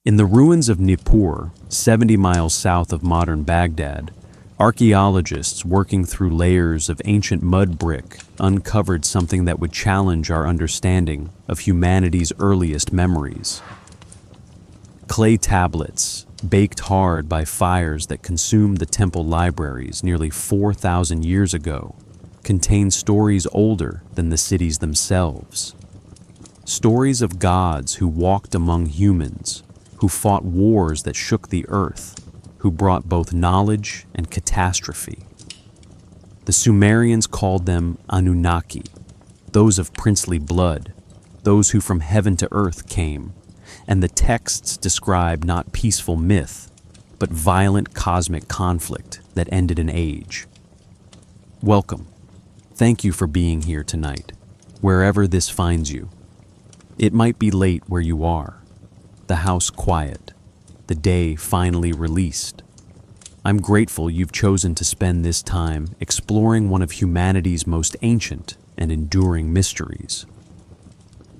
In the ruins of Nippur, 70 miles south of modern Baghdad, archaeologists working through layers of ancient mud brick uncovered something that would challenge our understanding of humanity's earliest memories. Clay tablets, baked hard by fires that consumed the temple libraries nearly 4,000 years ago, contain stories older than the cities themselves. Stories of gods who walked among humans, who fought wars that shook the earth, who brought both knowledge and catastrophe. The Sumerians called them Anunnaki, those of princely blood, those who from heaven to earth came, and the texts describe not peaceful myth, but violent cosmic conflict that ended an age. Welcome. Thank you for being here tonight, wherever this finds you. It might be late where you are, the house quiet, the day finally released. I'm grateful you've chosen to spend this time exploring one of humanity's most ancient and enduring mysteries.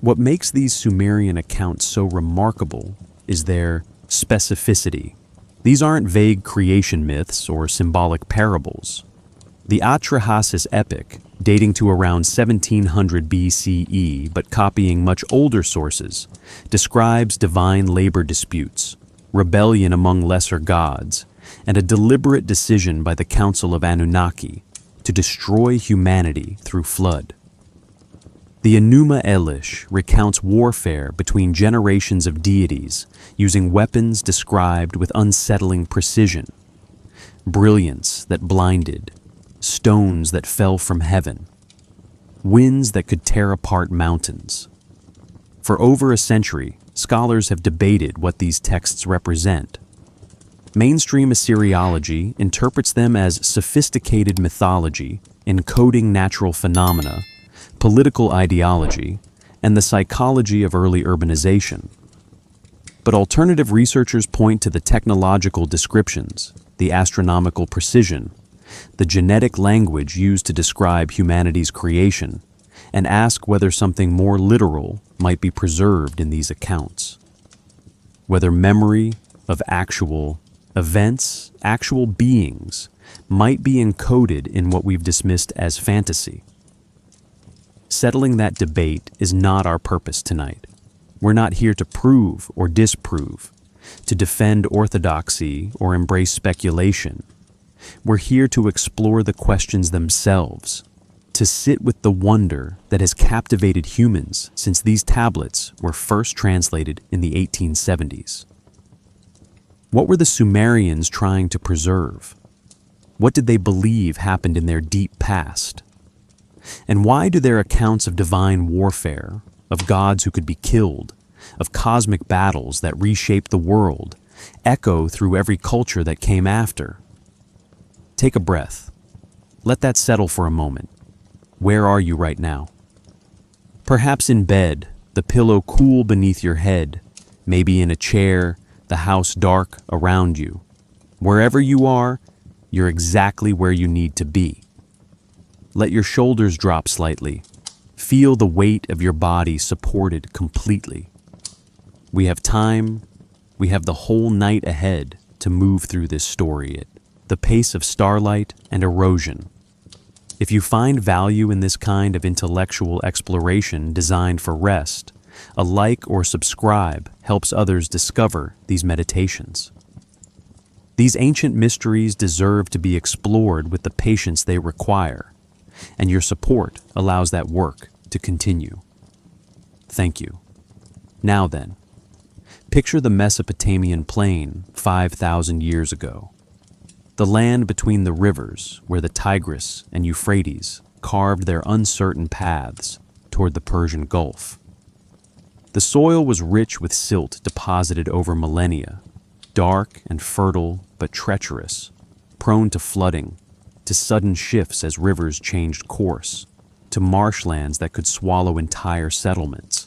What makes these Sumerian accounts so remarkable is their specificity. These aren't vague creation myths or symbolic parables. The Atrahasis epic, dating to around 1700 BCE but copying much older sources, describes divine labor disputes, rebellion among lesser gods, and a deliberate decision by the Council of Anunnaki to destroy humanity through flood. The Enuma Elish recounts warfare between generations of deities using weapons described with unsettling precision, brilliance that blinded, stones that fell from heaven, winds that could tear apart mountains. For over a century, scholars have debated what these texts represent. Mainstream Assyriology interprets them as sophisticated mythology encoding natural phenomena, political ideology, and the psychology of early urbanization. But alternative researchers point to the technological descriptions, the astronomical precision, the genetic language used to describe humanity's creation, and ask whether something more literal might be preserved in these accounts. Whether memory of actual events, actual beings, might be encoded in what we've dismissed as fantasy. Settling that debate is not our purpose tonight. We're not here to prove or disprove, to defend orthodoxy or embrace speculation. We're here to explore the questions themselves, to sit with the wonder that has captivated humans since these tablets were first translated in the 1870s. What were the Sumerians trying to preserve? What did they believe happened in their deep past? And why do their accounts of divine warfare, of gods who could be killed, of cosmic battles that reshaped the world, echo through every culture that came after? Take a breath. Let that settle for a moment. Where are you right now? Perhaps in bed, the pillow cool beneath your head, maybe in a chair, the house dark around you. Wherever you are, you're exactly where you need to be. Let your shoulders drop slightly. Feel the weight of your body supported completely. We have time, we have the whole night ahead to move through this story at the pace of starlight and erosion. If you find value in this kind of intellectual exploration designed for rest, a like or subscribe helps others discover these meditations. These ancient mysteries deserve to be explored with the patience they require, and your support allows that work to continue. Thank you. Now then, picture the Mesopotamian plain 5,000 years ago. The land between the rivers where the Tigris and Euphrates carved their uncertain paths toward the Persian Gulf. The soil was rich with silt deposited over millennia, dark and fertile but treacherous, prone to flooding, to sudden shifts as rivers changed course, to marshlands that could swallow entire settlements.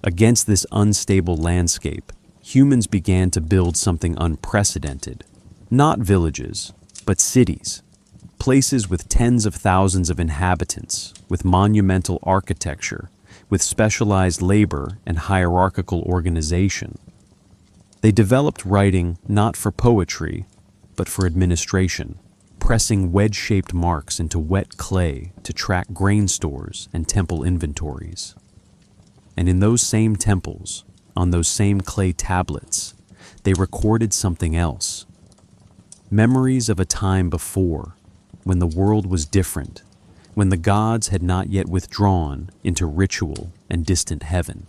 Against this unstable landscape, humans began to build something unprecedented. Not villages, but cities, places with tens of thousands of inhabitants, with monumental architecture, with specialized labor and hierarchical organization. They developed writing not for poetry, but for administration, pressing wedge-shaped marks into wet clay to track grain stores and temple inventories. And in those same temples, on those same clay tablets, they recorded something else. Memories of a time before, when the world was different, when the gods had not yet withdrawn into ritual and distant heaven.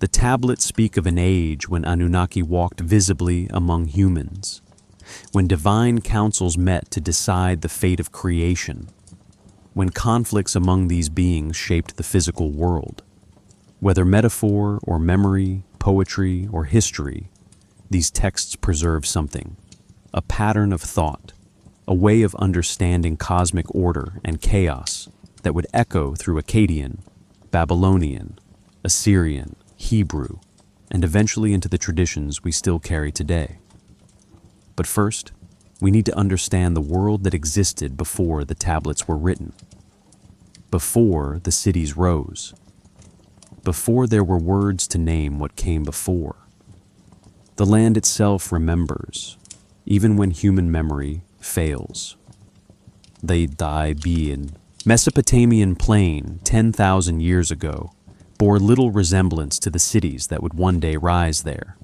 The tablets speak of an age when Anunnaki walked visibly among humans, when divine councils met to decide the fate of creation, when conflicts among these beings shaped the physical world. Whether metaphor or memory, poetry or history, these texts preserve something, a pattern of thought, a way of understanding cosmic order and chaos that would echo through Akkadian, Babylonian, Assyrian, Hebrew, and eventually into the traditions we still carry today. But first, we need to understand the world that existed before the tablets were written, before the cities rose, before there were words to name what came before. The land itself remembers, even when human memory fails. They die being. Mesopotamian plain 10,000 years ago bore little resemblance to the cities that would one day rise there.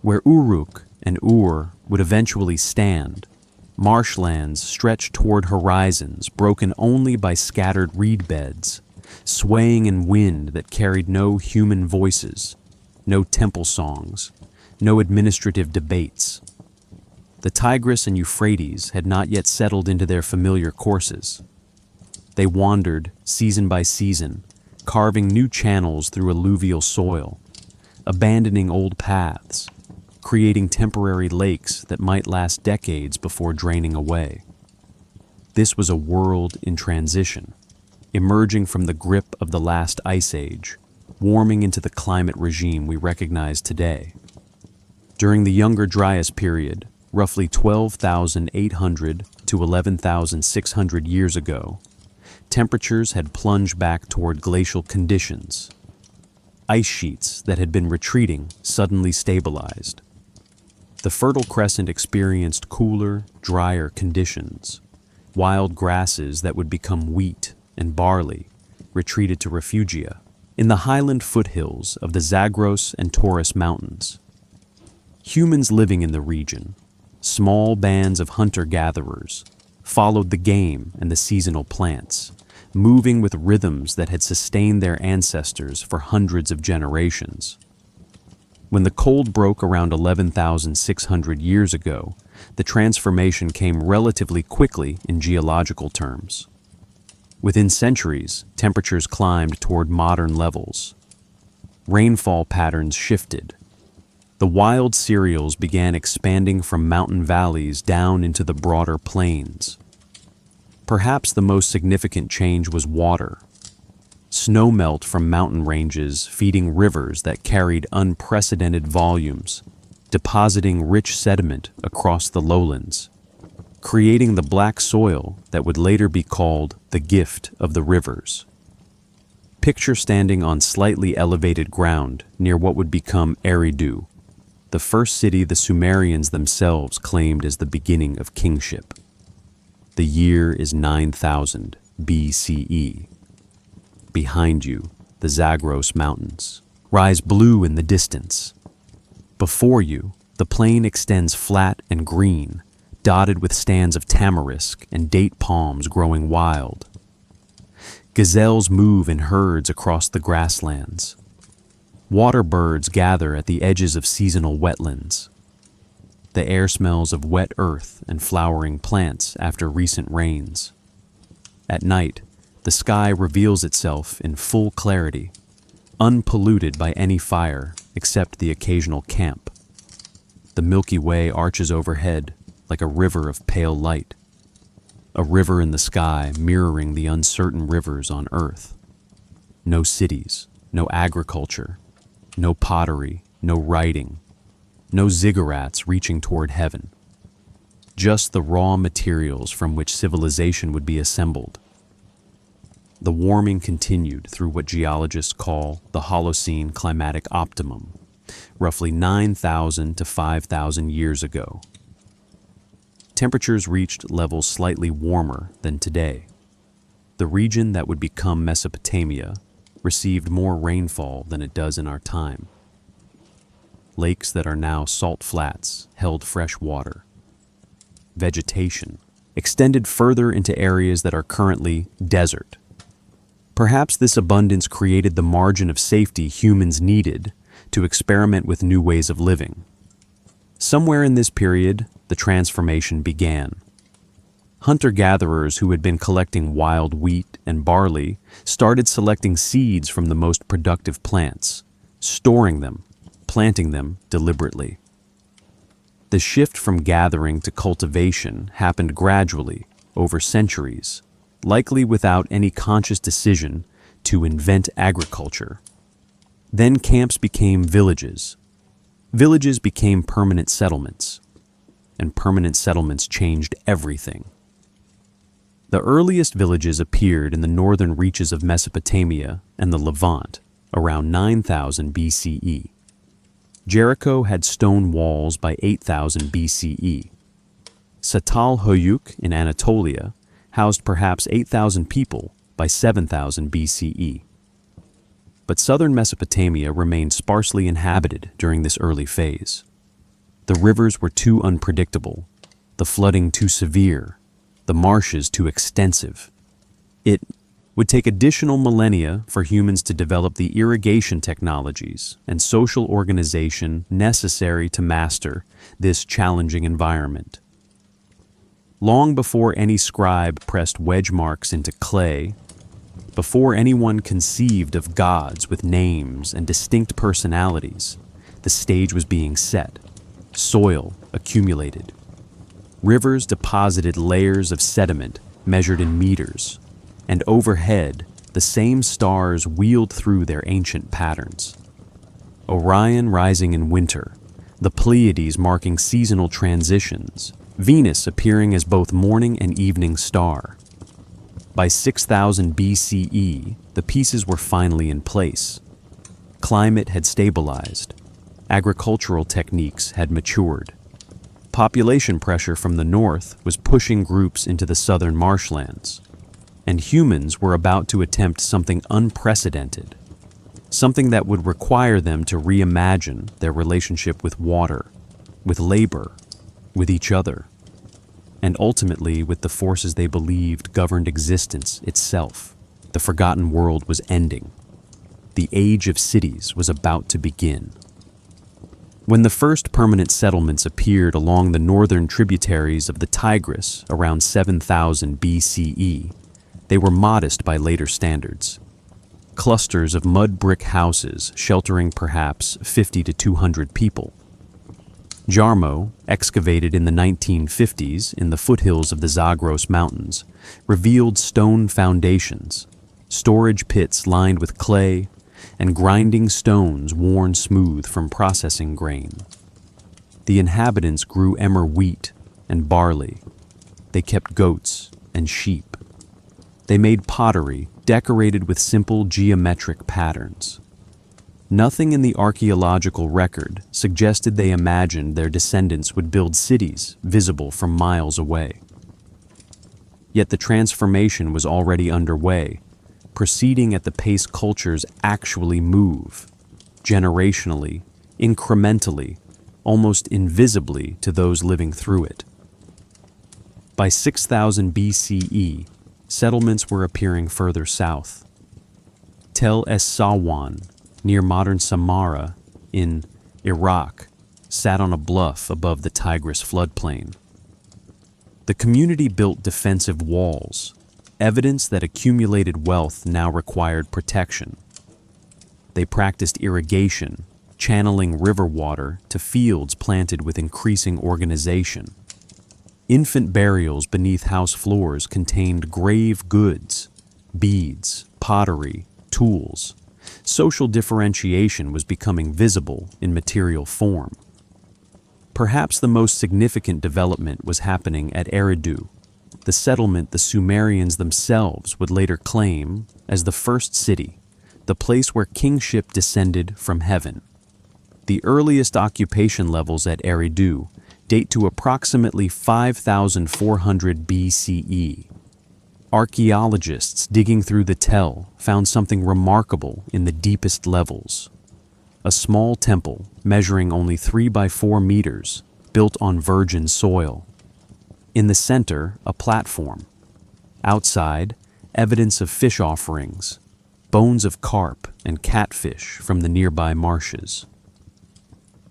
Where Uruk and Ur would eventually stand, marshlands stretched toward horizons broken only by scattered reed beds, swaying in wind that carried no human voices, no temple songs, no administrative debates. The Tigris and Euphrates had not yet settled into their familiar courses. They wandered, season by season, carving new channels through alluvial soil, abandoning old paths, creating temporary lakes that might last decades before draining away. This was a world in transition, emerging from the grip of the last ice age, warming into the climate regime we recognize today. During the Younger Dryas period, roughly 12,800 to 11,600 years ago, temperatures had plunged back toward glacial conditions. Ice sheets that had been retreating suddenly stabilized. The Fertile Crescent experienced cooler, drier conditions. Wild grasses that would become wheat and barley retreated to refugia in the highland foothills of the Zagros and Taurus Mountains. Humans living in the region, small bands of hunter-gatherers, followed the game and the seasonal plants, moving with rhythms that had sustained their ancestors for hundreds of generations. When the cold broke around 11,600 years ago, the transformation came relatively quickly in geological terms. Within centuries, temperatures climbed toward modern levels. Rainfall patterns shifted. The wild cereals began expanding from mountain valleys down into the broader plains. Perhaps the most significant change was water. Snowmelt from mountain ranges feeding rivers that carried unprecedented volumes, depositing rich sediment across the lowlands, creating the black soil that would later be called the gift of the rivers. Picture standing on slightly elevated ground near what would become Eridu, the first city the Sumerians themselves claimed as the beginning of kingship. The year is 9000 BCE. Behind you, the Zagros Mountains rise blue in the distance. Before you, the plain extends flat and green, dotted with stands of tamarisk and date palms growing wild. Gazelles move in herds across the grasslands. Water birds gather at the edges of seasonal wetlands. The air smells of wet earth and flowering plants after recent rains. At night, the sky reveals itself in full clarity, unpolluted by any fire except the occasional camp. The Milky Way arches overhead like a river of pale light, a river in the sky mirroring the uncertain rivers on Earth. No cities, no agriculture, no pottery, no writing, no ziggurats reaching toward heaven. Just the raw materials from which civilization would be assembled. The warming continued through what geologists call the Holocene climatic optimum, roughly 9,000 to 5,000 years ago. Temperatures reached levels slightly warmer than today. The region that would become Mesopotamia received more rainfall than it does in our time. Lakes that are now salt flats held fresh water. Vegetation extended further into areas that are currently desert. Perhaps this abundance created the margin of safety humans needed to experiment with new ways of living. Somewhere in this period, the transformation began. Hunter-gatherers who had been collecting wild wheat and barley started selecting seeds from the most productive plants, storing them, planting them deliberately. The shift from gathering to cultivation happened gradually, over centuries, likely without any conscious decision to invent agriculture. Then camps became villages. Villages became permanent settlements, and permanent settlements changed everything. The earliest villages appeared in the northern reaches of Mesopotamia and the Levant around 9000 BCE. Jericho had stone walls by 8000 BCE. Satal Hoyuk in Anatolia housed perhaps 8,000 people by 7,000 BCE. But southern Mesopotamia remained sparsely inhabited during this early phase. The rivers were too unpredictable, the flooding too severe, the marshes too extensive. It would take additional millennia for humans to develop the irrigation technologies and social organization necessary to master this challenging environment. Long before any scribe pressed wedge marks into clay, before anyone conceived of gods with names and distinct personalities, the stage was being set. Soil accumulated. Rivers deposited layers of sediment measured in meters, and overhead, the same stars wheeled through their ancient patterns. Orion rising in winter, the Pleiades marking seasonal transitions, Venus appearing as both morning and evening star. By 6000 BCE, the pieces were finally in place. Climate had stabilized. Agricultural techniques had matured. Population pressure from the north was pushing groups into the southern marshlands, and humans were about to attempt something unprecedented, something that would require them to reimagine their relationship with water, with labor, with each other, and ultimately with the forces they believed governed existence itself. The forgotten world was ending. The age of cities was about to begin. When the first permanent settlements appeared along the northern tributaries of the Tigris around 7000 BCE, they were modest by later standards. Clusters of mud brick houses sheltering perhaps 50 to 200 people. Jarmo, excavated in the 1950s in the foothills of the Zagros Mountains, revealed stone foundations, storage pits lined with clay, and grinding stones worn smooth from processing grain. The inhabitants grew emmer wheat and barley. They kept goats and sheep. They made pottery decorated with simple geometric patterns. Nothing in the archaeological record suggested they imagined their descendants would build cities visible from miles away. Yet the transformation was already underway, proceeding at the pace cultures actually move, generationally, incrementally, almost invisibly to those living through it. By 6000 BCE, settlements were appearing further south. Tel Es-Sawan, near modern Samarra, in Iraq, sat on a bluff above the Tigris floodplain. The community built defensive walls, evidence that accumulated wealth now required protection. They practiced irrigation, channeling river water to fields planted with increasing organization. Infant burials beneath house floors contained grave goods, beads, pottery, tools. Social differentiation was becoming visible in material form. Perhaps the most significant development was happening at Eridu, the settlement the Sumerians themselves would later claim as the first city, the place where kingship descended from heaven. The earliest occupation levels at Eridu date to approximately 5400 BCE. Archaeologists digging through the Tell found something remarkable in the deepest levels. A small temple measuring only 3 by 4 meters, built on virgin soil. In the center, a platform. Outside, evidence of fish offerings, bones of carp and catfish from the nearby marshes.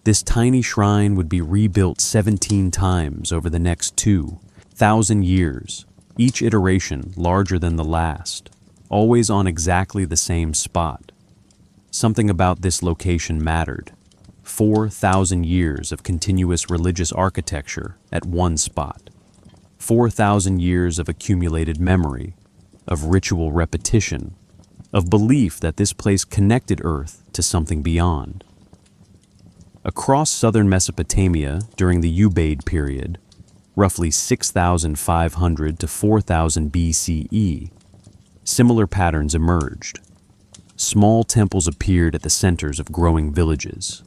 This tiny shrine would be rebuilt 17 times over the next 2,000 years, each iteration larger than the last, always on exactly the same spot. Something about this location mattered. 4,000 years of continuous religious architecture at one spot. 4,000 years of accumulated memory, of ritual repetition, of belief that this place connected Earth to something beyond. Across southern Mesopotamia during the Ubaid period, roughly 6,500 to 4,000 BCE, similar patterns emerged. Small temples appeared at the centers of growing villages.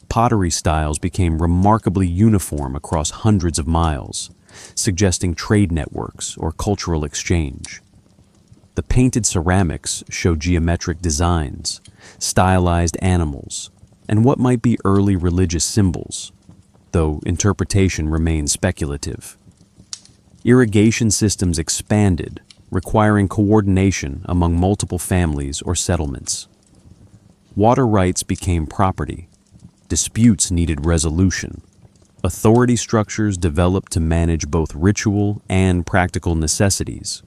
Pottery styles became remarkably uniform across hundreds of miles, suggesting trade networks or cultural exchange. The painted ceramics show geometric designs, stylized animals, and what might be early religious symbols, though interpretation remains speculative. Irrigation systems expanded, requiring coordination among multiple families or settlements. Water rights became property. Disputes needed resolution. Authority structures developed to manage both ritual and practical necessities.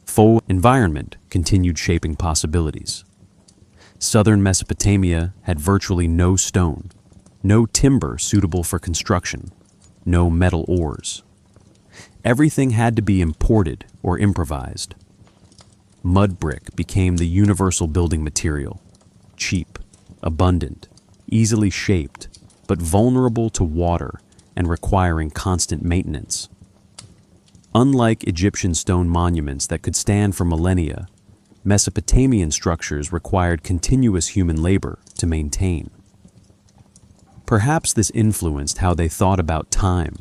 Full environment continued shaping possibilities. Southern Mesopotamia had virtually no stone, no timber suitable for construction, no metal ores. Everything had to be imported or improvised. Mud brick became the universal building material, cheap, abundant, easily shaped, but vulnerable to water and requiring constant maintenance. Unlike Egyptian stone monuments that could stand for millennia, Mesopotamian structures required continuous human labor to maintain. Perhaps this influenced how they thought about time,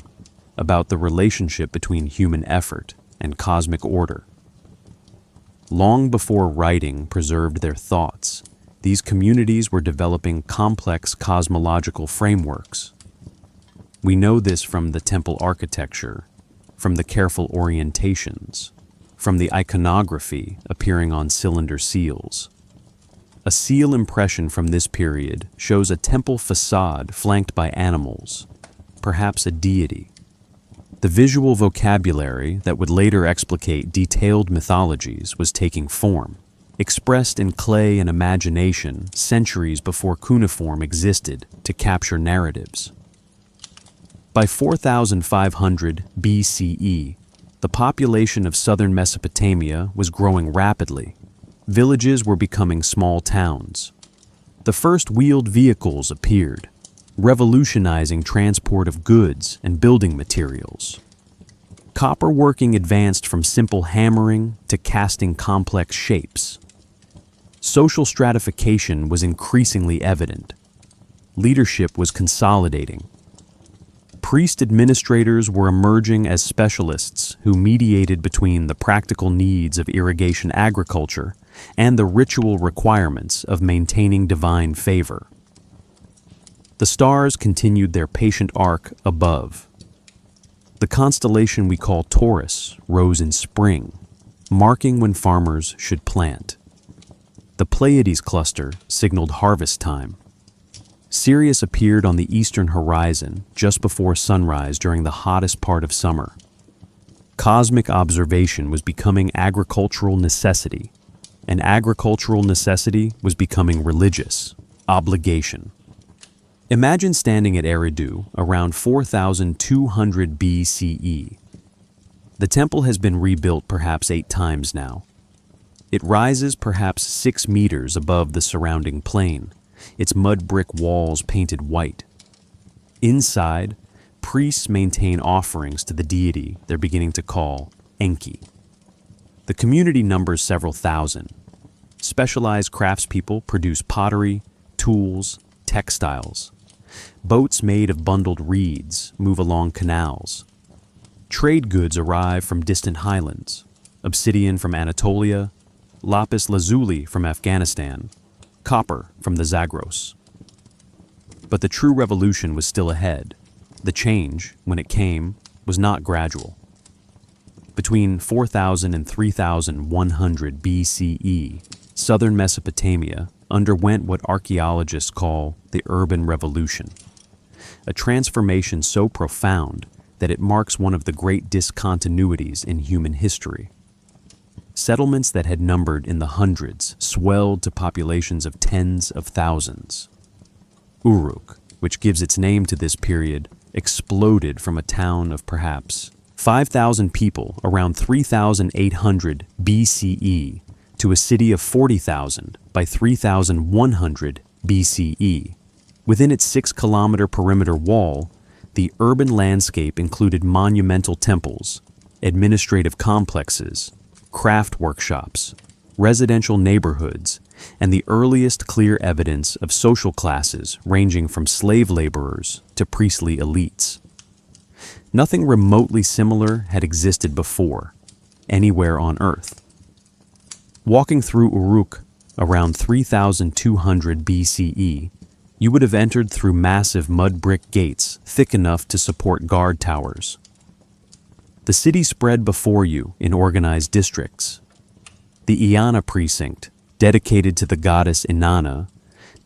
about the relationship between human effort and cosmic order. Long before writing preserved their thoughts, these communities were developing complex cosmological frameworks. We know this from the temple architecture, from the careful orientations, from the iconography appearing on cylinder seals. A seal impression from this period shows a temple facade flanked by animals, perhaps a deity. The visual vocabulary that would later explicate detailed mythologies was taking form, expressed in clay and imagination centuries before cuneiform existed to capture narratives. By 4500 BCE, the population of southern Mesopotamia was growing rapidly. Villages were becoming small towns. The first wheeled vehicles appeared, revolutionizing transport of goods and building materials. Copper working advanced from simple hammering to casting complex shapes. Social stratification was increasingly evident. Leadership was consolidating. Priest administrators were emerging as specialists who mediated between the practical needs of irrigation agriculture and the ritual requirements of maintaining divine favor. The stars continued their patient arc above. The constellation we call Taurus rose in spring, marking when farmers should plant. The Pleiades cluster signaled harvest time. Sirius appeared on the eastern horizon just before sunrise during the hottest part of summer. Cosmic observation was becoming agricultural necessity, and agricultural necessity was becoming religious obligation. Imagine standing at Eridu around 4200 BCE. The temple has been rebuilt perhaps 8 times now. It rises perhaps 6 meters above the surrounding plain, its mud brick walls painted white. Inside, priests maintain offerings to the deity they're beginning to call Enki. The community numbers several thousand. Specialized craftspeople produce pottery, tools, textiles. Boats made of bundled reeds move along canals. Trade goods arrive from distant highlands, obsidian from Anatolia, lapis lazuli from Afghanistan, copper from the Zagros. But the true revolution was still ahead. The change, when it came, was not gradual. Between 4000 and 3100 BCE, southern Mesopotamia underwent what archaeologists call the urban revolution, a transformation so profound that it marks one of the great discontinuities in human history. Settlements that had numbered in the hundreds swelled to populations of tens of thousands. Uruk, which gives its name to this period, exploded from a town of perhaps 5,000 people around 3,800 BCE to a city of 40,000 by 3,100 BCE. Within its 6-kilometer perimeter wall, the urban landscape included monumental temples, administrative complexes, craft workshops, residential neighborhoods, and the earliest clear evidence of social classes ranging from slave laborers to priestly elites. Nothing remotely similar had existed before, anywhere on Earth. Walking through Uruk around 3,200 BCE, you would have entered through massive mud brick gates thick enough to support guard towers. The city spread before you in organized districts. The Eanna precinct, dedicated to the goddess Inanna,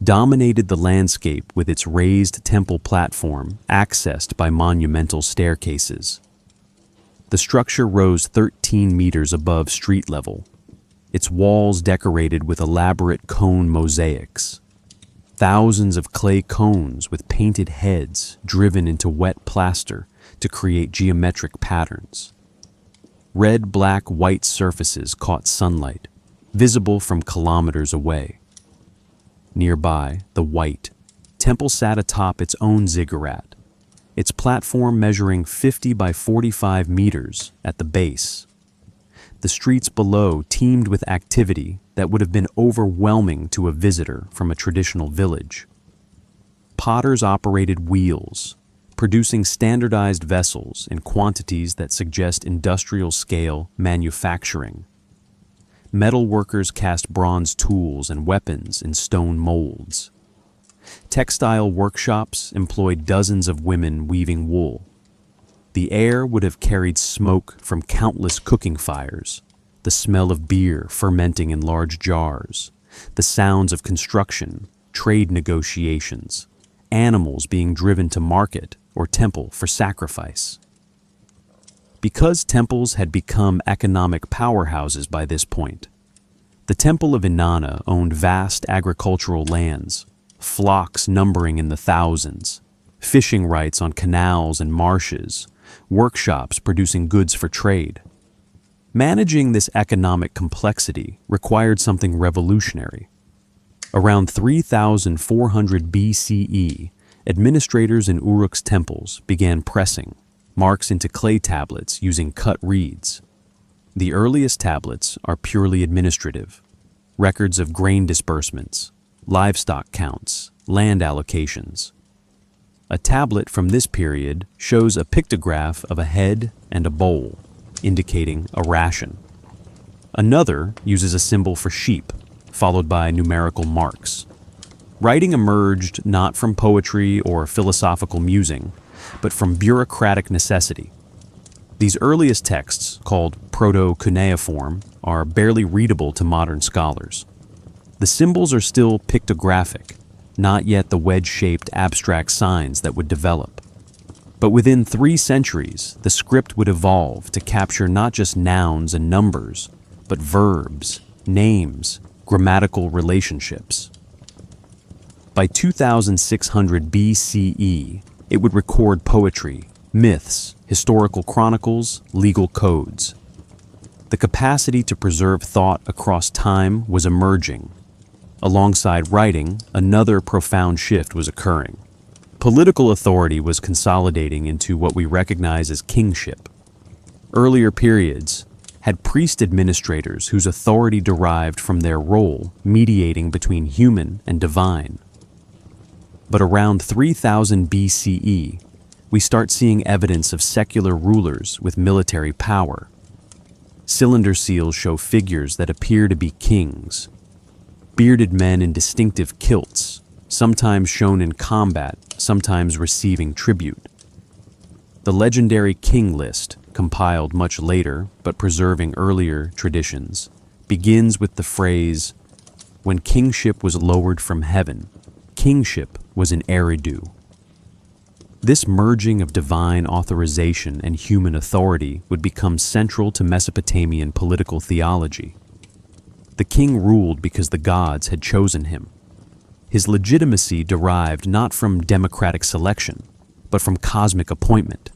dominated the landscape with its raised temple platform accessed by monumental staircases. The structure rose 13 meters above street level, its walls decorated with elaborate cone mosaics. Thousands of clay cones with painted heads driven into wet plaster to create geometric patterns. Red, black, white surfaces caught sunlight, visible from kilometers away. Nearby, the white temple sat atop its own ziggurat, its platform measuring 50 by 45 meters at the base. The streets below teemed with activity that would have been overwhelming to a visitor from a traditional village. Potters operated wheels, producing standardized vessels in quantities that suggest industrial-scale manufacturing. Metal workers cast bronze tools and weapons in stone molds. Textile workshops employed dozens of women weaving wool. The air would have carried smoke from countless cooking fires, the smell of beer fermenting in large jars, the sounds of construction, trade negotiations, animals being driven to market or temple for sacrifice. Because temples had become economic powerhouses by this point, the Temple of Inanna owned vast agricultural lands, flocks numbering in the thousands, fishing rights on canals and marshes, workshops producing goods for trade. Managing this economic complexity required something revolutionary. Around 3,400 BCE, administrators in Uruk's temples began pressing marks into clay tablets using cut reeds. The earliest tablets are purely administrative, records of grain disbursements, livestock counts, land allocations. A tablet from this period shows a pictograph of a head and a bowl, indicating a ration. Another uses a symbol for sheep, followed by numerical marks. Writing emerged not from poetry or philosophical musing, but from bureaucratic necessity. These earliest texts, called proto-cuneiform, are barely readable to modern scholars. The symbols are still pictographic, not yet the wedge-shaped abstract signs that would develop. But within 3 centuries, the script would evolve to capture not just nouns and numbers, but verbs, names, grammatical relationships. By 2600 BCE, it would record poetry, myths, historical chronicles, legal codes. The capacity to preserve thought across time was emerging. Alongside writing, another profound shift was occurring. Political authority was consolidating into what we recognize as kingship. Earlier periods had priest administrators whose authority derived from their role mediating between human and divine. But around 3000 BCE, we start seeing evidence of secular rulers with military power. Cylinder seals show figures that appear to be kings. Bearded men in distinctive kilts, sometimes shown in combat, sometimes receiving tribute. The legendary king list, compiled much later but preserving earlier traditions, begins with the phrase, "When kingship was lowered from heaven, kingship was an eridu." This merging of divine authorization and human authority would become central to Mesopotamian political theology. The king ruled because the gods had chosen him. His legitimacy derived not from democratic selection, but from cosmic appointment.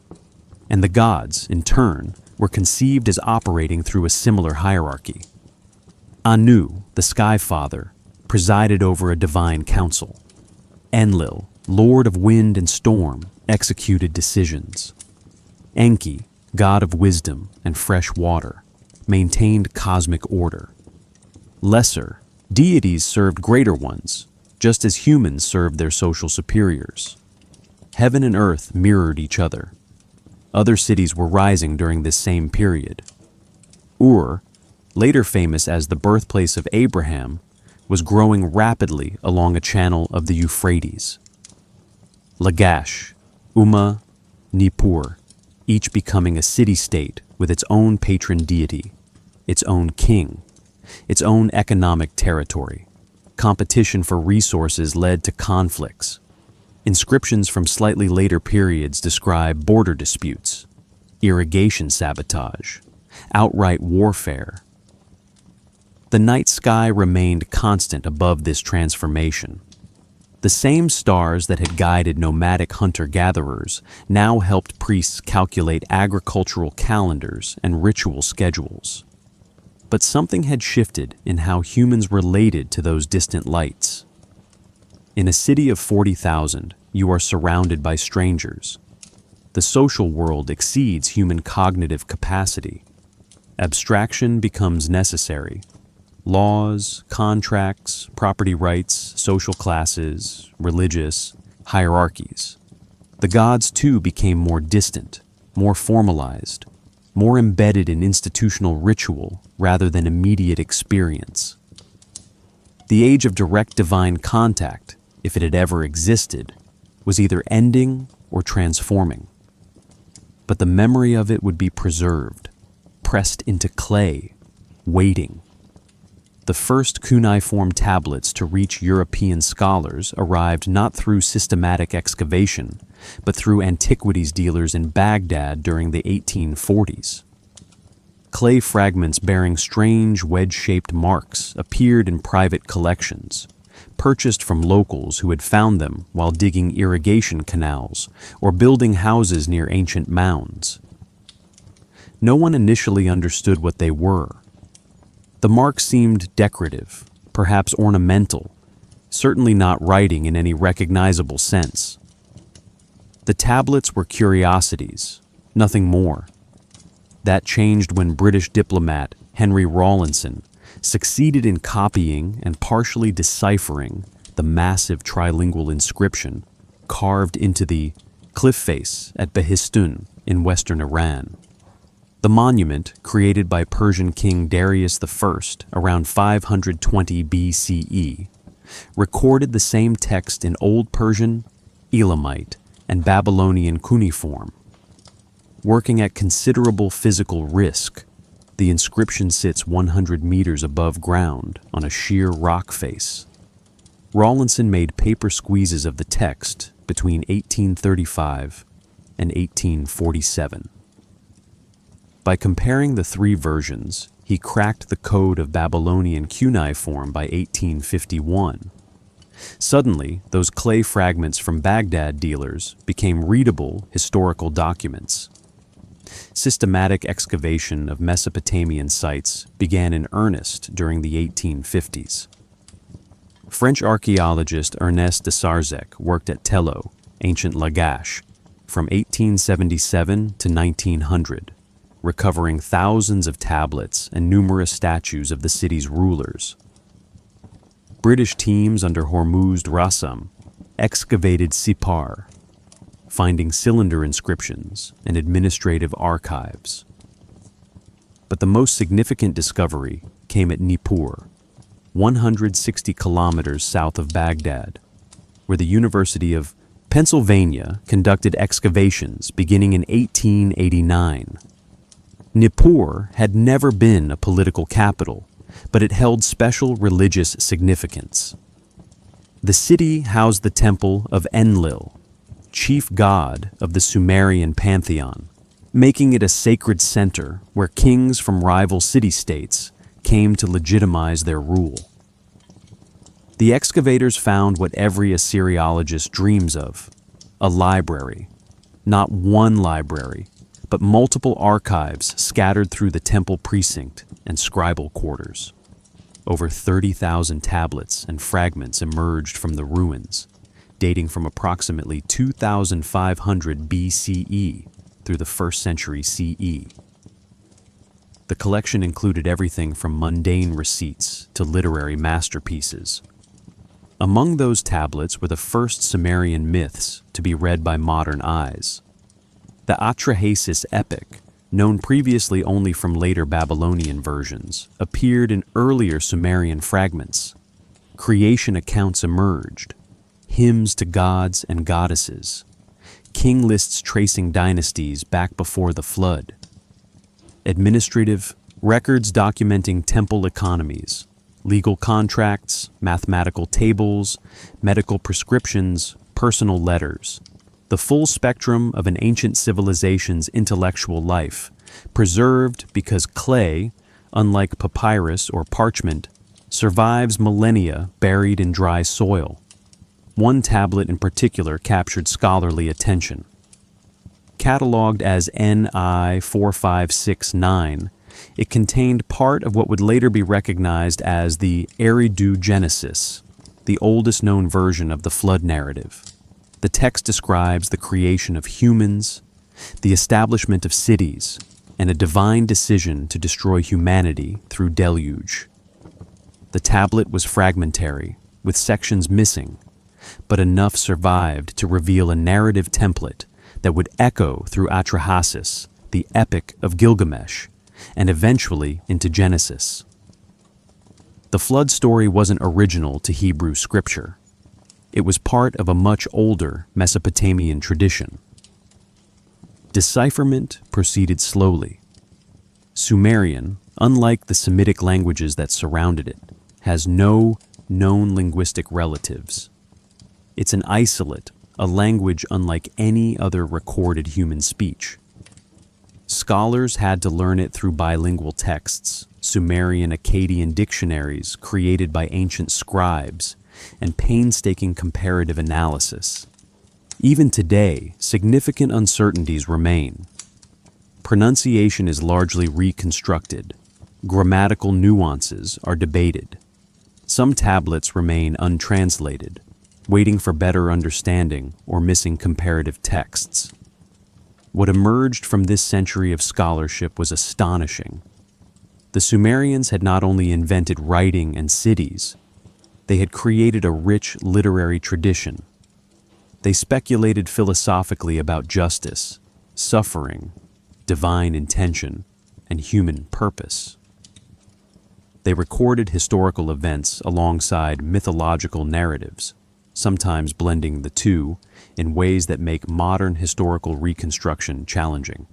And the gods, in turn, were conceived as operating through a similar hierarchy. Anu, the Sky Father, presided over a divine council. Enlil, Lord of wind and storm, executed decisions. Enki, god of wisdom and fresh water, maintained cosmic order. Lesser deities served greater ones, just as humans served their social superiors. Heaven and earth mirrored each other. Other cities were rising during this same period. Ur, later famous as the birthplace of Abraham, was growing rapidly along a channel of the Euphrates. Lagash, Umma, Nippur, each becoming a city-state with its own patron deity, its own king, its own economic territory. Competition for resources led to conflicts. Inscriptions from slightly later periods describe border disputes, irrigation sabotage, outright warfare. The night sky remained constant above this transformation. The same stars that had guided nomadic hunter-gatherers now helped priests calculate agricultural calendars and ritual schedules. But something had shifted in how humans related to those distant lights. In a city of 40,000, you are surrounded by strangers. The social world exceeds human cognitive capacity. Abstraction becomes necessary. Laws, contracts, property rights, social classes, religious hierarchies. The gods too became more distant, more formalized, more embedded in institutional ritual rather than immediate experience. The age of direct divine contact, if it had ever existed, was either ending or transforming. But the memory of it would be preserved, pressed into clay, waiting. The first cuneiform tablets to reach European scholars arrived not through systematic excavation, but through antiquities dealers in Baghdad during the 1840s. Clay fragments bearing strange wedge-shaped marks appeared in private collections, purchased from locals who had found them while digging irrigation canals or building houses near ancient mounds. No one initially understood what they were. The marks seemed decorative, perhaps ornamental, certainly not writing in any recognizable sense. The tablets were curiosities, nothing more. That changed when British diplomat Henry Rawlinson succeeded in copying and partially deciphering the massive trilingual inscription carved into the cliff face at Behistun in western Iran. The monument, created by Persian King Darius I around 520 BCE, recorded the same text in Old Persian, Elamite, and Babylonian cuneiform. Working at considerable physical risk, the inscription sits 100 meters above ground on a sheer rock face. Rawlinson made paper squeezes of the text between 1835 and 1847. By comparing the three versions, he cracked the code of Babylonian cuneiform by 1851. Suddenly, those clay fragments from Baghdad dealers became readable historical documents. Systematic excavation of Mesopotamian sites began in earnest during the 1850s. French archaeologist Ernest de Sarzeck worked at Tello, ancient Lagash, from 1877 to 1900. Recovering thousands of tablets and numerous statues of the city's rulers. British teams under Hormuzd Rassam excavated Sipar, finding cylinder inscriptions and administrative archives. But the most significant discovery came at Nippur, 160 kilometers south of Baghdad, where the University of Pennsylvania conducted excavations beginning in 1889. Nippur had never been a political capital, but it held special religious significance. The city housed the temple of Enlil, chief god of the Sumerian pantheon, making it a sacred center where kings from rival city-states came to legitimize their rule. The excavators found what every Assyriologist dreams of: a library. Not one library, but multiple archives scattered through the temple precinct and scribal quarters. Over 30,000 tablets and fragments emerged from the ruins, dating from approximately 2,500 BCE through the 1st century CE. The collection included everything from mundane receipts to literary masterpieces. Among those tablets were the first Sumerian myths to be read by modern eyes. The Atrahasis epic, known previously only from later Babylonian versions, appeared in earlier Sumerian fragments. Creation accounts emerged, hymns to gods and goddesses, king lists tracing dynasties back before the flood, administrative records documenting temple economies, legal contracts, mathematical tables, medical prescriptions, personal letters, the full spectrum of an ancient civilization's intellectual life, preserved because clay, unlike papyrus or parchment, survives millennia buried in dry soil. One tablet in particular captured scholarly attention. Catalogued as NI 4569, it contained part of what would later be recognized as the Eridu Genesis, the oldest known version of the flood narrative. The text describes the creation of humans, the establishment of cities, and a divine decision to destroy humanity through deluge. The tablet was fragmentary, with sections missing, but enough survived to reveal a narrative template that would echo through Atrahasis, the Epic of Gilgamesh, and eventually into Genesis. The flood story wasn't original to Hebrew scripture. It was part of a much older Mesopotamian tradition. Decipherment proceeded slowly. Sumerian, unlike the Semitic languages that surrounded it, has no known linguistic relatives. It's an isolate, a language unlike any other recorded human speech. Scholars had to learn it through bilingual texts, Sumerian Akkadian dictionaries created by ancient scribes, and painstaking comparative analysis. Even today, significant uncertainties remain. Pronunciation is largely reconstructed. Grammatical nuances are debated. Some tablets remain untranslated, waiting for better understanding or missing comparative texts. What emerged from this century of scholarship was astonishing. The Sumerians had not only invented writing and cities, they had created a rich literary tradition. They speculated philosophically about justice, suffering, divine intention, and human purpose. They recorded historical events alongside mythological narratives, sometimes blending the two in ways that make modern historical reconstruction challenging.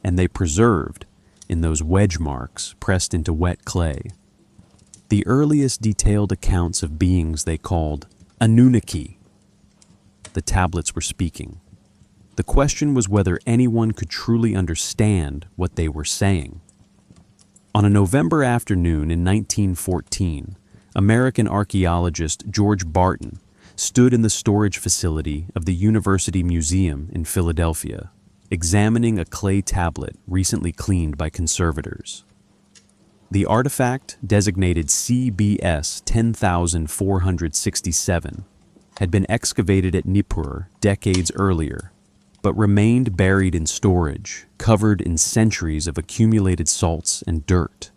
And they preserved, in those wedge marks pressed into wet clay, the earliest detailed accounts of beings they called Anunnaki. The tablets were speaking. The question was whether anyone could truly understand what they were saying. On a November afternoon in 1914, American archaeologist George Barton stood in the storage facility of the University Museum in Philadelphia, examining a clay tablet recently cleaned by conservators. The artifact, designated CBS 10467, had been excavated at Nippur decades earlier, but remained buried in storage, covered in centuries of accumulated salts and dirt.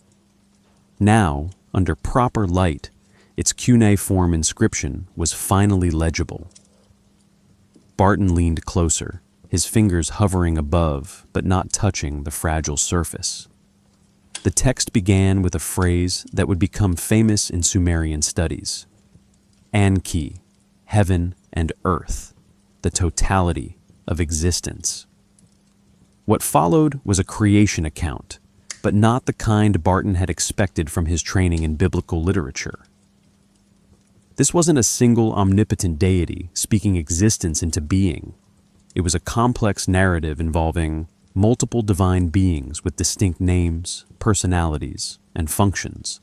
Now, under proper light, Its cuneiform inscription was finally legible. Barton leaned closer, his fingers hovering above but not touching the fragile surface. The text began with a phrase that would become famous in Sumerian studies. Anki, heaven and earth, the totality of existence. What followed was a creation account, but not the kind Barton had expected from his training in biblical literature. This wasn't a single omnipotent deity speaking existence into being. It was a complex narrative involving multiple divine beings with distinct names, personalities, and functions.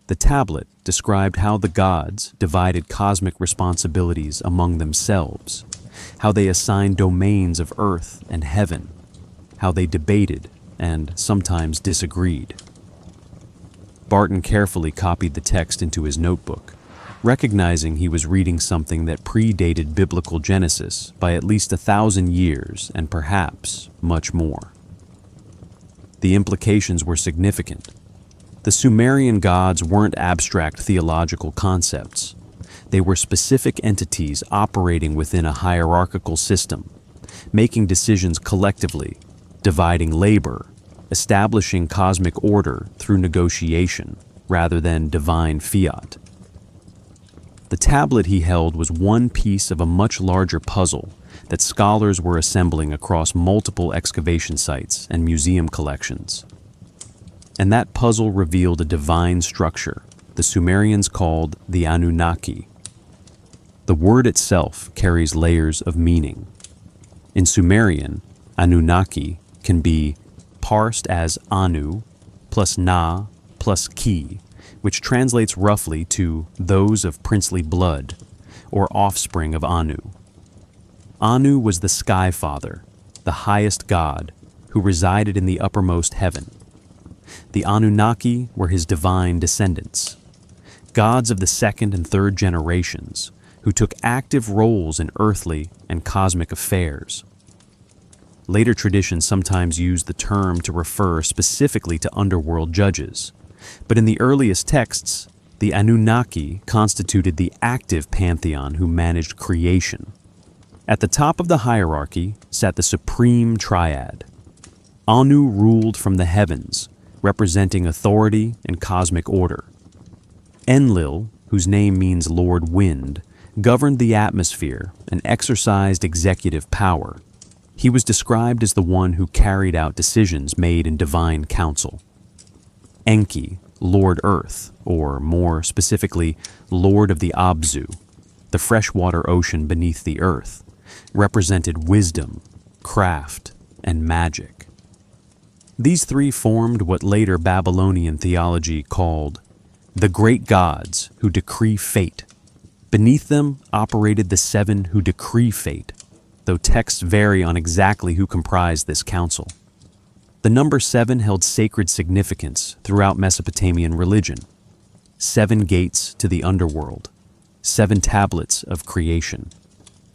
The tablet described how the gods divided cosmic responsibilities among themselves, how they assigned domains of earth and heaven, how they debated and sometimes disagreed. Barton carefully copied the text into his notebook, recognizing he was reading something that predated biblical Genesis by at least 1,000 years and perhaps much more. The implications were significant. The Sumerian gods weren't abstract theological concepts. They were specific entities operating within a hierarchical system, making decisions collectively, dividing labor, establishing cosmic order through negotiation rather than divine fiat. The tablet he held was one piece of a much larger puzzle that scholars were assembling across multiple excavation sites and museum collections. And that puzzle revealed a divine structure the Sumerians called the Anunnaki. The word itself carries layers of meaning. In Sumerian, Anunnaki can be parsed as Anu plus Na plus Ki, which translates roughly to those of princely blood, or offspring of Anu. Anu was the Sky Father, the highest god, who resided in the uppermost heaven. The Anunnaki were his divine descendants, gods of the second and third generations, who took active roles in earthly and cosmic affairs. Later traditions sometimes use the term to refer specifically to underworld judges, but in the earliest texts, the Anunnaki constituted the active pantheon who managed creation. At the top of the hierarchy sat the supreme triad. Anu ruled from the heavens, representing authority and cosmic order. Enlil, whose name means Lord Wind, governed the atmosphere and exercised executive power. He was described as the one who carried out decisions made in divine council. Enki, Lord Earth, or more specifically, Lord of the Abzu, the freshwater ocean beneath the earth, represented wisdom, craft, and magic. These three formed what later Babylonian theology called the great gods who decree fate. Beneath them operated the seven who decree fate, though texts vary on exactly who comprised this council. The number 7 held sacred significance throughout Mesopotamian religion. 7 gates to the underworld, 7 tablets of creation,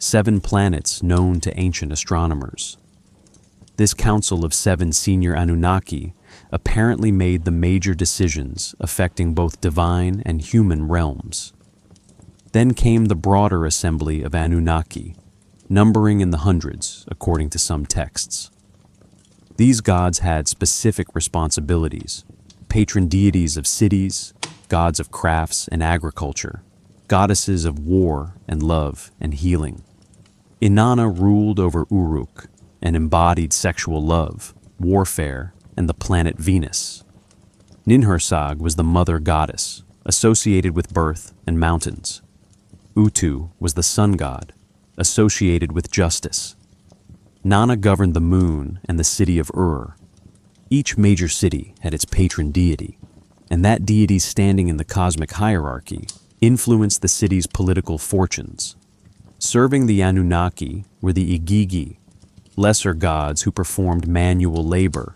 7 planets known to ancient astronomers. This council of 7 senior Anunnaki apparently made the major decisions affecting both divine and human realms. Then came the broader assembly of Anunnaki, numbering in the hundreds according to some texts. These gods had specific responsibilities: patron deities of cities, gods of crafts and agriculture, goddesses of war and love and healing. Inanna ruled over Uruk and embodied sexual love, warfare, and the planet Venus. Ninhursag was the mother goddess, associated with birth and mountains. Utu was the sun god, associated with justice. Nana governed the moon and the city of Ur. Each major city had its patron deity, and that deity's standing in the cosmic hierarchy influenced the city's political fortunes. Serving the Anunnaki were the Igigi, lesser gods who performed manual labor.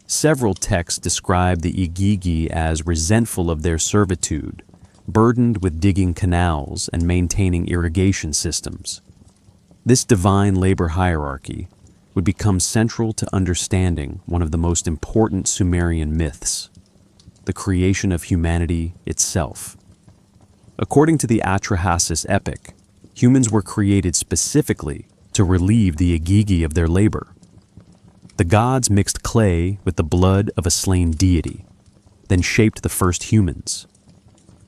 Several texts describe the Igigi as resentful of their servitude, burdened with digging canals and maintaining irrigation systems. This divine labor hierarchy would become central to understanding one of the most important Sumerian myths, the creation of humanity itself. According to the Atrahasis epic, humans were created specifically to relieve the Igigi of their labor. The gods mixed clay with the blood of a slain deity, then shaped the first humans.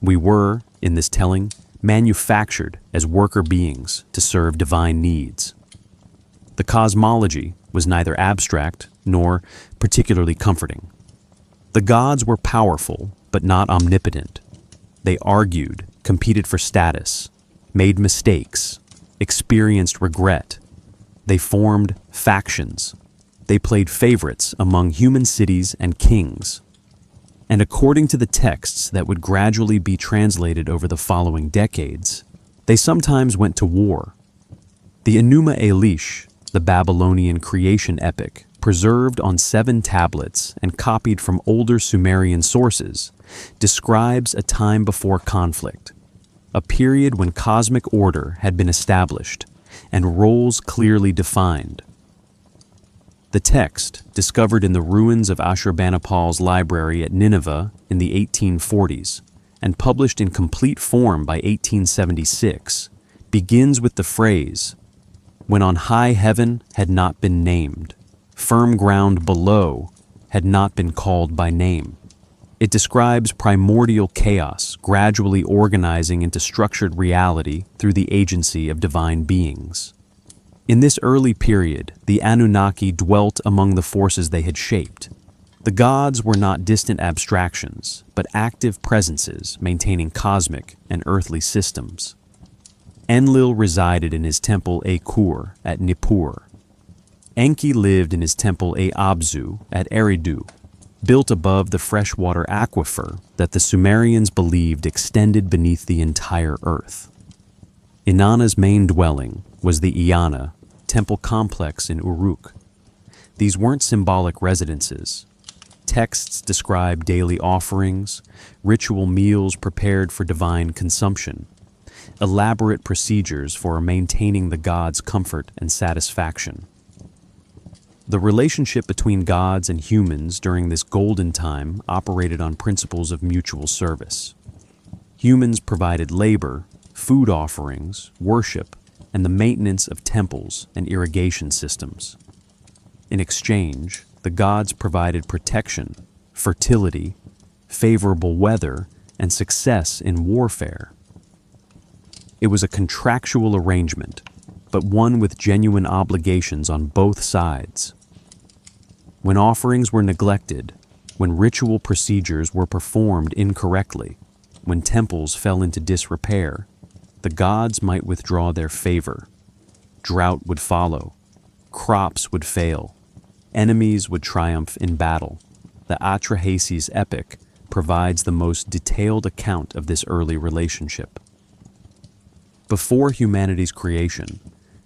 We were, in this telling, manufactured as worker beings to serve divine needs. The cosmology was neither abstract nor particularly comforting. The gods were powerful, but not omnipotent. They argued, competed for status, made mistakes, experienced regret. They formed factions. They played favorites among human cities and kings. And according to the texts that would gradually be translated over the following decades, they sometimes went to war. The Enuma Elish, the Babylonian creation epic, preserved on 7 tablets and copied from older Sumerian sources, describes a time before conflict, a period when cosmic order had been established and roles clearly defined. The text, discovered in the ruins of Ashurbanipal's library at Nineveh in the 1840s and published in complete form by 1876, begins with the phrase, "When on high heaven had not been named, firm ground below had not been called by name." It describes primordial chaos gradually organizing into structured reality through the agency of divine beings. In this early period, the Anunnaki dwelt among the forces they had shaped. The gods were not distant abstractions, but active presences maintaining cosmic and earthly systems. Enlil resided in his temple Akur at Nippur. Enki lived in his temple Abzu at Eridu, built above the freshwater aquifer that the Sumerians believed extended beneath the entire earth. Inanna's main dwelling was the Iana temple complex in Uruk. These weren't symbolic residences. Texts describe daily offerings, ritual meals prepared for divine consumption, elaborate procedures for maintaining the gods' comfort and satisfaction. The relationship between gods and humans during this golden time operated on principles of mutual service. Humans provided labor, food offerings, worship, and the maintenance of temples and irrigation systems. In exchange, the gods provided protection, fertility, favorable weather, and success in warfare. It was a contractual arrangement, but one with genuine obligations on both sides. When offerings were neglected, when ritual procedures were performed incorrectly, when temples fell into disrepair, the gods might withdraw their favor. Drought would follow. Crops would fail. Enemies would triumph in battle. The Atrahasis epic provides the most detailed account of this early relationship. Before humanity's creation,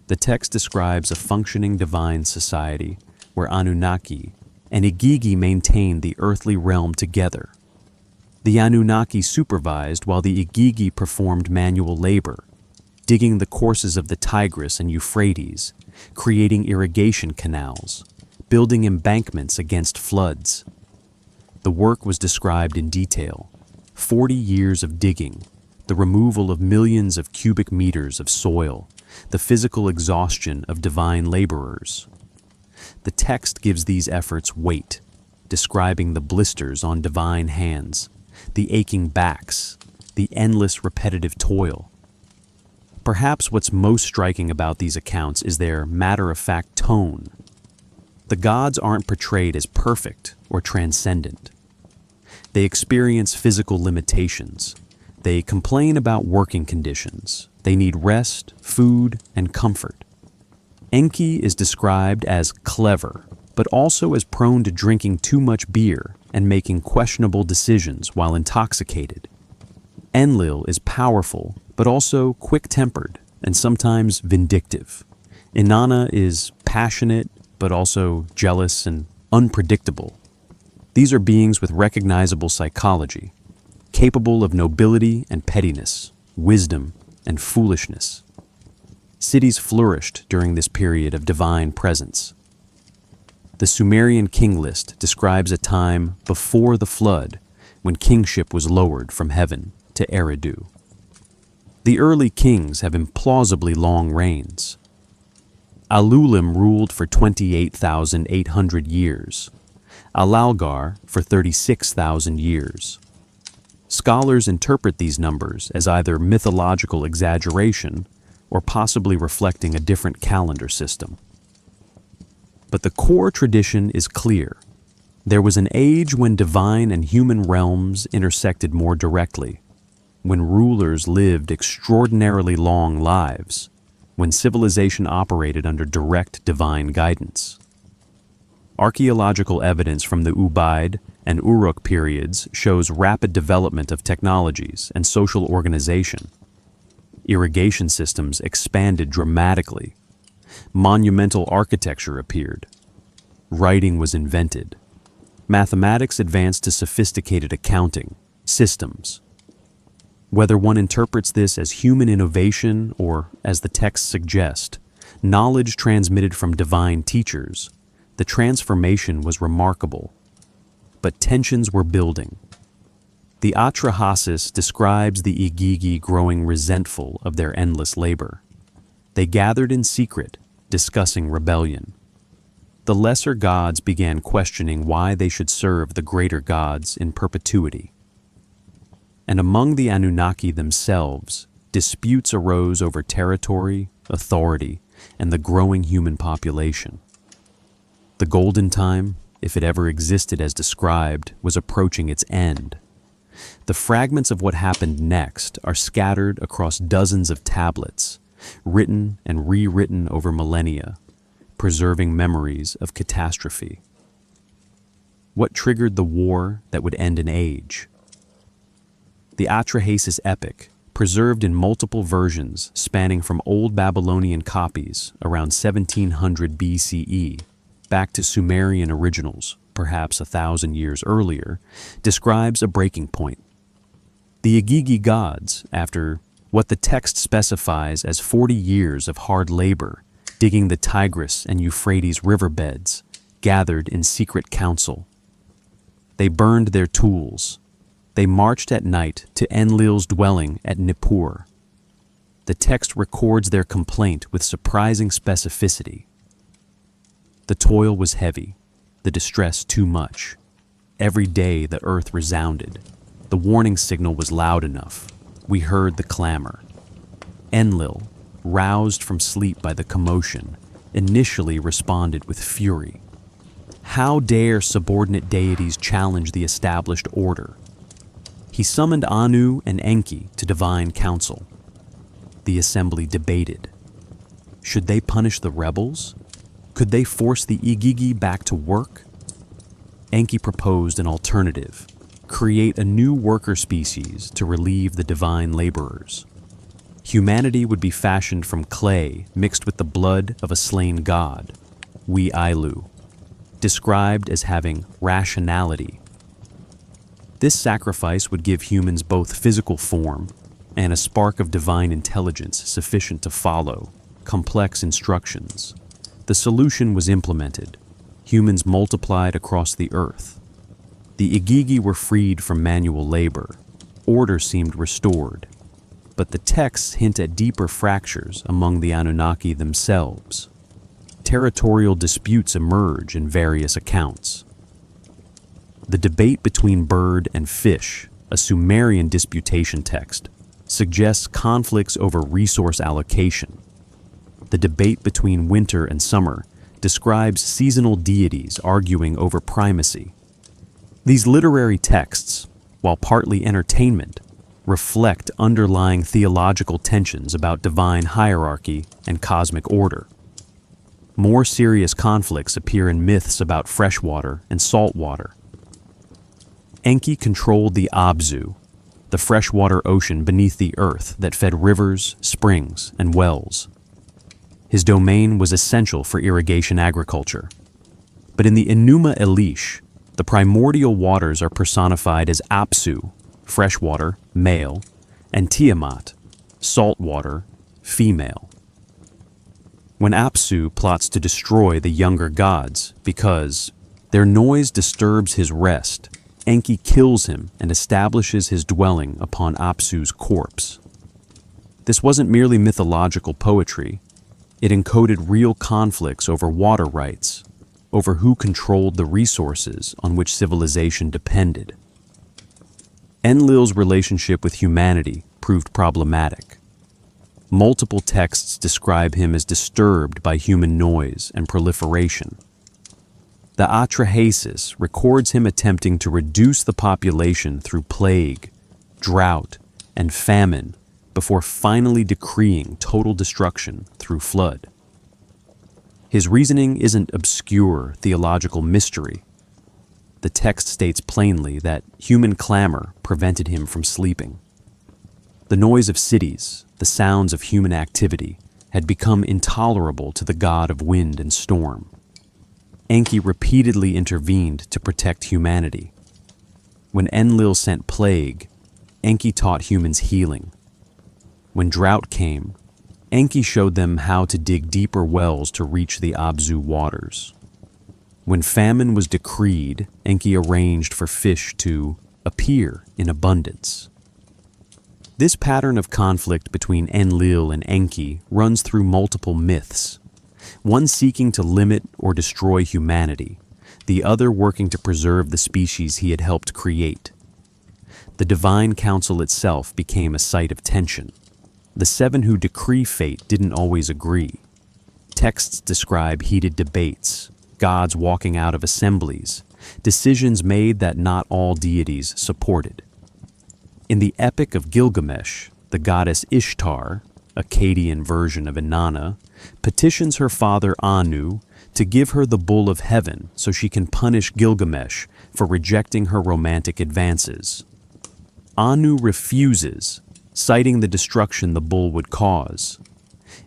the text describes a functioning divine society where Anunnaki and Igigi maintained the earthly realm together. The Anunnaki supervised while the Igigi performed manual labor, digging the courses of the Tigris and Euphrates, creating irrigation canals, building embankments against floods. The work was described in detail: 40 years of digging, the removal of millions of cubic meters of soil, the physical exhaustion of divine laborers. The text gives these efforts weight, describing the blisters on divine hands, the aching backs, the endless repetitive toil. Perhaps what's most striking about these accounts is their matter-of-fact tone. The gods aren't portrayed as perfect or transcendent. They experience physical limitations. They complain about working conditions. They need rest, food, and comfort. Enki is described as clever, but also as prone to drinking too much beer and making questionable decisions while intoxicated. Enlil is powerful, but also quick-tempered and sometimes vindictive. Inanna is passionate, but also jealous and unpredictable. These are beings with recognizable psychology, capable of nobility and pettiness, wisdom and foolishness. Cities flourished during this period of divine presence. The Sumerian king list describes a time before the flood when kingship was lowered from heaven to Eridu. The early kings have implausibly long reigns. Alulim ruled for 28,800 years, Alalgar for 36,000 years. Scholars interpret these numbers as either mythological exaggeration or possibly reflecting a different calendar system. But the core tradition is clear. There was an age when divine and human realms intersected more directly, when rulers lived extraordinarily long lives, when civilization operated under direct divine guidance. Archaeological evidence from the Ubaid and Uruk periods shows rapid development of technologies and social organization. Irrigation systems expanded dramatically. Monumental architecture appeared. Writing was invented. Mathematics advanced to sophisticated accounting systems. Whether one interprets this as human innovation or, as the texts suggest, knowledge transmitted from divine teachers, the transformation was remarkable. But tensions were building. The Atrahasis describes the Igigi growing resentful of their endless labor. They gathered in secret, discussing rebellion. The lesser gods began questioning why they should serve the greater gods in perpetuity. And among the Anunnaki themselves, disputes arose over territory, authority, and the growing human population. The golden time, if it ever existed as described, was approaching its end. The fragments of what happened next are scattered across dozens of tablets, written and rewritten over millennia, preserving memories of catastrophe. What triggered the war that would end an age? The Atrahasis epic, preserved in multiple versions spanning from Old Babylonian copies around 1700 BCE back to Sumerian originals, perhaps 1,000 years earlier, describes a breaking point. The Igigi gods, after what the text specifies as 40 years of hard labor, digging the Tigris and Euphrates riverbeds, gathered in secret council. They burned their tools. They marched at night to Enlil's dwelling at Nippur. The text records their complaint with surprising specificity. The toil was heavy, the distress too much. Every day the earth resounded. The warning signal was loud enough. We heard the clamor. Enlil, roused from sleep by the commotion, initially responded with fury. How dare subordinate deities challenge the established order? He summoned Anu and Enki to divine council. The assembly debated. Should they punish the rebels? Could they force the Igigi back to work? Enki proposed an alternative: create a new worker species to relieve the divine laborers. Humanity would be fashioned from clay mixed with the blood of a slain god, Ailu, described as having rationality. This sacrifice would give humans both physical form and a spark of divine intelligence sufficient to follow complex instructions. The solution was implemented. Humans multiplied across the earth. The Igigi were freed from manual labor. Order seemed restored. But the texts hint at deeper fractures among the Anunnaki themselves. Territorial disputes emerge in various accounts. The debate between bird and fish, a Sumerian disputation text, suggests conflicts over resource allocation. The debate between winter and summer describes seasonal deities arguing over primacy. These literary texts, while partly entertainment, reflect underlying theological tensions about divine hierarchy and cosmic order. More serious conflicts appear in myths about freshwater and saltwater. Enki controlled the Abzu, the freshwater ocean beneath the earth that fed rivers, springs, and wells. His domain was essential for irrigation agriculture. But in the Enuma Elish, the primordial waters are personified as Apsu, freshwater, male, and Tiamat, saltwater, female. When Apsu plots to destroy the younger gods because their noise disturbs his rest, Enki kills him and establishes his dwelling upon Apsu's corpse. This wasn't merely mythological poetry. It encoded real conflicts over water rights, over who controlled the resources on which civilization depended. Enlil's relationship with humanity proved problematic. Multiple texts describe him as disturbed by human noise and proliferation. The Atrahasis records him attempting to reduce the population through plague, drought, and famine before finally decreeing total destruction through flood. His reasoning isn't obscure theological mystery. The text states plainly that human clamor prevented him from sleeping. The noise of cities, the sounds of human activity, had become intolerable to the god of wind and storm. Enki repeatedly intervened to protect humanity. When Enlil sent plague, Enki taught humans healing. When drought came, Enki showed them how to dig deeper wells to reach the Abzu waters. When famine was decreed, Enki arranged for fish to appear in abundance. This pattern of conflict between Enlil and Enki runs through multiple myths, one seeking to limit or destroy humanity, the other working to preserve the species he had helped create. The divine council itself became a site of tension. The seven who decree fate didn't always agree. Texts describe heated debates, gods walking out of assemblies, decisions made that not all deities supported. In the Epic of Gilgamesh, the goddess Ishtar, Akkadian version of Inanna, petitions her father Anu to give her the bull of heaven so she can punish Gilgamesh for rejecting her romantic advances. Anu refuses, citing the destruction the bull would cause.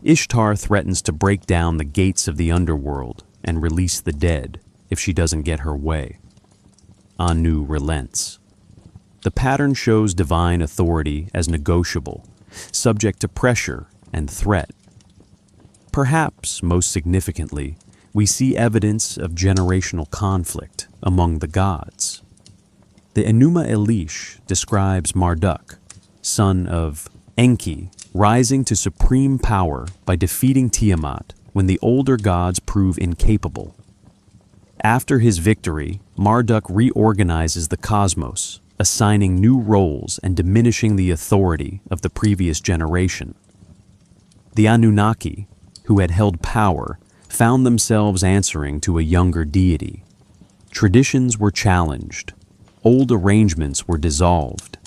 Ishtar threatens to break down the gates of the underworld and release the dead if she doesn't get her way. Anu relents. The pattern shows divine authority as negotiable, subject to pressure and threat. Perhaps most significantly, we see evidence of generational conflict among the gods. The Enuma Elish describes Marduk, son of Enki, rising to supreme power by defeating Tiamat when the older gods prove incapable. After his victory, Marduk reorganizes the cosmos, assigning new roles and diminishing the authority of the previous generation. The Anunnaki, who had held power, found themselves answering to a younger deity. Traditions were challenged. Old arrangements were dissolved.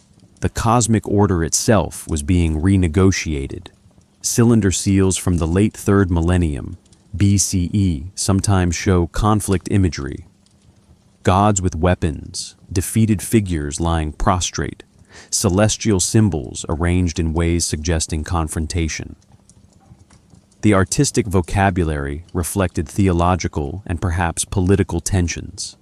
The cosmic order itself was being renegotiated. Cylinder seals from the late 3rd millennium, BCE, sometimes show conflict imagery. Gods with weapons, defeated figures lying prostrate, celestial symbols arranged in ways suggesting confrontation. The artistic vocabulary reflected theological and perhaps political tensions.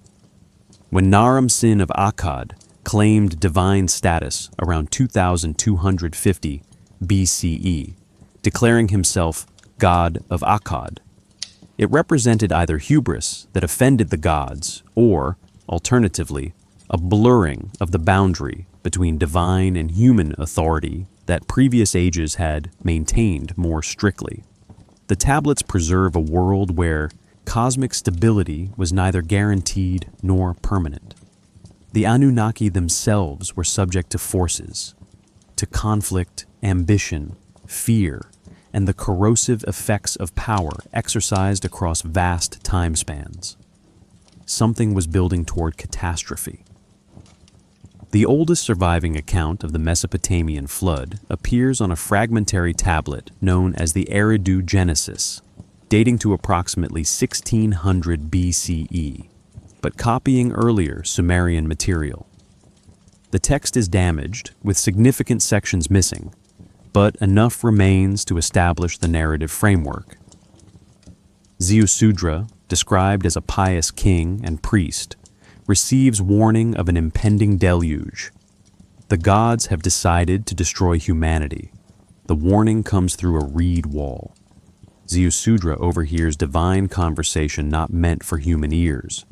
When Naram Sin of Akkad claimed divine status around 2250 BCE, declaring himself God of Akkad, it represented either hubris that offended the gods or, alternatively, a blurring of the boundary between divine and human authority that previous ages had maintained more strictly. The tablets preserve a world where cosmic stability was neither guaranteed nor permanent. The Anunnaki themselves were subject to forces, to conflict, ambition, fear, and the corrosive effects of power exercised across vast time spans. Something was building toward catastrophe. The oldest surviving account of the Mesopotamian flood appears on a fragmentary tablet known as the Eridu Genesis, dating to approximately 1600 BCE, but copying earlier Sumerian material. The text is damaged, with significant sections missing, but enough remains to establish the narrative framework. Ziusudra, described as a pious king and priest, receives warning of an impending deluge. The gods have decided to destroy humanity. The warning comes through a reed wall. Ziusudra overhears divine conversation not meant for human ears.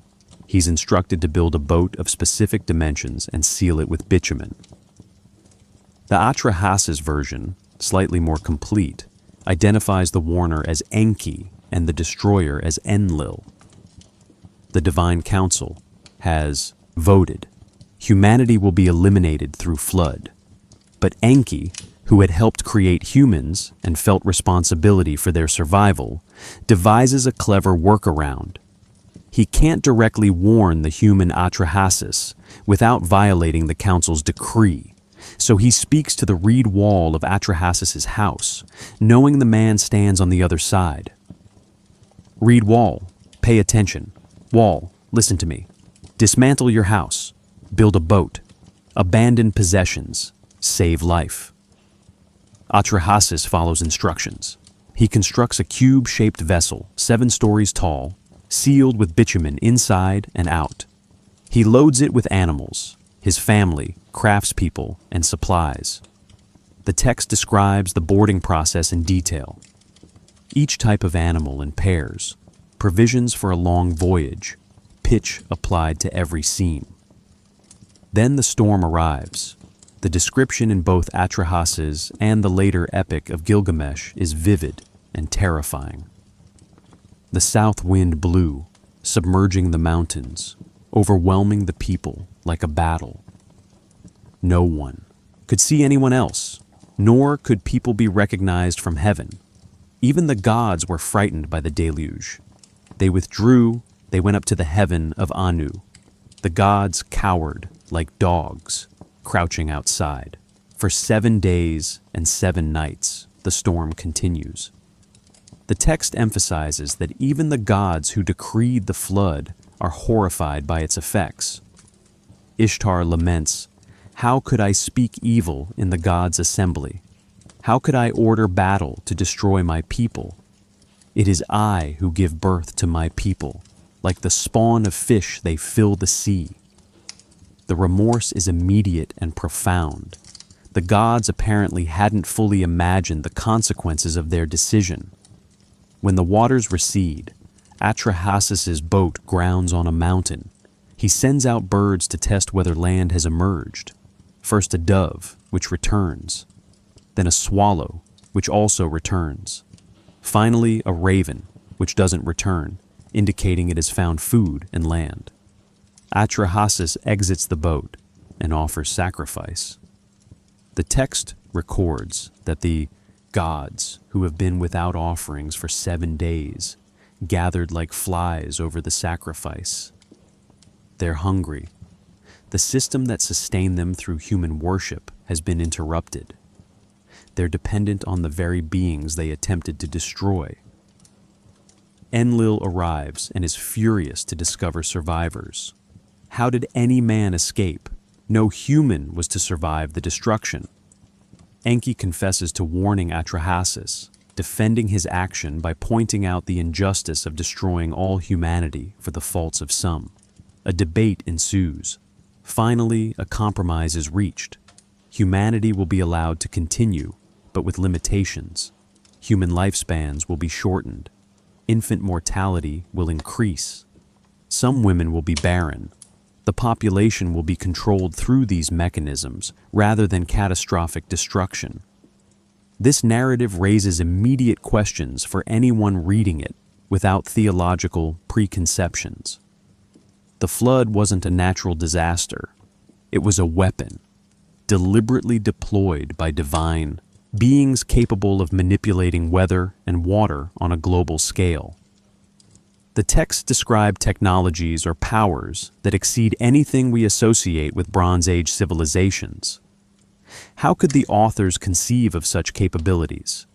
He's instructed to build a boat of specific dimensions and seal it with bitumen. The Atrahasis version, slightly more complete, identifies the warner as Enki and the destroyer as Enlil. The Divine Council has voted humanity will be eliminated through flood. But Enki, who had helped create humans and felt responsibility for their survival, devises a clever workaround. He can't directly warn the human Atrahasis without violating the council's decree, so he speaks to the reed wall of Atrahasis's house, knowing the man stands on the other side. Reed wall, pay attention. Wall, listen to me. Dismantle your house. Build a boat. Abandon possessions. Save life. Atrahasis follows instructions. He constructs a cube-shaped vessel, 7 stories tall, sealed with bitumen inside and out. He loads it with animals, his family, craftspeople, and supplies. The text describes the boarding process in detail. Each type of animal in pairs, provisions for a long voyage, pitch applied to every scene. Then the storm arrives. The description in both Atrahasis and the later epic of Gilgamesh is vivid and terrifying. The south wind blew, submerging the mountains, overwhelming the people like a battle. No one could see anyone else, nor could people be recognized from heaven. Even the gods were frightened by the deluge. They withdrew, they went up to the heaven of Anu. The gods cowered like dogs, crouching outside. For 7 days and 7 nights, the storm continues. The text emphasizes that even the gods who decreed the flood are horrified by its effects. Ishtar laments, "How could I speak evil in the gods' assembly? How could I order battle to destroy my people? It is I who give birth to my people. Like the spawn of fish, they fill the sea." The remorse is immediate and profound. The gods apparently hadn't fully imagined the consequences of their decision. When the waters recede, Atrahasis's boat grounds on a mountain. He sends out birds to test whether land has emerged. First a dove, which returns. Then a swallow, which also returns. Finally, a raven, which doesn't return, indicating it has found food and land. Atrahasis exits the boat and offers sacrifice. The text records that the gods, who have been without offerings for 7 days, gathered like flies over the sacrifice. They're hungry. The system that sustained them through human worship has been interrupted. They're dependent on the very beings they attempted to destroy. Enlil arrives and is furious to discover survivors. How did any man escape? No human was to survive the destruction. Enki confesses to warning Atrahasis, defending his action by pointing out the injustice of destroying all humanity for the faults of some. A debate ensues. Finally, a compromise is reached. Humanity will be allowed to continue, but with limitations. Human lifespans will be shortened. Infant mortality will increase. Some women will be barren. The population will be controlled through these mechanisms rather than catastrophic destruction. This narrative raises immediate questions for anyone reading it without theological preconceptions. The flood wasn't a natural disaster. It was a weapon, deliberately deployed by divine beings capable of manipulating weather and water on a global scale. The text described technologies or powers that exceed anything we associate with Bronze Age civilizations. How could the authors conceive of such capabilities?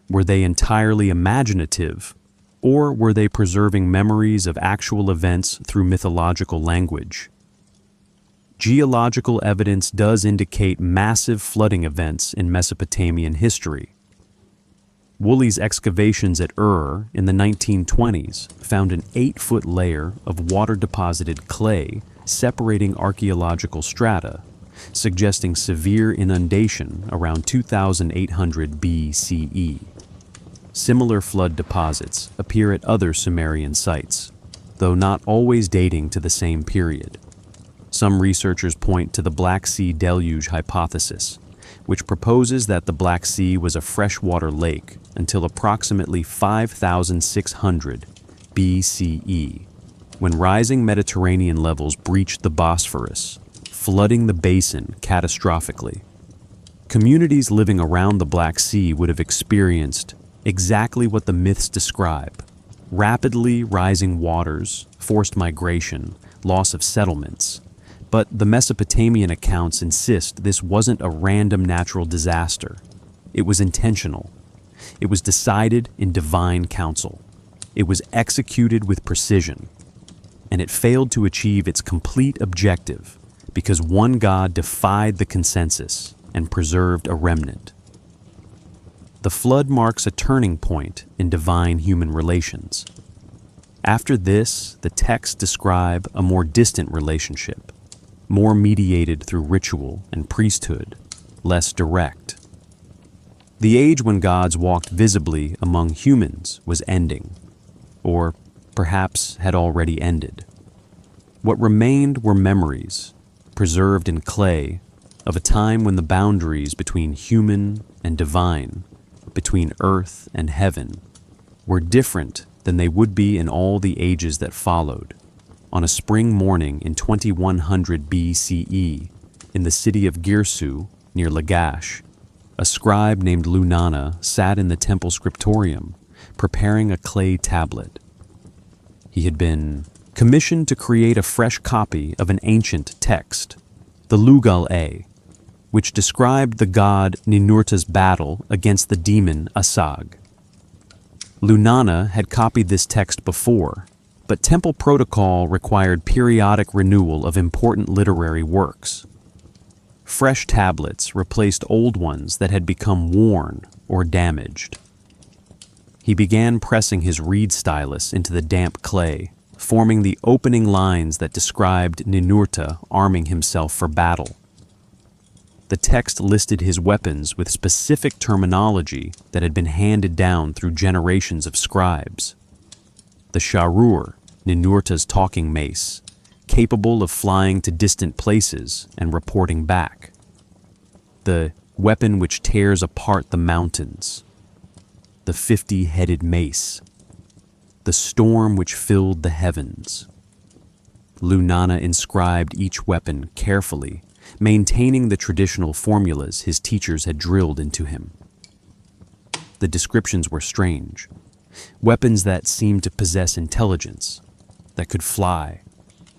Were they entirely imaginative, or were they preserving memories of actual events through mythological language? Geological evidence does indicate massive flooding events in Mesopotamian history. Woolley's excavations at Ur in the 1920s found an 8-foot layer of water-deposited clay separating archaeological strata, suggesting severe inundation around 2800 BCE. Similar flood deposits appear at other Sumerian sites, though not always dating to the same period. Some researchers point to the Black Sea deluge hypothesis, which proposes that the Black Sea was a freshwater lake until approximately 5,600 BCE, when rising Mediterranean levels breached the Bosphorus, flooding the basin catastrophically. Communities living around the Black Sea would have experienced exactly what the myths describe: rapidly rising waters, forced migration, loss of settlements. But the Mesopotamian accounts insist this wasn't a random natural disaster. It was intentional. It was decided in divine counsel. It was executed with precision. And it failed to achieve its complete objective because one God defied the consensus and preserved a remnant. The flood marks a turning point in divine-human relations. After this, the texts describe a more distant relationship, more mediated through ritual and priesthood, less direct. The age when gods walked visibly among humans was ending, or perhaps had already ended. What remained were memories, preserved in clay, of a time when the boundaries between human and divine, between earth and heaven, were different than they would be in all the ages that followed. On a spring morning in 2100 BCE, in the city of Girsu, near Lagash, a scribe named Lunana sat in the temple scriptorium, preparing a clay tablet. He had been commissioned to create a fresh copy of an ancient text, the Lugal-A, which described the god Ninurta's battle against the demon Asag. Lunana had copied this text before, but temple protocol required periodic renewal of important literary works. Fresh tablets replaced old ones that had become worn or damaged. He began pressing his reed stylus into the damp clay, forming the opening lines that described Ninurta arming himself for battle. The text listed his weapons with specific terminology that had been handed down through generations of scribes. The Sharur, Ninurta's talking mace, capable of flying to distant places and reporting back. The weapon which tears apart the mountains. The 50-headed mace. The storm which filled the heavens. Lunana inscribed each weapon carefully, maintaining the traditional formulas his teachers had drilled into him. The descriptions were strange. Weapons that seemed to possess intelligence, that could fly,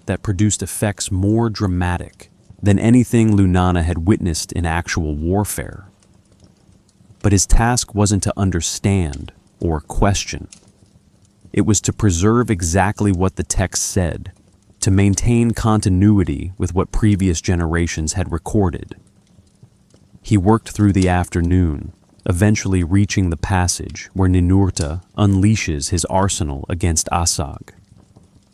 that produced effects more dramatic than anything Lunana had witnessed in actual warfare. But his task wasn't to understand or question. It was to preserve exactly what the text said, to maintain continuity with what previous generations had recorded. He worked through the afternoon, eventually reaching the passage where Ninurta unleashes his arsenal against Asag.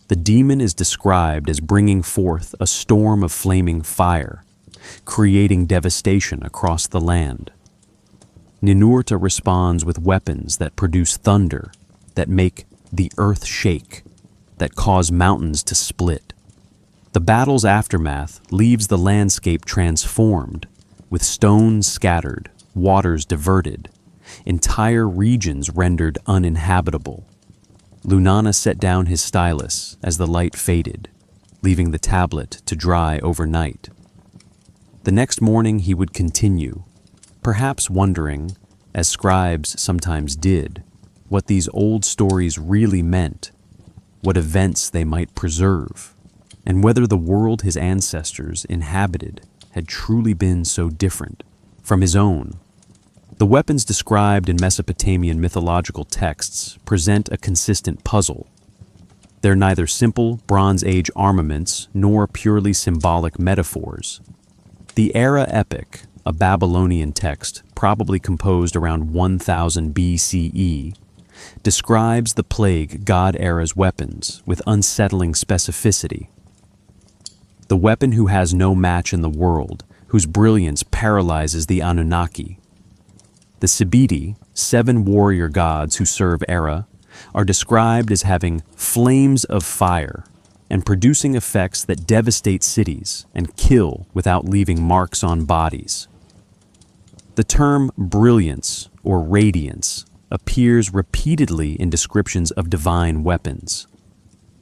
The demon is described as bringing forth a storm of flaming fire, creating devastation across the land. Ninurta responds with weapons that produce thunder, that make the earth shake, that cause mountains to split. The battle's aftermath leaves the landscape transformed, with stones scattered, waters diverted, entire regions rendered uninhabitable. Lunana set down his stylus as the light faded, leaving the tablet to dry overnight. The next morning he would continue, perhaps wondering, as scribes sometimes did, what these old stories really meant, what events they might preserve, and whether the world his ancestors inhabited had truly been so different from his own. The weapons described in Mesopotamian mythological texts present a consistent puzzle. They're neither simple Bronze Age armaments nor purely symbolic metaphors. The Era epic, a Babylonian text probably composed around 1000 BCE, describes the plague god era's weapons with unsettling specificity. The weapon who has no match in the world, whose brilliance paralyzes the Anunnaki. The Sibiti, 7 warrior gods who serve Era, are described as having flames of fire and producing effects that devastate cities and kill without leaving marks on bodies. The term brilliance or radiance appears repeatedly in descriptions of divine weapons.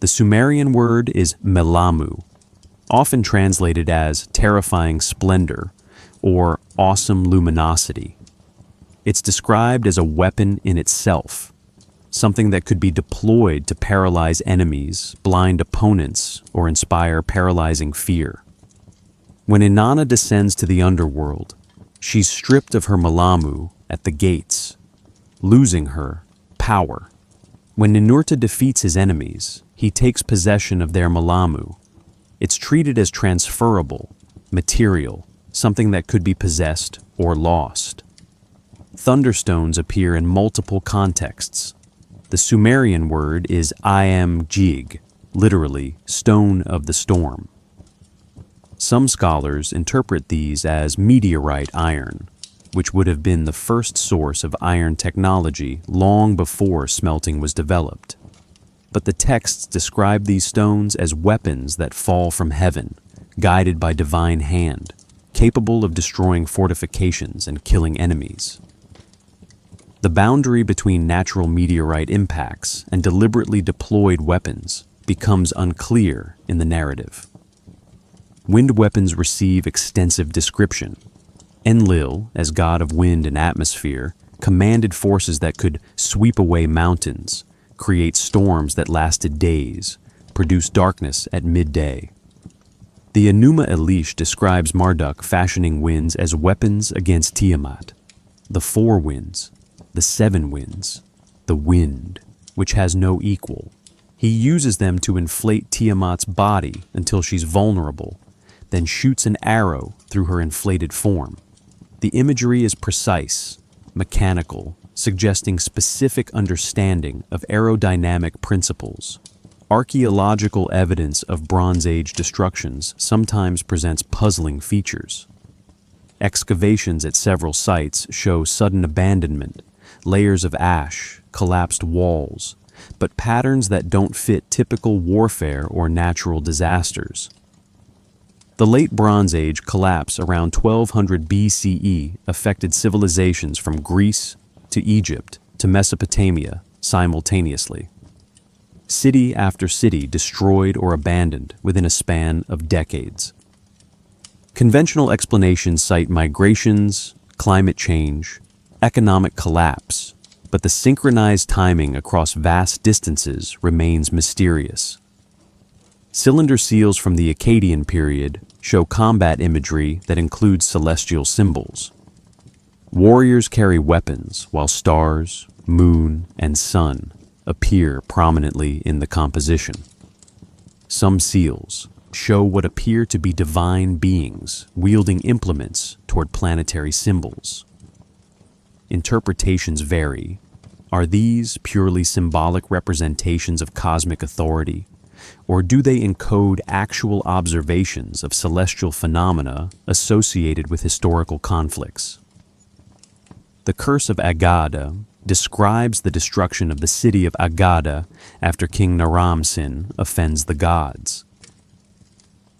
The Sumerian word is melamu, often translated as terrifying splendor or awesome luminosity. It's described as a weapon in itself, something that could be deployed to paralyze enemies, blind opponents, or inspire paralyzing fear. When Inanna descends to the underworld, she's stripped of her melamu at the gates, losing her power. When Ninurta defeats his enemies, he takes possession of their melamu. It's treated as transferable, material, something that could be possessed or lost. Thunderstones appear in multiple contexts. The Sumerian word is jig, literally stone of the storm. Some scholars interpret these as meteorite iron, which would have been the first source of iron technology long before smelting was developed. But the texts describe these stones as weapons that fall from heaven, guided by divine hand, capable of destroying fortifications and killing enemies. The boundary between natural meteorite impacts and deliberately deployed weapons becomes unclear in the narrative. Wind weapons receive extensive description. Enlil, as god of wind and atmosphere, commanded forces that could sweep away mountains, create storms that lasted days, produce darkness at midday. The Enuma Elish describes Marduk fashioning winds as weapons against Tiamat, the four winds, the seven winds, the wind, which has no equal. He uses them to inflate Tiamat's body until she's vulnerable, then shoots an arrow through her inflated form. The imagery is precise, mechanical, suggesting specific understanding of aerodynamic principles. Archaeological evidence of Bronze Age destructions sometimes presents puzzling features. Excavations at several sites show sudden abandonment, layers of ash, collapsed walls, but patterns that don't fit typical warfare or natural disasters. The Late Bronze Age collapse around 1200 BCE affected civilizations from Greece to Egypt to Mesopotamia simultaneously. City after city destroyed or abandoned within a span of decades. Conventional explanations cite migrations, climate change, economic collapse, but the synchronized timing across vast distances remains mysterious. Cylinder seals from the Akkadian period show combat imagery that includes celestial symbols. Warriors carry weapons while stars, moon, and sun appear prominently in the composition. Some seals show what appear to be divine beings wielding implements toward planetary symbols. Interpretations vary. Are these purely symbolic representations of cosmic authority, or do they encode actual observations of celestial phenomena associated with historical conflicts? The Curse of Agada describes the destruction of the city of Agada after King Naram-Sin offends the gods.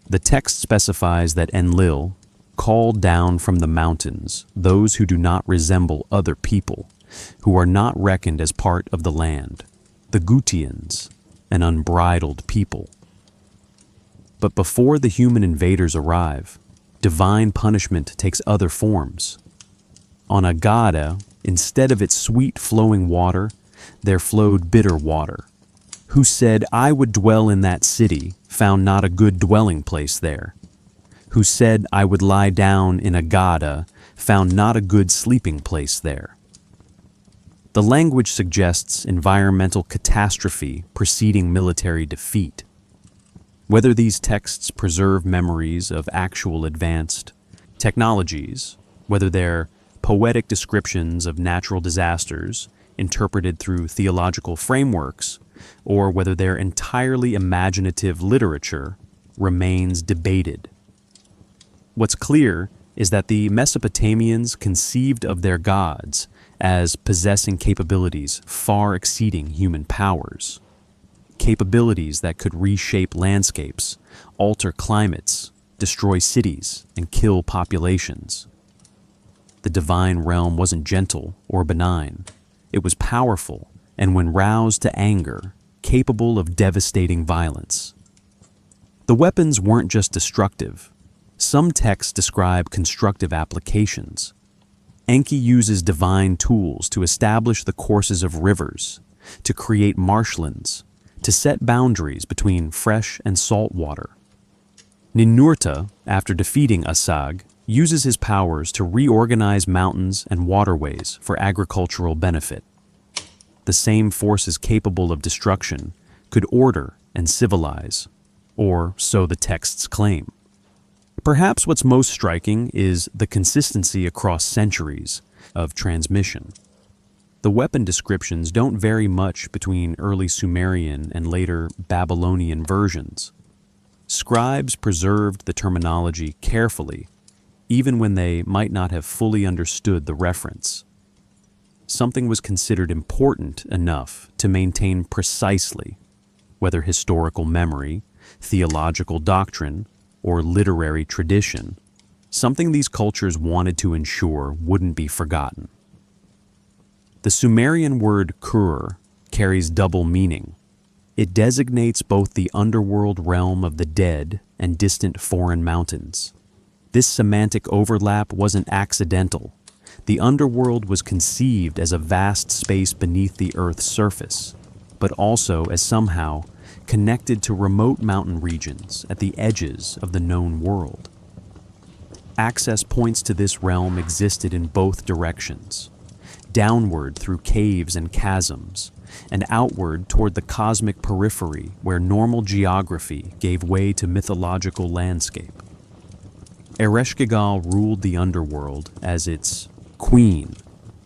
The text specifies that Enlil called down from the mountains those who do not resemble other people, who are not reckoned as part of the land, the Gutians, an unbridled people. But before the human invaders arrive, divine punishment takes other forms. On Agada, instead of its sweet flowing water, there flowed bitter water. Who said, "I would dwell in that city," found not a good dwelling place there. Who said, "I would lie down in Agada," found not a good sleeping place there. The language suggests environmental catastrophe preceding military defeat. Whether these texts preserve memories of actual advanced technologies, whether they're poetic descriptions of natural disasters interpreted through theological frameworks, or whether they're entirely imaginative literature, remains debated. What's clear is that the Mesopotamians conceived of their gods as possessing capabilities far exceeding human powers, capabilities that could reshape landscapes, alter climates, destroy cities, and kill populations. The divine realm wasn't gentle or benign. It was powerful, and when roused to anger, capable of devastating violence. The weapons weren't just destructive. Some texts describe constructive applications. Enki uses divine tools to establish the courses of rivers, to create marshlands, to set boundaries between fresh and salt water. Ninurta, after defeating Asag, uses his powers to reorganize mountains and waterways for agricultural benefit. The same forces capable of destruction could order and civilize, or so the texts claim. Perhaps what's most striking is the consistency across centuries of transmission. The weapon descriptions don't vary much between early Sumerian and later Babylonian versions. Scribes preserved the terminology carefully, even when they might not have fully understood the reference. Something was considered important enough to maintain precisely, whether historical memory, theological doctrine, or literary tradition, something these cultures wanted to ensure wouldn't be forgotten. The Sumerian word Kur carries double meaning. It designates both the underworld realm of the dead and distant foreign mountains. This semantic overlap wasn't accidental. The underworld was conceived as a vast space beneath the Earth's surface, but also as somehow connected to remote mountain regions at the edges of the known world. Access points to this realm existed in both directions, downward through caves and chasms, and outward toward the cosmic periphery where normal geography gave way to mythological landscape. Ereshkigal ruled the underworld as its queen,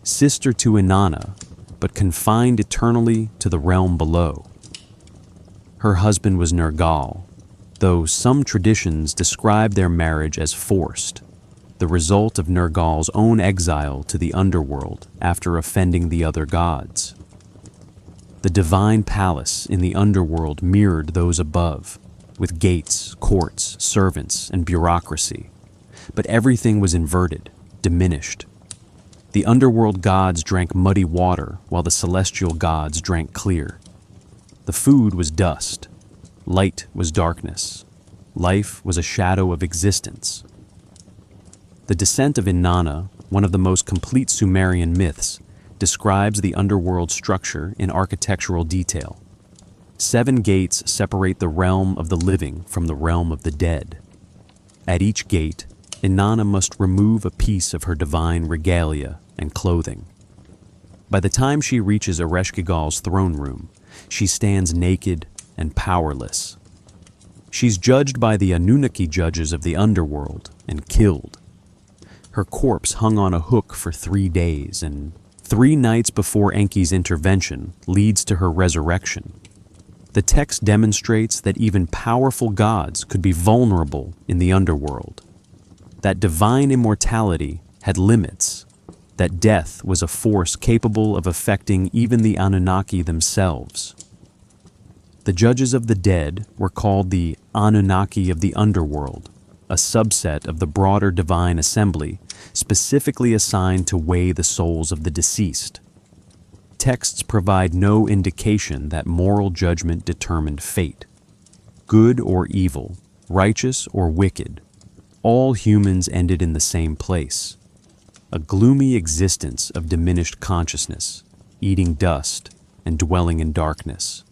sister to Inanna, but confined eternally to the realm below. Her husband was Nergal, though some traditions describe their marriage as forced, the result of Nergal's own exile to the underworld after offending the other gods. The divine palace in the underworld mirrored those above, with gates, courts, servants, and bureaucracy. But everything was inverted, diminished. The underworld gods drank muddy water while the celestial gods drank clear. The food was dust, light was darkness, life was a shadow of existence. The descent of Inanna, one of the most complete Sumerian myths, describes the underworld structure in architectural detail. 7 gates separate the realm of the living from the realm of the dead. At each gate, Inanna must remove a piece of her divine regalia and clothing. By the time she reaches Ereshkigal's throne room, she stands naked and powerless. She's judged by the Anunnaki judges of the underworld and killed. Her corpse hung on a hook for 3 days, and 3 nights before Enki's intervention leads to her resurrection. The text demonstrates that even powerful gods could be vulnerable in the underworld, that divine immortality had limits, that death was a force capable of affecting even the Anunnaki themselves. The judges of the dead were called the Anunnaki of the underworld, a subset of the broader divine assembly specifically assigned to weigh the souls of the deceased. Texts provide no indication that moral judgment determined fate. Good or evil, righteous or wicked, all humans ended in the same place, a gloomy existence of diminished consciousness, eating dust and dwelling in darkness.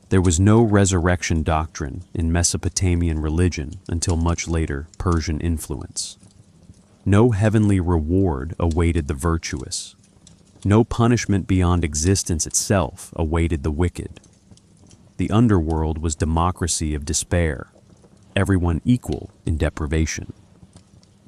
There was no resurrection doctrine in Mesopotamian religion until much later Persian influence. No heavenly reward awaited the virtuous. No punishment beyond existence itself awaited the wicked. The underworld was democracy of despair, everyone equal in deprivation.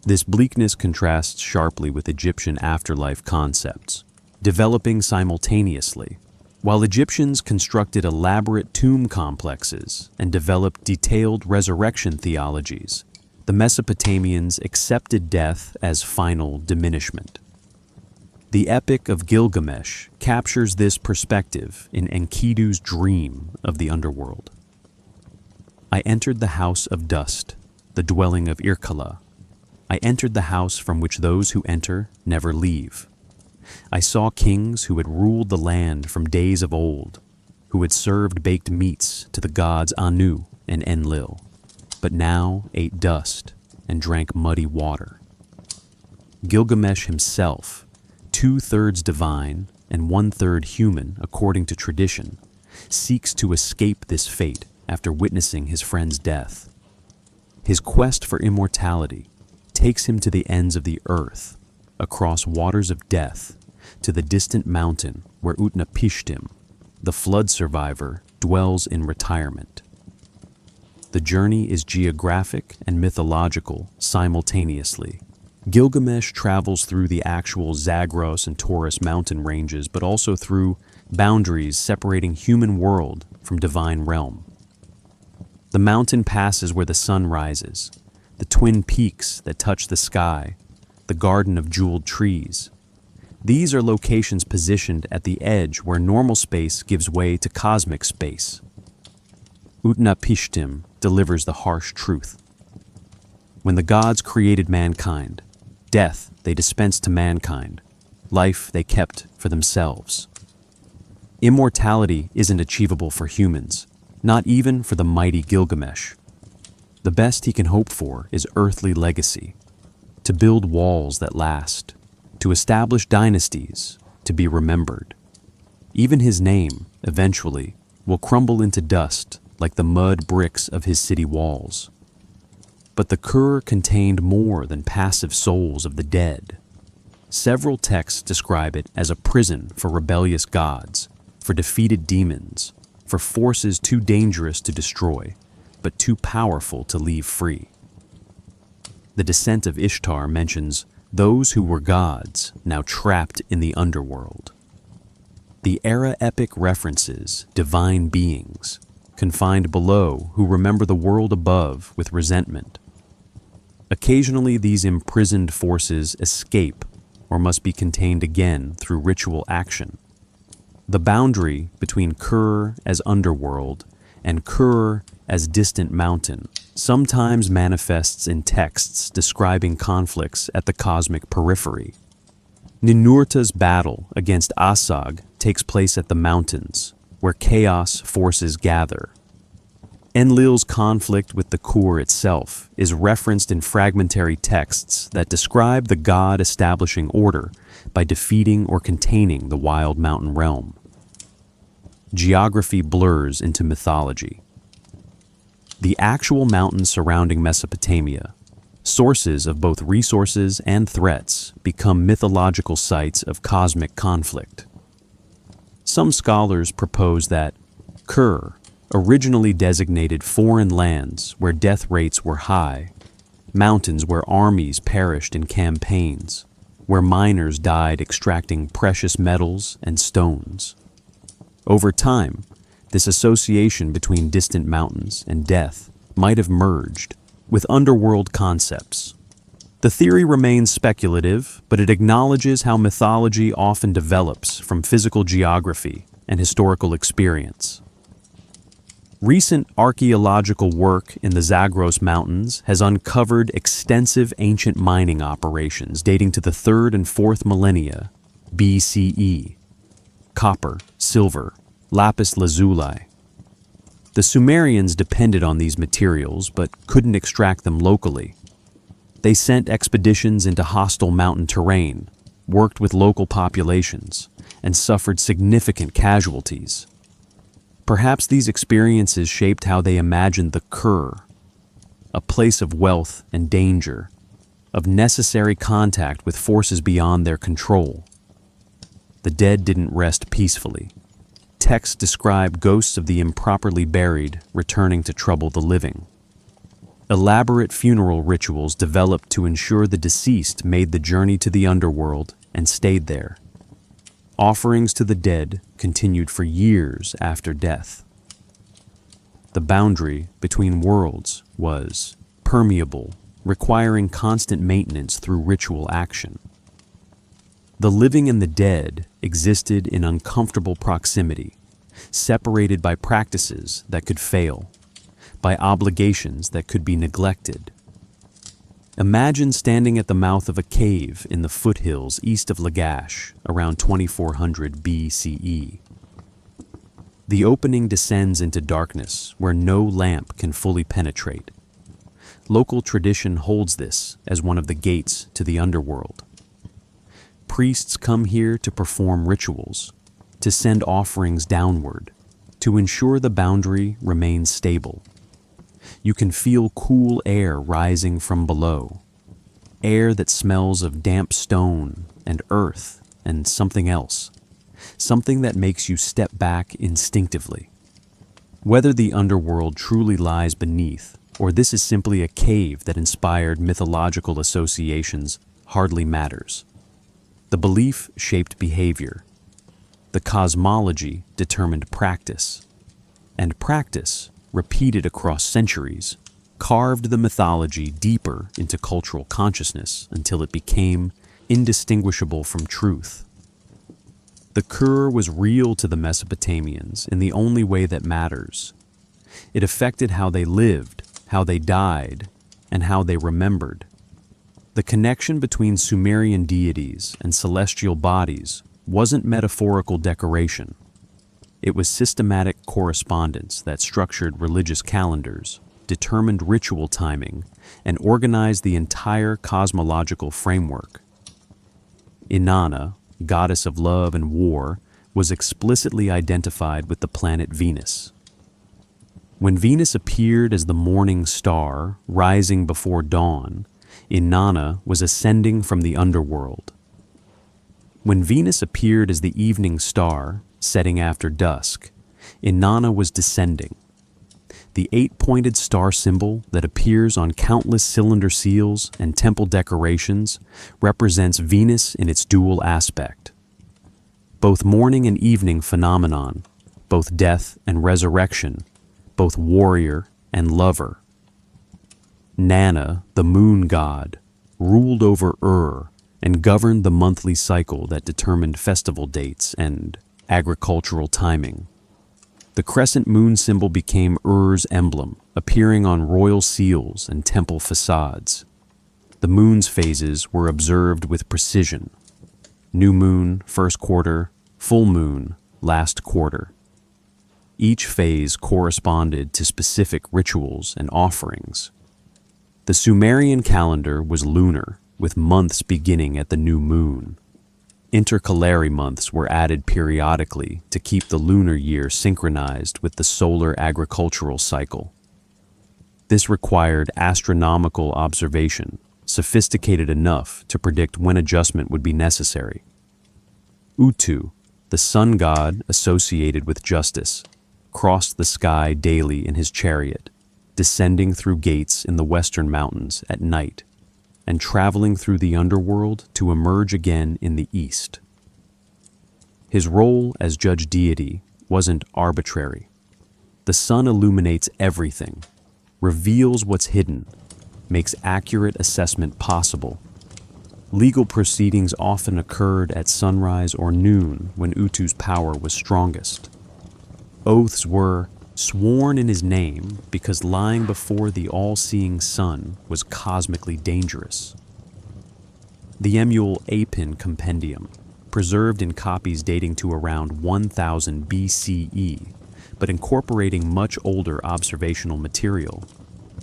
This bleakness contrasts sharply with Egyptian afterlife concepts, developing simultaneously. While Egyptians constructed elaborate tomb complexes and developed detailed resurrection theologies, the Mesopotamians accepted death as final diminishment. The Epic of Gilgamesh captures this perspective in Enkidu's dream of the underworld. I entered the house of dust, the dwelling of Irkalla. I entered the house from which those who enter never leave. I saw kings who had ruled the land from days of old, who had served baked meats to the gods Anu and Enlil, but now ate dust and drank muddy water. Gilgamesh himself, 2/3 divine and 1/3 human according to tradition, seeks to escape this fate after witnessing his friend's death. His quest for immortality takes him to the ends of the earth, across waters of death, to the distant mountain where Utnapishtim, the flood survivor, dwells in retirement. The journey is geographic and mythological simultaneously. Gilgamesh travels through the actual Zagros and Taurus mountain ranges, but also through boundaries separating human world from divine realm. The mountain passes where the sun rises, the twin peaks that touch the sky, the garden of jeweled trees. These are locations positioned at the edge where normal space gives way to cosmic space. Utnapishtim delivers the harsh truth. When the gods created mankind, death they dispensed to mankind, life they kept for themselves. Immortality isn't achievable for humans, not even for the mighty Gilgamesh. The best he can hope for is earthly legacy, to build walls that last, to establish dynasties, to be remembered. Even his name, eventually, will crumble into dust like the mud bricks of his city walls. But the Kur contained more than passive souls of the dead. Several texts describe it as a prison for rebellious gods, for defeated demons, for forces too dangerous to destroy, but too powerful to leave free. The Descent of Ishtar mentions those who were gods now trapped in the underworld. The era epic references divine beings, confined below, who remember the world above with resentment. Occasionally, these imprisoned forces escape or must be contained again through ritual action. The boundary between Kur as underworld and Kur as distant mountain sometimes manifests in texts describing conflicts at the cosmic periphery. Ninurta's battle against Asag takes place at the mountains, where chaos forces gather. Enlil's conflict with the Kur itself is referenced in fragmentary texts that describe the god establishing order by defeating or containing the wild mountain realm. Geography blurs into mythology. The actual mountains surrounding Mesopotamia, sources of both resources and threats, become mythological sites of cosmic conflict. Some scholars propose that Kur originally designated foreign lands where death rates were high, mountains where armies perished in campaigns, where miners died extracting precious metals and stones. Over time, this association between distant mountains and death might have merged with underworld concepts. The theory remains speculative, but it acknowledges how mythology often develops from physical geography and historical experience. Recent archaeological work in the Zagros Mountains has uncovered extensive ancient mining operations dating to the 3rd and 4th millennia BCE. Copper, silver, lapis lazuli. The Sumerians depended on these materials but couldn't extract them locally. They sent expeditions into hostile mountain terrain, worked with local populations, and suffered significant casualties. Perhaps these experiences shaped how they imagined the Kur, a place of wealth and danger, of necessary contact with forces beyond their control. The dead didn't rest peacefully. Texts describe ghosts of the improperly buried returning to trouble the living. Elaborate funeral rituals developed to ensure the deceased made the journey to the underworld and stayed there. Offerings to the dead continued for years after death. The boundary between worlds was permeable, requiring constant maintenance through ritual action. The living and the dead existed in uncomfortable proximity, separated by practices that could fail, by obligations that could be neglected. Imagine standing at the mouth of a cave in the foothills east of Lagash around 2400 BCE. The opening descends into darkness where no lamp can fully penetrate. Local tradition holds this as one of the gates to the underworld. Priests come here to perform rituals, to send offerings downward, to ensure the boundary remains stable. You can feel cool air rising from below, air that smells of damp stone and earth and something else, something that makes you step back instinctively. Whether the underworld truly lies beneath, or this is simply a cave that inspired mythological associations, hardly matters. The belief shaped behavior. The cosmology determined practice. And practice, repeated across centuries, carved the mythology deeper into cultural consciousness until it became indistinguishable from truth. The Kur was real to the Mesopotamians in the only way that matters. It affected how they lived, how they died, and how they remembered. The connection between Sumerian deities and celestial bodies wasn't metaphorical decoration. It was systematic correspondence that structured religious calendars, determined ritual timing, and organized the entire cosmological framework. Inanna, goddess of love and war, was explicitly identified with the planet Venus. When Venus appeared as the morning star rising before dawn, Inanna was ascending from the underworld. When Venus appeared as the evening star, setting after dusk, Inanna was descending. The 8-pointed star symbol that appears on countless cylinder seals and temple decorations represents Venus in its dual aspect. Both morning and evening phenomenon, both death and resurrection, both warrior and lover. Nana, the moon god, ruled over and governed the monthly cycle that determined festival dates and agricultural timing. The crescent moon symbol became Ur's emblem, appearing on royal seals and temple facades. The moon's phases were observed with precision. New moon, first quarter, full moon, last quarter. Each phase corresponded to specific rituals and offerings. The Sumerian calendar was lunar, with months beginning at the new moon. Intercalary months were added periodically to keep the lunar year synchronized with the solar agricultural cycle. This required astronomical observation, sophisticated enough to predict when adjustment would be necessary. Utu, the sun god associated with justice, crossed the sky daily in his chariot, descending through gates in the western mountains at night, and traveling through the underworld to emerge again in the east. His role as judge deity wasn't arbitrary. The sun illuminates everything, reveals what's hidden, makes accurate assessment possible. Legal proceedings often occurred at sunrise or noon when Utu's power was strongest. Oaths were sworn in his name because lying before the all-seeing sun was cosmically dangerous. The Emule Apin Compendium, preserved in copies dating to around 1000 BCE, but incorporating much older observational material,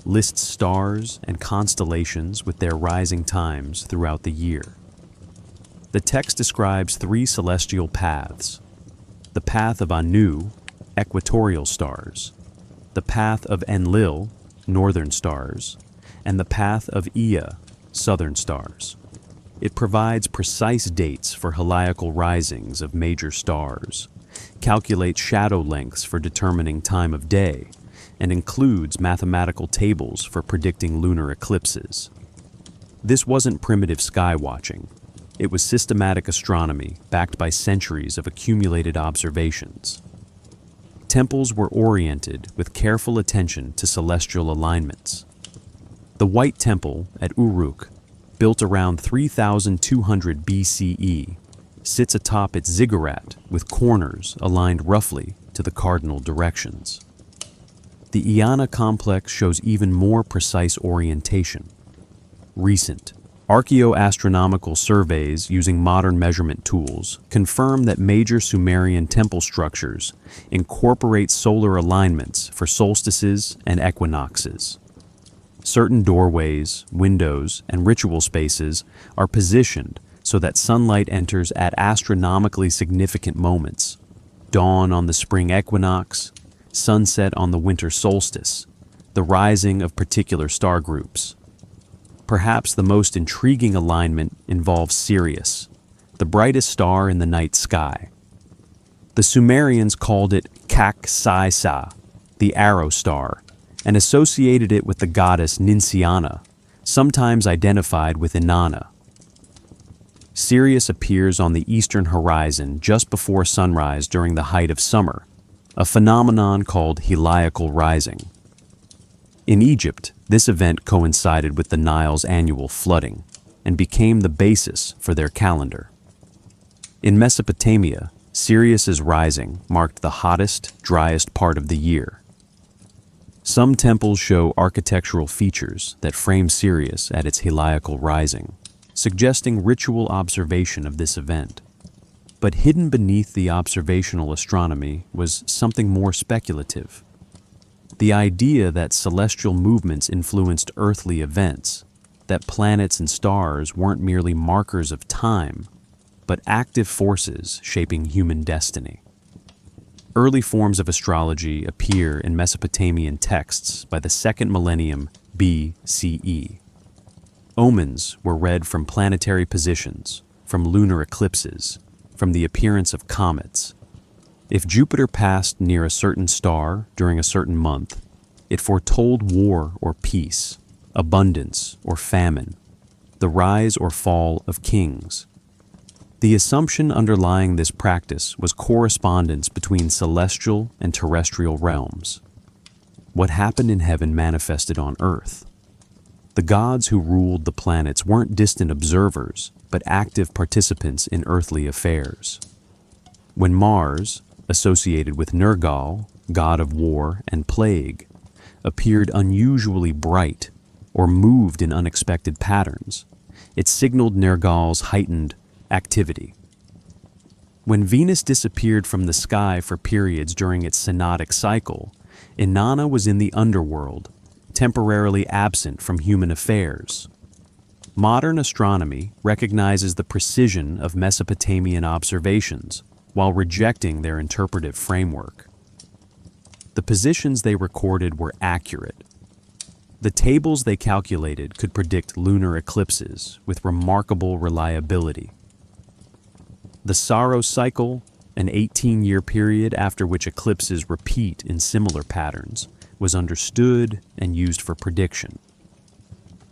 lists stars and constellations with their rising times throughout the year. The text describes 3 celestial paths: the path of Anu, equatorial stars, the path of Enlil, northern stars, and the path of Ea, southern stars. It provides precise dates for heliacal risings of major stars, calculates shadow lengths for determining time of day, and includes mathematical tables for predicting lunar eclipses. This wasn't primitive sky watching. It was systematic astronomy backed by centuries of accumulated observations. Temples were oriented with careful attention to celestial alignments. The White Temple at Uruk, built around 3200 BCE, sits atop its ziggurat with corners aligned roughly to the cardinal directions. The Eanna complex shows even more precise orientation. recent. Archaeoastronomical surveys using modern measurement tools confirm that major Sumerian temple structures incorporate solar alignments for solstices and equinoxes. Certain doorways, windows, and ritual spaces are positioned so that sunlight enters at astronomically significant moments: dawn on the spring equinox, sunset on the winter solstice, the rising of particular star groups. Perhaps the most intriguing alignment involves Sirius, the brightest star in the night sky. The Sumerians called it Kak-Sai-Sa, the arrow star, and associated it with the goddess Ninciana, sometimes identified with Inanna. Sirius appears on the eastern horizon just before sunrise during the height of summer, a phenomenon called heliacal rising. In Egypt, this event coincided with the Nile's annual flooding and became the basis for their calendar. In Mesopotamia, Sirius's rising marked the hottest, driest part of the year. Some temples show architectural features that frame Sirius at its heliacal rising, suggesting ritual observation of this event. But hidden beneath the observational astronomy was something more speculative. The idea that celestial movements influenced earthly events, that planets and stars weren't merely markers of time, but active forces shaping human destiny. Early forms of astrology appear in Mesopotamian texts by the 2nd millennium BCE. Omens were read from planetary positions, from lunar eclipses, from the appearance of comets. If Jupiter passed near a certain star during a certain month, it foretold war or peace, abundance or famine, the rise or fall of kings. The assumption underlying this practice was correspondence between celestial and terrestrial realms. What happened in heaven manifested on earth. The gods who ruled the planets weren't distant observers, but active participants in earthly affairs. When Mars, associated with Nergal, god of war and plague, appeared unusually bright or moved in unexpected patterns, it signaled Nergal's heightened activity. When Venus disappeared from the sky for periods during its synodic cycle, Inanna was in the underworld, temporarily absent from human affairs. Modern astronomy recognizes the precision of Mesopotamian observations while rejecting their interpretive framework. The positions they recorded were accurate. The tables they calculated could predict lunar eclipses with remarkable reliability. The Saros cycle, an 18-year period after which eclipses repeat in similar patterns, was understood and used for prediction.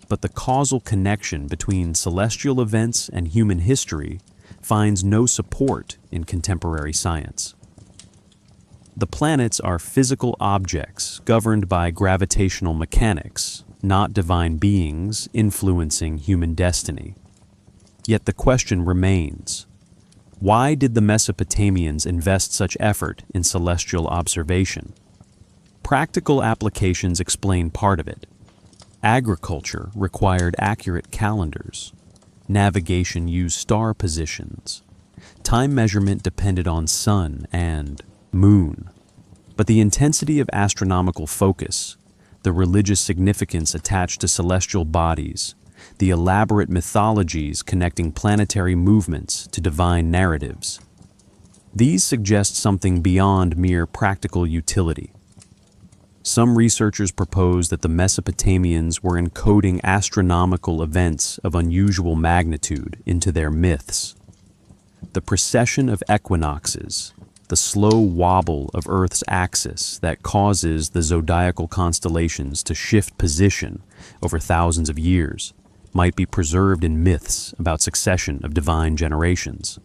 But the causal connection between celestial events and human history finds no support in contemporary science. The planets are physical objects governed by gravitational mechanics, not divine beings influencing human destiny. Yet the question remains: why did the Mesopotamians invest such effort in celestial observation? Practical applications explain part of it. Agriculture required accurate calendars. Navigation used star positions. Time measurement depended on sun and moon. But the intensity of astronomical focus, the religious significance attached to celestial bodies, the elaborate mythologies connecting planetary movements to divine narratives, these suggest something beyond mere practical utility. Some researchers propose that the Mesopotamians were encoding astronomical events of unusual magnitude into their myths. The precession of equinoxes, the slow wobble of Earth's axis that causes the zodiacal constellations to shift position over thousands of years, might be preserved in myths about succession of divine generations.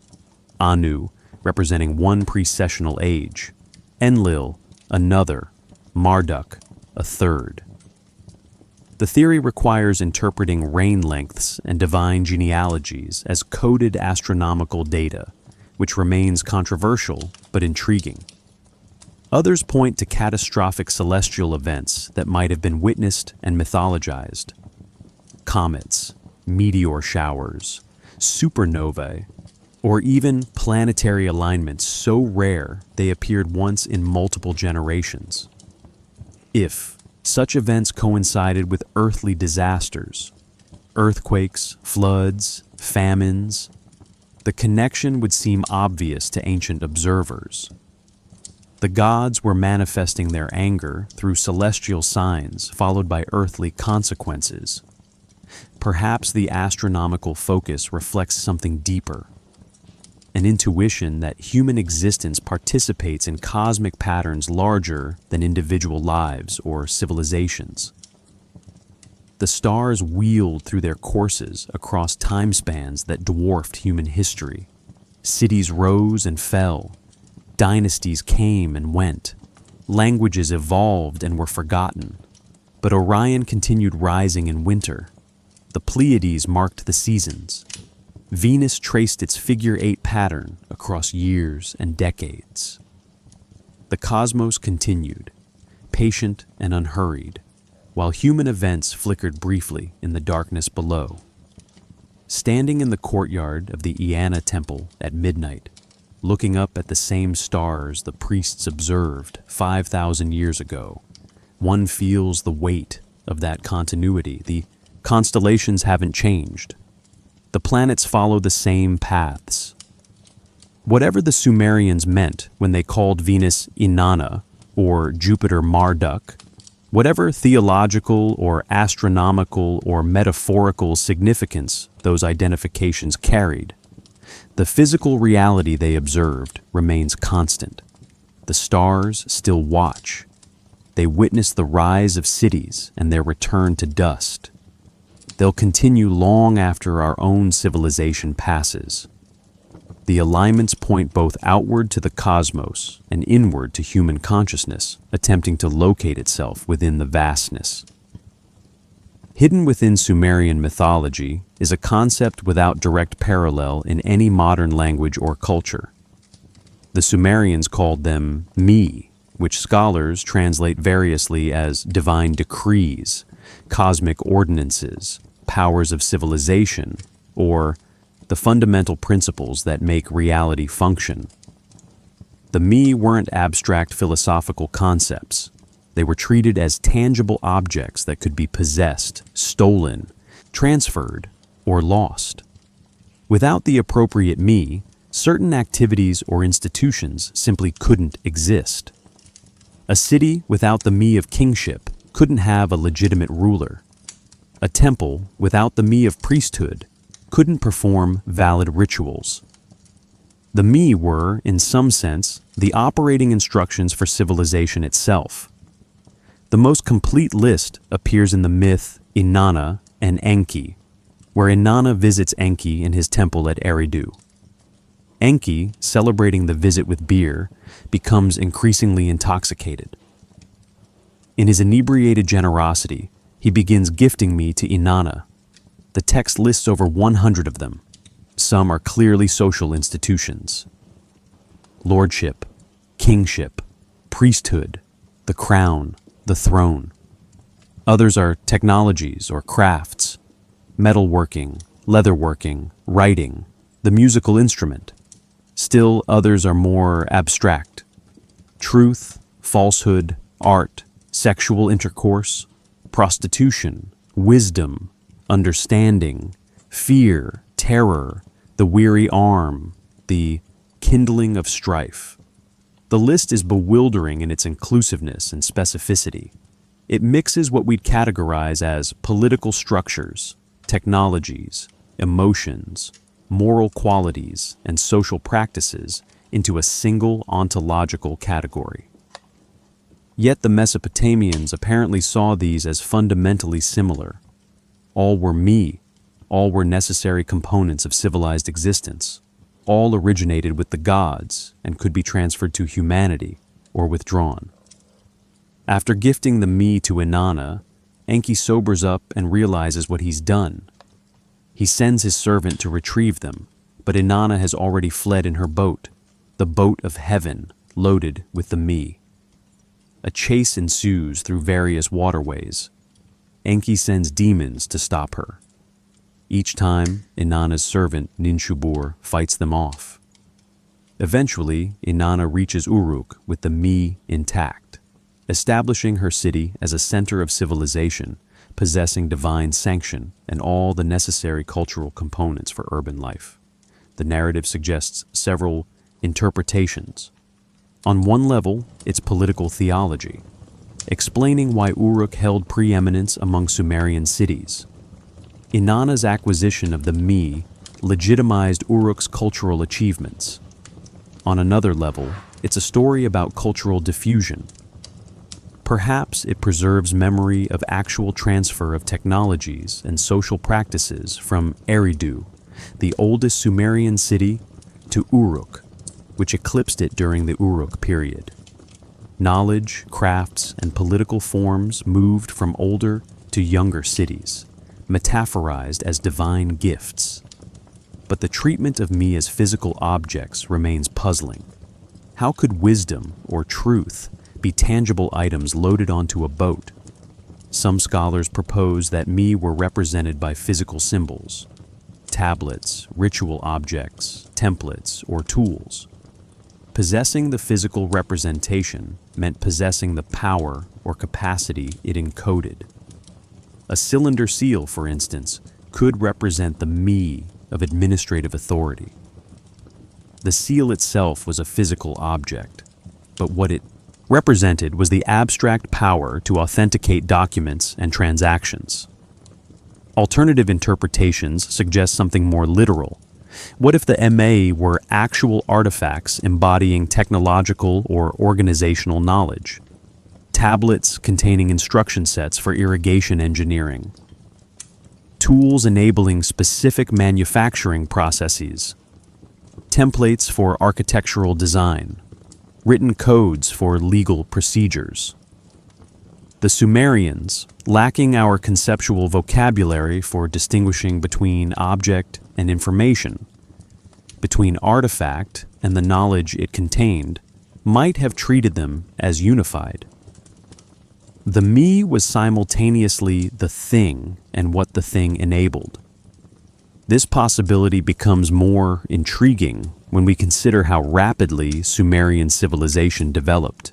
Anu, representing one precessional age, Enlil, another, Marduk, a third. The theory requires interpreting reign lengths and divine genealogies as coded astronomical data, which remains controversial but intriguing. Others point to catastrophic celestial events that might have been witnessed and mythologized. Comets, meteor showers, supernovae, or even planetary alignments so rare they appeared once in multiple generations. If such events coincided with earthly disasters, earthquakes, floods, famines, the connection would seem obvious to ancient observers. The gods were manifesting their anger through celestial signs followed by earthly consequences. Perhaps the astronomical focus reflects something deeper, an intuition that human existence participates in cosmic patterns larger than individual lives or civilizations. The stars wheeled through their courses across time spans that dwarfed human history. Cities rose and fell. Dynasties came and went. Languages evolved and were forgotten. But Orion continued rising in winter. The Pleiades marked the seasons. Venus traced its figure-8 pattern across years and decades. The cosmos continued, patient and unhurried, while human events flickered briefly in the darkness below. Standing in the courtyard of the Eanna Temple at midnight, looking up at the same stars the priests observed 5,000 years ago, one feels the weight of that continuity. The constellations haven't changed. The planets follow the same paths. Whatever the Sumerians meant when they called Venus Inanna or Jupiter Marduk, whatever theological or astronomical or metaphorical significance those identifications carried, the physical reality they observed remains constant. The stars still watch. They witness the rise of cities and their return to dust. They'll continue long after our own civilization passes. The alignments point both outward to the cosmos and inward to human consciousness, attempting to locate itself within the vastness. Hidden within Sumerian mythology is a concept without direct parallel in any modern language or culture. The Sumerians called them Mi, which scholars translate variously as divine decrees, cosmic ordinances, powers of civilization, or the fundamental principles that make reality function. The Mi weren't abstract philosophical concepts. They were treated as tangible objects that could be possessed, stolen, transferred, or lost. Without the appropriate Mi, certain activities or institutions simply couldn't exist. A city without the Mi of kingship couldn't have a legitimate ruler. A temple without the Mi of priesthood couldn't perform valid rituals. The Mi were, in some sense, the operating instructions for civilization itself. The most complete list appears in the myth Inanna and Enki, where Inanna visits Enki in his temple at Eridu. Enki, celebrating the visit with beer, becomes increasingly intoxicated. In his inebriated generosity, he begins gifting me to Inanna. The text lists over 100 of them. Some are clearly social institutions. Lordship, kingship, priesthood, the crown, the throne. Others are technologies or crafts, metalworking, leatherworking, writing, the musical instrument. Still others are more abstract. Truth, falsehood, art, sexual intercourse, prostitution, wisdom, understanding, fear, terror, the weary arm, the kindling of strife. The list is bewildering in its inclusiveness and specificity. It mixes what we'd categorize as political structures, technologies, emotions, moral qualities, and social practices into a single ontological category. Yet the Mesopotamians apparently saw these as fundamentally similar. All were Me, all were necessary components of civilized existence. All originated with the gods and could be transferred to humanity or withdrawn. After gifting the Me to Inanna, Enki sobers up and realizes what he's done. He sends his servant to retrieve them, but Inanna has already fled in her boat, the boat of heaven, loaded with the Me. A chase ensues through various waterways. Enki sends demons to stop her. Each time, Inanna's servant, Ninshubur, fights them off. Eventually, Inanna reaches Uruk with the Mi intact, establishing her city as a center of civilization, possessing divine sanction and all the necessary cultural components for urban life. The narrative suggests several interpretations. On one level, it's political theology, explaining why Uruk held preeminence among Sumerian cities. Inanna's acquisition of the Mi legitimized Uruk's cultural achievements. On another level, it's a story about cultural diffusion. Perhaps it preserves memory of actual transfer of technologies and social practices from Eridu, the oldest Sumerian city, to Uruk, which eclipsed it during the Uruk period. Knowledge, crafts, and political forms moved from older to younger cities, metaphorized as divine gifts. But the treatment of me as physical objects remains puzzling. How could wisdom or truth be tangible items loaded onto a boat? Some scholars propose that me were represented by physical symbols, tablets, ritual objects, templates, or tools. Possessing the physical representation meant possessing the power or capacity it encoded. A cylinder seal, for instance, could represent the me of administrative authority. The seal itself was a physical object, but what it represented was the abstract power to authenticate documents and transactions. Alternative interpretations suggest something more literal. What if the MA were actual artifacts embodying technological or organizational knowledge? Tablets containing instruction sets for irrigation engineering, tools enabling specific manufacturing processes, templates for architectural design, written codes for legal procedures. The Sumerians, lacking our conceptual vocabulary for distinguishing between object and information, between artifact and the knowledge it contained, might have treated them as unified. The me was simultaneously the thing and what the thing enabled. This possibility becomes more intriguing when we consider how rapidly Sumerian civilization developed.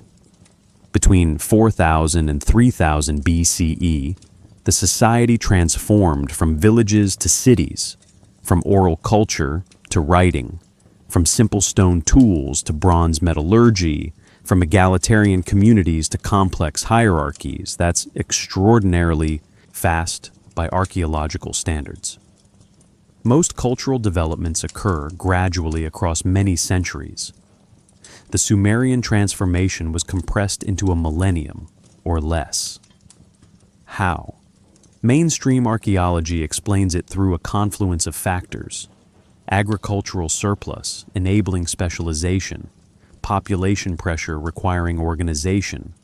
Between 4000 and 3000 BCE, the society transformed from villages to cities, from oral culture to writing, from simple stone tools to bronze metallurgy, from egalitarian communities to complex hierarchies. That's extraordinarily fast by archaeological standards. Most cultural developments occur gradually across many centuries. The Sumerian transformation was compressed into a millennium or less. How? Mainstream archaeology explains it through a confluence of factors: agricultural surplus enabling specialization, population pressure requiring organization,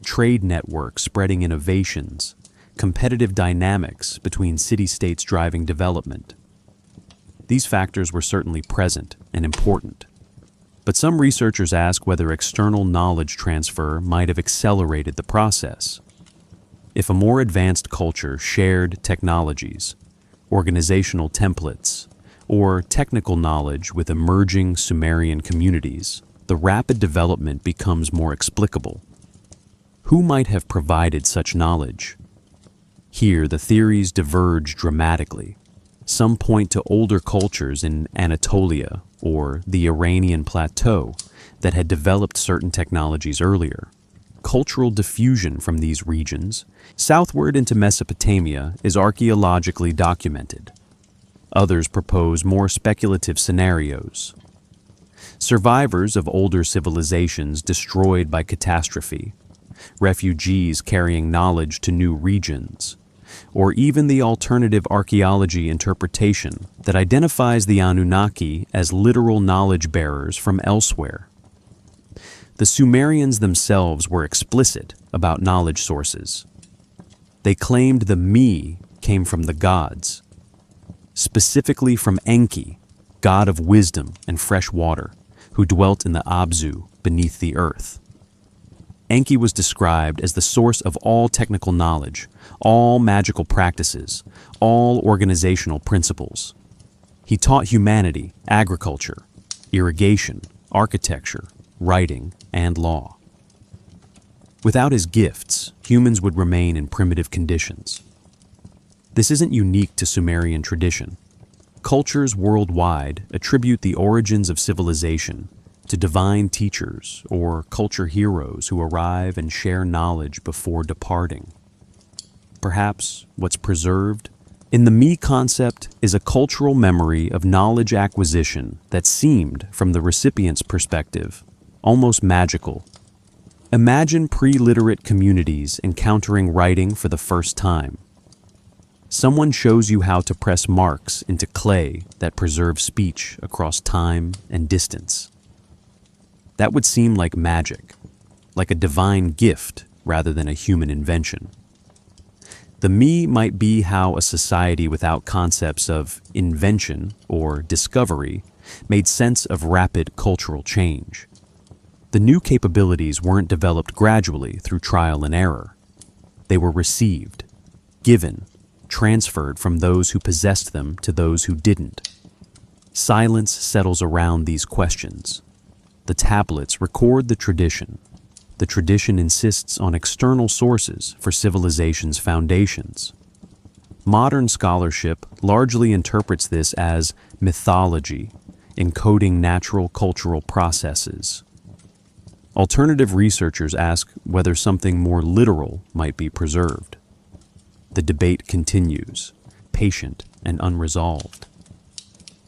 trade networks spreading innovations, competitive dynamics between city-states driving development. These factors were certainly present and important, but some researchers ask whether external knowledge transfer might have accelerated the process. If a more advanced culture shared technologies, organizational templates, or technical knowledge with emerging Sumerian communities, the rapid development becomes more explicable. Who might have provided such knowledge? Here, the theories diverge dramatically. Some point to older cultures in Anatolia or the Iranian plateau that had developed certain technologies earlier. Cultural diffusion from these regions southward into Mesopotamia is archaeologically documented. Others propose more speculative scenarios. Survivors of older civilizations destroyed by catastrophe, refugees carrying knowledge to new regions, or even the alternative archaeology interpretation that identifies the Anunnaki as literal knowledge bearers from elsewhere. The Sumerians themselves were explicit about knowledge sources. They claimed the me came from the gods, specifically from Enki, god of wisdom and fresh water, who dwelt in the Abzu beneath the earth. Enki was described as the source of all technical knowledge, all magical practices, all organizational principles. He taught humanity agriculture, irrigation, architecture, writing, and law. Without his gifts, humans would remain in primitive conditions. This isn't unique to Sumerian tradition. Cultures worldwide attribute the origins of civilization to divine teachers or culture heroes who arrive and share knowledge before departing. Perhaps what's preserved in the me concept is a cultural memory of knowledge acquisition that seemed, from the recipient's perspective, almost magical. Imagine pre-literate communities encountering writing for the first time. Someone shows you how to press marks into clay that preserve speech across time and distance. That would seem like magic, like a divine gift rather than a human invention. The me might be how a society without concepts of invention or discovery made sense of rapid cultural change. The new capabilities weren't developed gradually through trial and error. They were received, given, transferred from those who possessed them to those who didn't. Silence settles around these questions. The tablets record the tradition. The tradition insists on external sources for civilization's foundations. Modern scholarship largely interprets this as mythology, encoding natural cultural processes. Alternative researchers ask whether something more literal might be preserved. The debate continues, patient and unresolved.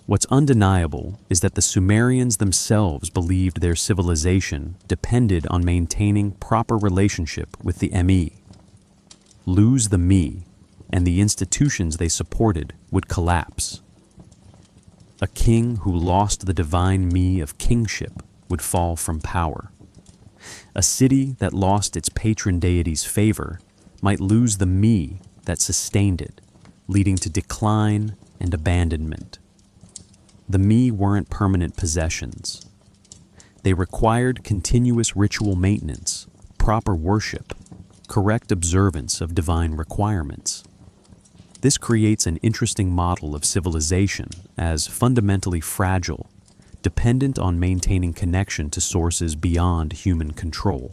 What's undeniable is that the Sumerians themselves believed their civilization depended on maintaining proper relationship with the me. Lose the me, and the institutions they supported would collapse. A king who lost the divine me of kingship would fall from power. A city that lost its patron deity's favor might lose the me that sustained it, leading to decline and abandonment. The me weren't permanent possessions. They required continuous ritual maintenance, proper worship, correct observance of divine requirements. This creates an interesting model of civilization as fundamentally fragile, dependent on maintaining connection to sources beyond human control.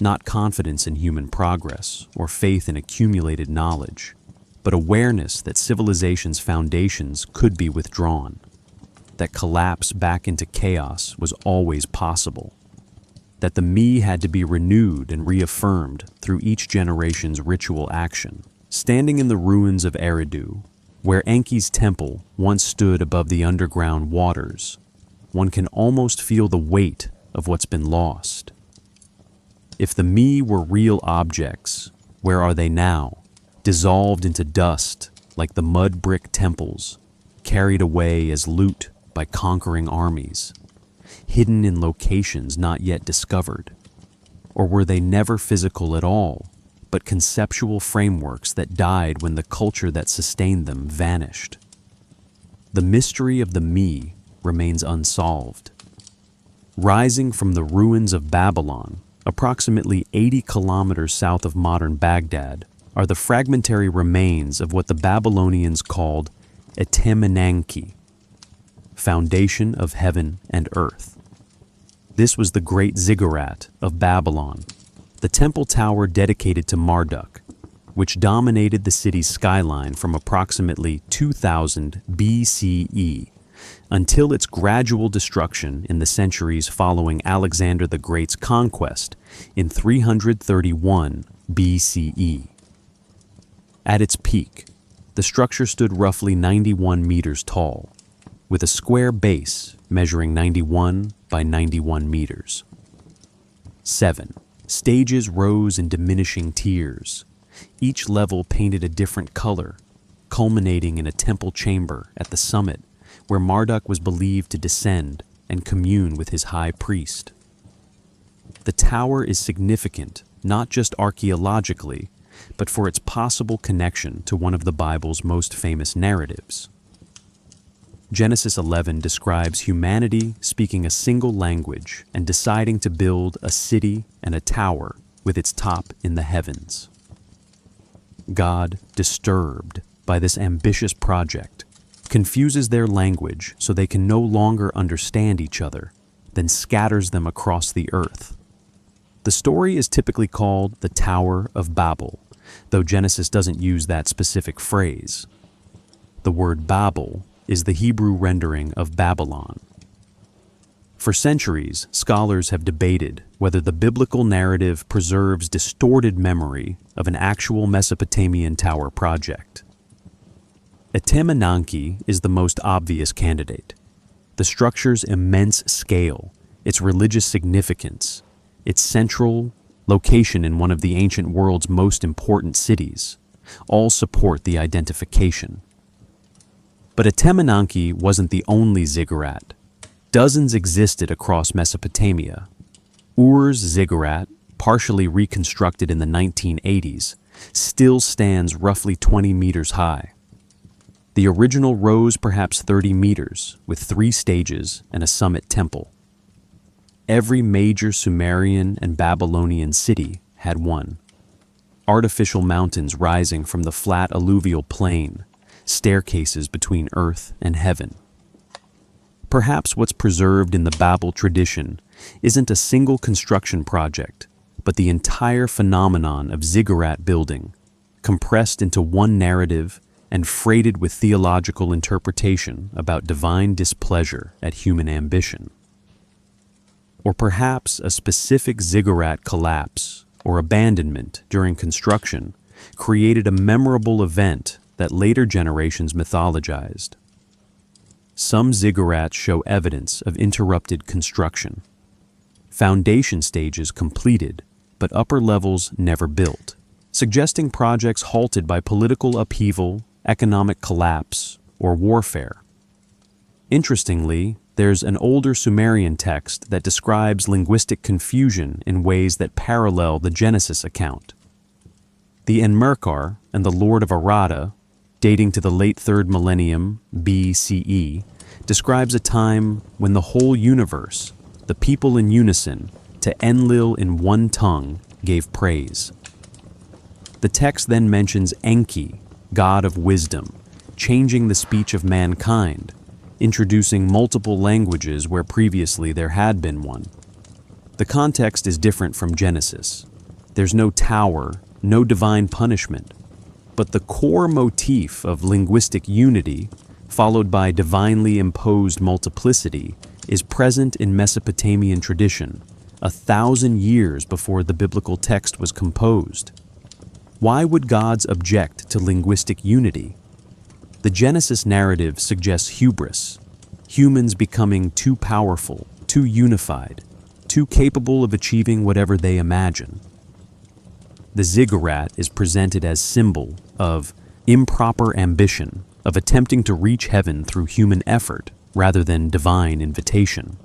Not confidence in human progress or faith in accumulated knowledge, but awareness that civilization's foundations could be withdrawn, that collapse back into chaos was always possible, that the me had to be renewed and reaffirmed through each generation's ritual action. Standing in the ruins of Eridu, where Enki's temple once stood above the underground waters, one can almost feel the weight of what's been lost. If the me were real objects, where are they now? Dissolved into dust like the mud brick temples, carried away as loot by conquering armies, hidden in locations not yet discovered? Or were they never physical at all, but conceptual frameworks that died when the culture that sustained them vanished? The mystery of the me remains unsolved. Rising from the ruins of Babylon, approximately 80 kilometers south of modern Baghdad, are the fragmentary remains of what the Babylonians called Anunnaki, foundation of heaven and earth. This was the great ziggurat of Babylon, the temple tower dedicated to Marduk, which dominated the city's skyline from approximately 2000 BCE until its gradual destruction in the centuries following Alexander the Great's conquest in 331 BCE. At its peak, the structure stood roughly 91 meters tall, with a square base measuring 91 by 91 meters. 7 stages rose in diminishing tiers, each level painted a different color, culminating in a temple chamber at the summit where Marduk was believed to descend and commune with his high priest. The tower is significant not just archaeologically, but for its possible connection to one of the Bible's most famous narratives. Genesis 11 describes humanity speaking a single language and deciding to build a city and a tower with its top in the heavens. God, disturbed by this ambitious project, confuses their language so they can no longer understand each other, then scatters them across the earth. The story is typically called the Tower of Babel, though Genesis doesn't use that specific phrase. The word Babel is the Hebrew rendering of Babylon. For centuries, scholars have debated whether the biblical narrative preserves distorted memory of an actual Mesopotamian tower project. Anunnaki is the most obvious candidate. The structure's immense scale, its religious significance, its central location in one of the ancient world's most important cities, all support the identification. But Anunnaki wasn't the only ziggurat. Dozens existed across Mesopotamia. Ur's ziggurat, partially reconstructed in the 1980s, still stands roughly 20 meters high. The original rose perhaps 30 meters, with 3 stages and a summit temple. Every major Sumerian and Babylonian city had one. Artificial mountains rising from the flat alluvial plain, staircases between earth and heaven. Perhaps what's preserved in the Babel tradition isn't a single construction project, but the entire phenomenon of ziggurat building, compressed into one narrative and freighted with theological interpretation about divine displeasure at human ambition. Or perhaps a specific ziggurat collapse or abandonment during construction created a memorable event that later generations mythologized. Some ziggurats show evidence of interrupted construction. Foundation stages completed, but upper levels never built, suggesting projects halted by political upheaval, economic collapse, or warfare. Interestingly, there's an older Sumerian text that describes linguistic confusion in ways that parallel the Genesis account. The Enmerkar and the Lord of Arada, dating to the late 3rd millennium BCE, describes a time when the whole universe, the people in unison, to Enlil in one tongue, gave praise. The text then mentions Enki, god of wisdom, changing the speech of mankind, introducing multiple languages where previously there had been one. The context is different from Genesis. There's no tower, no divine punishment, but the core motif of linguistic unity, followed by divinely imposed multiplicity, is present in Mesopotamian tradition, 1,000 years before the biblical text was composed. Why would gods object to linguistic unity? The Genesis narrative suggests hubris, humans becoming too powerful, too unified, too capable of achieving whatever they imagine. The ziggurat is presented as symbol of improper ambition, of attempting to reach heaven through human effort rather than divine invitation.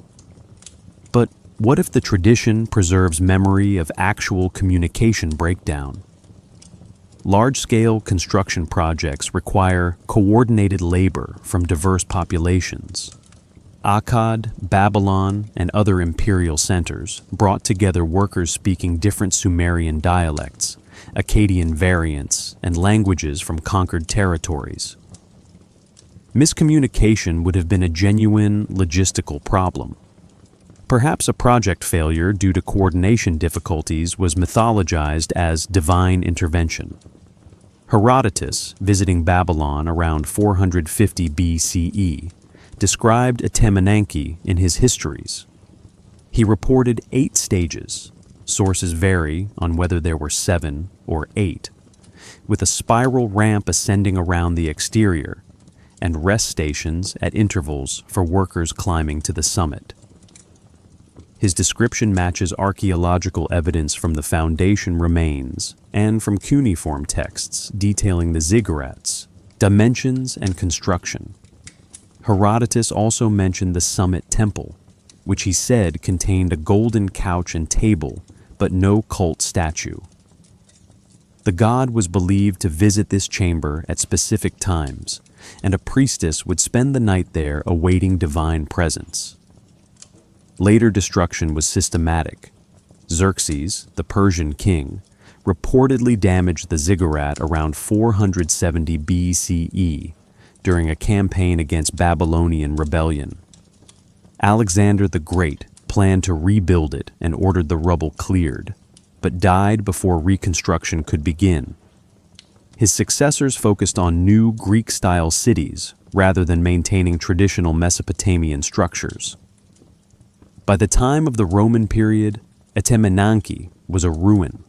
But what if the tradition preserves memory of actual communication breakdown? Large-scale construction projects require coordinated labor from diverse populations. Akkad, Babylon, and other imperial centers brought together workers speaking different Sumerian dialects, Akkadian variants, and languages from conquered territories. Miscommunication would have been a genuine logistical problem. Perhaps a project failure due to coordination difficulties was mythologized as divine intervention. Herodotus, visiting Babylon around 450 BCE, described Anunnaki in his histories. He reported 8 stages. Sources vary on whether there were 7 or 8, with a spiral ramp ascending around the exterior and rest stations at intervals for workers climbing to the summit. His description matches archaeological evidence from the foundation remains and from cuneiform texts detailing the ziggurats, dimensions, and construction. Herodotus also mentioned the summit temple, which he said contained a golden couch and table, but no cult statue. The god was believed to visit this chamber at specific times, and a priestess would spend the night there awaiting divine presence. Later destruction was systematic. Xerxes, the Persian king, reportedly damaged the ziggurat around 470 BCE during a campaign against Babylonian rebellion. Alexander the Great planned to rebuild it and ordered the rubble cleared, but died before reconstruction could begin. His successors focused on new Greek-style cities rather than maintaining traditional Mesopotamian structures. By the time of the Roman period, Anunnaki was a ruin.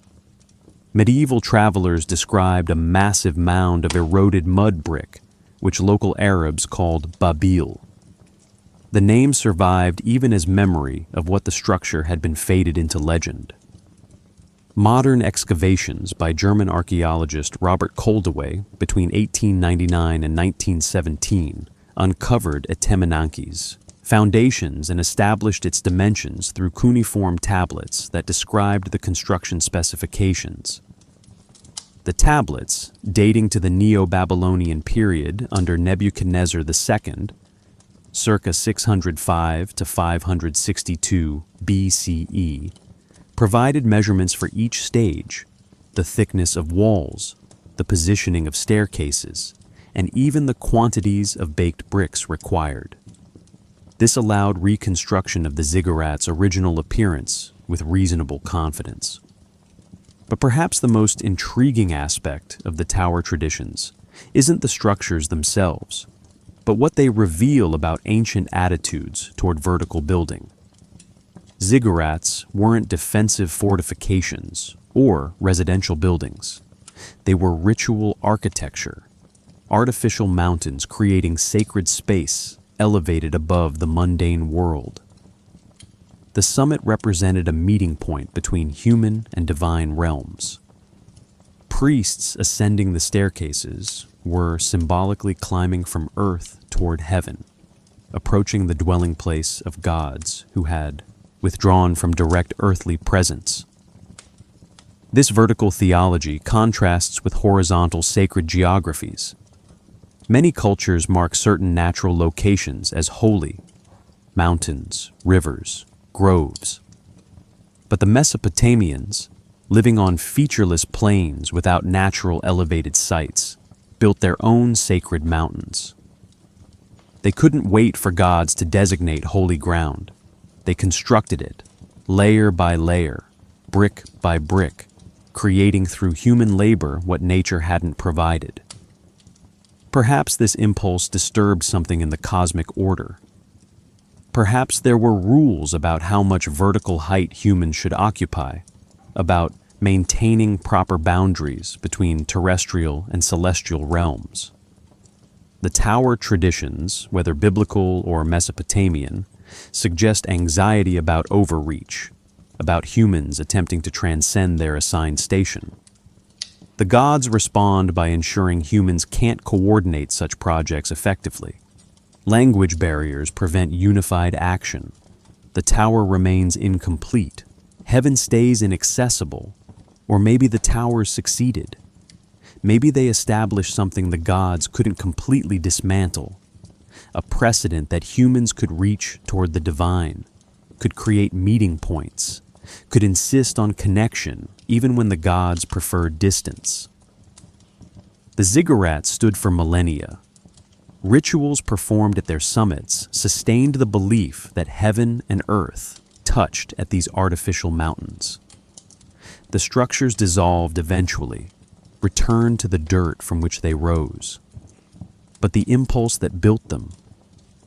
Medieval travelers described a massive mound of eroded mud brick, which local Arabs called Babil. The name survived even as memory of what the structure had been faded into legend. Modern excavations by German archaeologist Robert Koldewey between 1899 and 1917 uncovered Anunnakis foundations and established its dimensions through cuneiform tablets that described the construction specifications. The tablets, dating to the Neo-Babylonian period under Nebuchadnezzar II, circa 605 to 562 BCE, provided measurements for each stage, the thickness of walls, the positioning of staircases, and even the quantities of baked bricks required. This allowed reconstruction of the ziggurat's original appearance with reasonable confidence. But perhaps the most intriguing aspect of the tower traditions isn't the structures themselves, but what they reveal about ancient attitudes toward vertical building. Ziggurats weren't defensive fortifications or residential buildings. They were ritual architecture, artificial mountains creating sacred space elevated above the mundane world. The summit represented a meeting point between human and divine realms. Priests ascending the staircases were symbolically climbing from earth toward heaven, approaching the dwelling place of gods who had withdrawn from direct earthly presence. This vertical theology contrasts with horizontal sacred geographies. Many cultures mark certain natural locations as holy: mountains, rivers, groves. But the Mesopotamians, living on featureless plains without natural elevated sites, built their own sacred mountains. They couldn't wait for gods to designate holy ground. They constructed it, layer by layer, brick by brick, creating through human labor what nature hadn't provided. Perhaps this impulse disturbed something in the cosmic order. Perhaps there were rules about how much vertical height humans should occupy, about maintaining proper boundaries between terrestrial and celestial realms. The tower traditions, whether biblical or Mesopotamian, suggest anxiety about overreach, about humans attempting to transcend their assigned station. The gods respond by ensuring humans can't coordinate such projects effectively. Language barriers prevent unified action. The tower remains incomplete. Heaven stays inaccessible. Or maybe the towers succeeded. Maybe they established something the gods couldn't completely dismantle. A precedent that humans could reach toward the divine, could create meeting points, could insist on connection even when the gods preferred distance. The ziggurats stood for millennia. Rituals performed at their summits sustained the belief that heaven and earth touched at these artificial mountains. The structures dissolved eventually, returned to the dirt from which they rose. But the impulse that built them,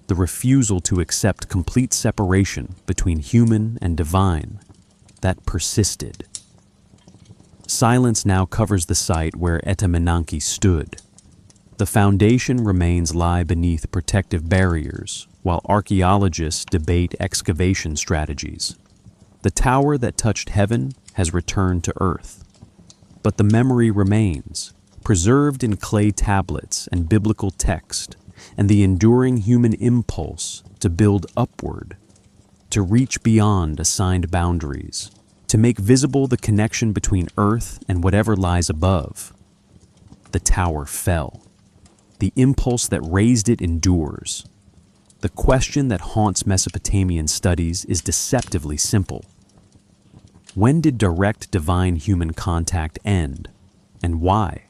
the refusal to accept complete separation between human and divine, that persisted. Silence now covers the site where Anunnaki stood. The foundation remains lie beneath protective barriers, while archaeologists debate excavation strategies. The tower that touched heaven has returned to earth. But the memory remains, preserved in clay tablets and biblical text, and the enduring human impulse to build upward, to reach beyond assigned boundaries, to make visible the connection between Earth and whatever lies above. The tower fell. The impulse that raised it endures. The question that haunts Mesopotamian studies is deceptively simple. When did direct divine-human contact end, and why?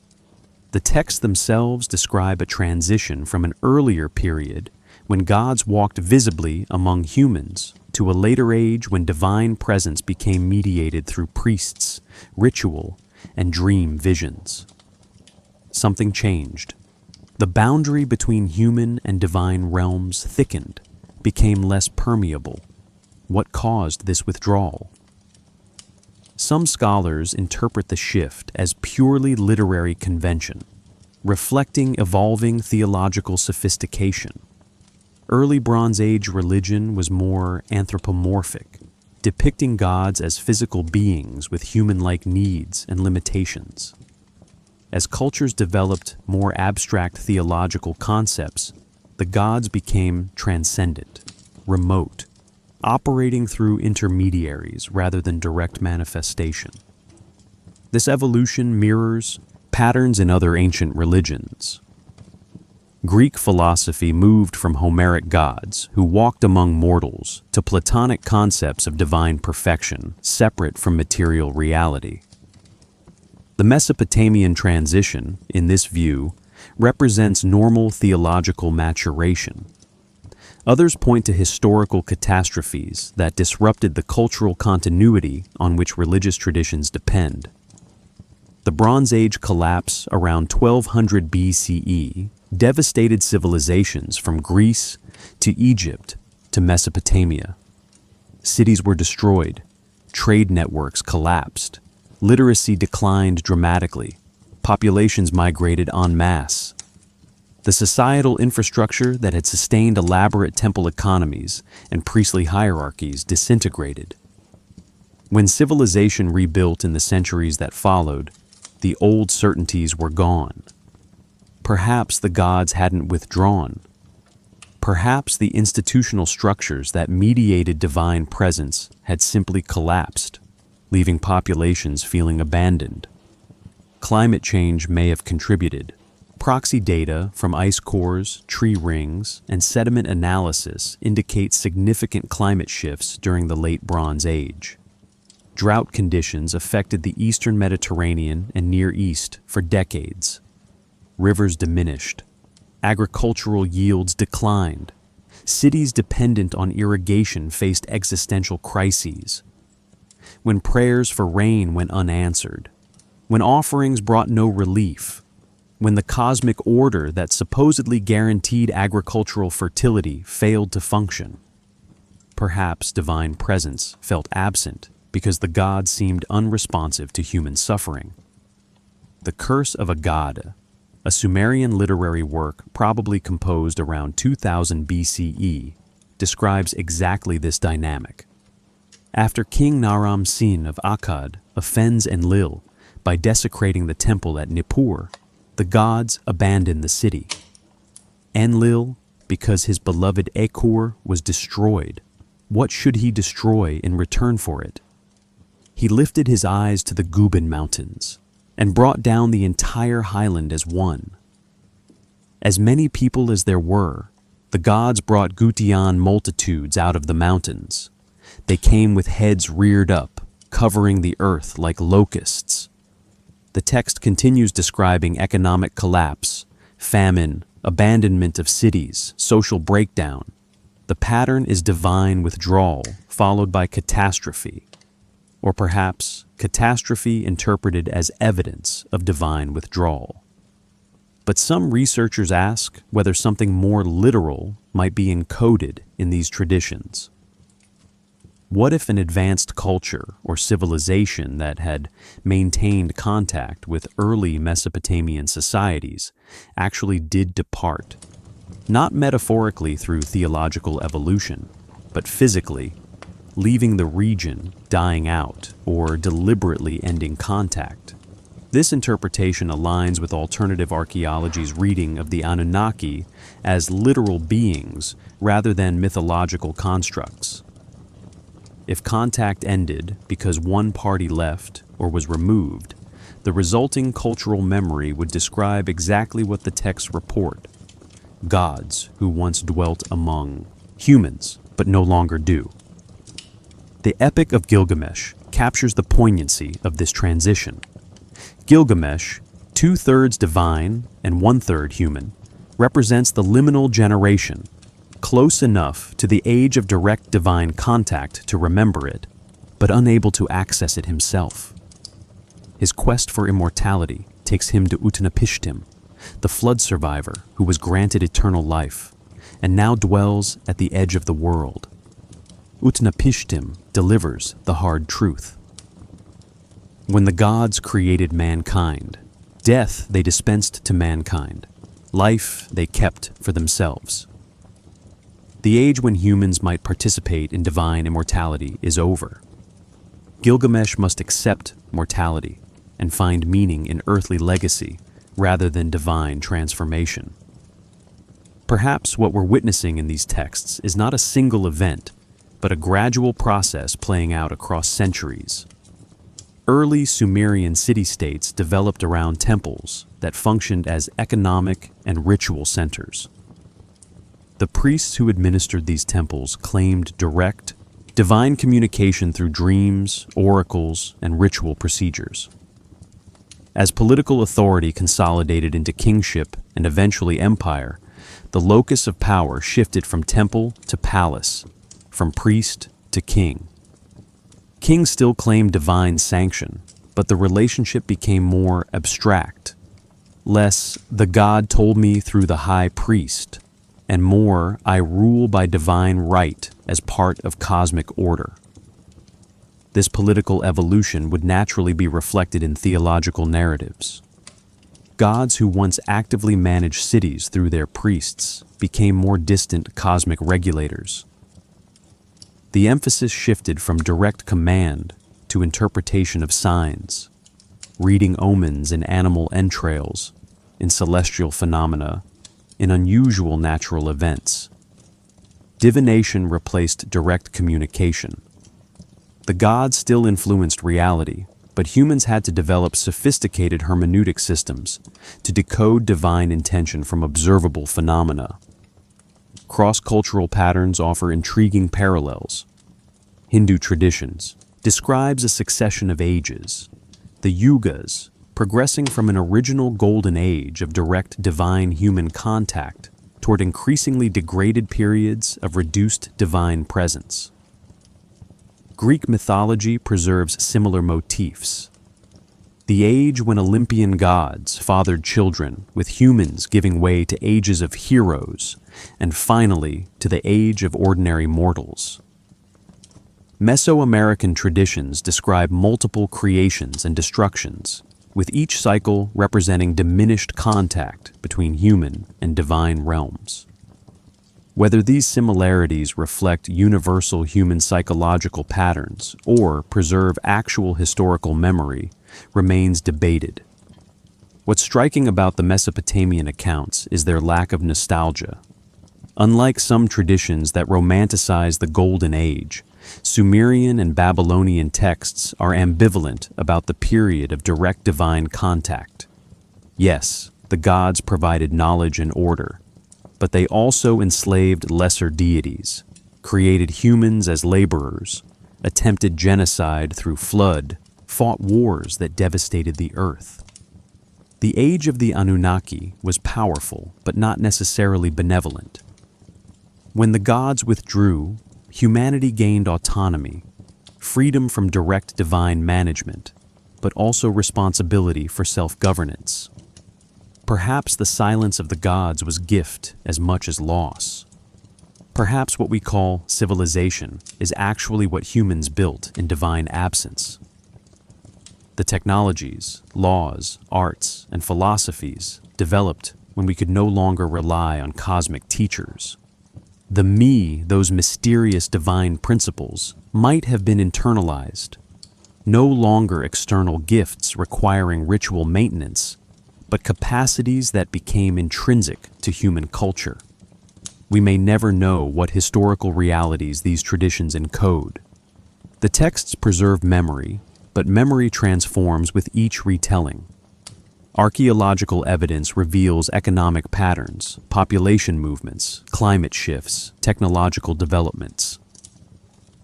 The texts themselves describe a transition from an earlier period when gods walked visibly among humans to a later age when divine presence became mediated through priests, ritual, and dream visions. Something changed. The boundary between human and divine realms thickened, became less permeable. What caused this withdrawal? Some scholars interpret the shift as purely literary convention, reflecting evolving theological sophistication. Early Bronze Age religion was more anthropomorphic, depicting gods as physical beings with human-like needs and limitations. As cultures developed more abstract theological concepts, the gods became transcendent, remote, operating through intermediaries rather than direct manifestation. This evolution mirrors patterns in other ancient religions. Greek philosophy moved from Homeric gods who walked among mortals to Platonic concepts of divine perfection separate from material reality. The Mesopotamian transition, in this view, represents normal theological maturation. Others point to historical catastrophes that disrupted the cultural continuity on which religious traditions depend. The Bronze Age collapse around 1200 BCE devastated civilizations from Greece to Egypt to Mesopotamia. Cities were destroyed, trade networks collapsed, literacy declined dramatically, populations migrated en masse. The societal infrastructure that had sustained elaborate temple economies and priestly hierarchies disintegrated. When civilization rebuilt in the centuries that followed, the old certainties were gone. Perhaps the gods hadn't withdrawn. Perhaps the institutional structures that mediated divine presence had simply collapsed, leaving populations feeling abandoned. Climate change may have contributed. Proxy data from ice cores, tree rings, and sediment analysis indicate significant climate shifts during the Late Bronze Age. Drought conditions affected the eastern Mediterranean and Near East for decades. Rivers diminished. Agricultural yields declined. Cities dependent on irrigation faced existential crises. When prayers for rain went unanswered, when offerings brought no relief, when the cosmic order that supposedly guaranteed agricultural fertility failed to function. Perhaps divine presence felt absent because the gods seemed unresponsive to human suffering. The Curse of Agade, a Sumerian literary work probably composed around 2000 BCE, describes exactly this dynamic. After King Naram-Sin of Akkad offends Enlil by desecrating the temple at Nippur, the gods abandoned the city. Enlil, because his beloved Ekur was destroyed, what should he destroy in return for it? He lifted his eyes to the Guban Mountains and brought down the entire highland as one. As many people as there were, the gods brought Gutian multitudes out of the mountains. They came with heads reared up, covering the earth like locusts. The text continues describing economic collapse, famine, abandonment of cities, social breakdown. The pattern is divine withdrawal, followed by catastrophe, or perhaps catastrophe interpreted as evidence of divine withdrawal. But some researchers ask whether something more literal might be encoded in these traditions. What if an advanced culture or civilization that had maintained contact with early Mesopotamian societies actually did depart, not metaphorically through theological evolution, but physically, leaving the region, dying out, or deliberately ending contact? This interpretation aligns with alternative archaeology's reading of the Anunnaki as literal beings rather than mythological constructs. If contact ended because one party left or was removed, the resulting cultural memory would describe exactly what the texts report: gods who once dwelt among humans but no longer do. The Epic of Gilgamesh captures the poignancy of this transition. Gilgamesh, 2/3 divine and 1/3 human, represents the liminal generation, close enough to the age of direct divine contact to remember it, but unable to access it himself. His quest for immortality takes him to Utnapishtim, the flood survivor who was granted eternal life, and now dwells at the edge of the world. Utnapishtim delivers the hard truth. When the gods created mankind, death they dispensed to mankind, life they kept for themselves. The age when humans might participate in divine immortality is over. Gilgamesh must accept mortality and find meaning in earthly legacy rather than divine transformation. Perhaps what we're witnessing in these texts is not a single event, but a gradual process playing out across centuries. Early Sumerian city-states developed around temples that functioned as economic and ritual centers. The priests who administered these temples claimed direct, divine communication through dreams, oracles, and ritual procedures. As political authority consolidated into kingship and eventually empire, the locus of power shifted from temple to palace, from priest to king. Kings still claimed divine sanction, but the relationship became more abstract. Less, the God told me through the high priest, and more, I rule by divine right as part of cosmic order. This political evolution would naturally be reflected in theological narratives. Gods who once actively managed cities through their priests became more distant cosmic regulators. The emphasis shifted from direct command to interpretation of signs, reading omens in animal entrails, in celestial phenomena, in unusual natural events. Divination replaced direct communication. The gods still influenced reality, but humans had to develop sophisticated hermeneutic systems to decode divine intention from observable phenomena. Cross-cultural patterns offer intriguing parallels. Hindu traditions describes a succession of ages, the yugas, progressing from an original golden age of direct divine human contact toward increasingly degraded periods of reduced divine presence. Greek mythology preserves similar motifs. The age when Olympian gods fathered children, with humans giving way to ages of heroes, and finally to the age of ordinary mortals. Mesoamerican traditions describe multiple creations and destructions, with each cycle representing diminished contact between human and divine realms. Whether these similarities reflect universal human psychological patterns or preserve actual historical memory remains debated. What's striking about the Mesopotamian accounts is their lack of nostalgia. Unlike some traditions that romanticize the Golden Age, Sumerian and Babylonian texts are ambivalent about the period of direct divine contact. Yes, the gods provided knowledge and order, but they also enslaved lesser deities, created humans as laborers, attempted genocide through flood, fought wars that devastated the earth. The age of the Anunnaki was powerful, but not necessarily benevolent. When the gods withdrew, humanity gained autonomy, freedom from direct divine management, but also responsibility for self-governance. Perhaps the silence of the gods was gift as much as loss. Perhaps what we call civilization is actually what humans built in divine absence. The technologies, laws, arts, and philosophies developed when we could no longer rely on cosmic teachers. The me, those mysterious divine principles, might have been internalized, no longer external gifts requiring ritual maintenance, but capacities that became intrinsic to human culture. We may never know what historical realities these traditions encode, The texts preserve memory, but memory transforms with each retelling. Archaeological evidence reveals economic patterns, population movements, climate shifts, technological developments.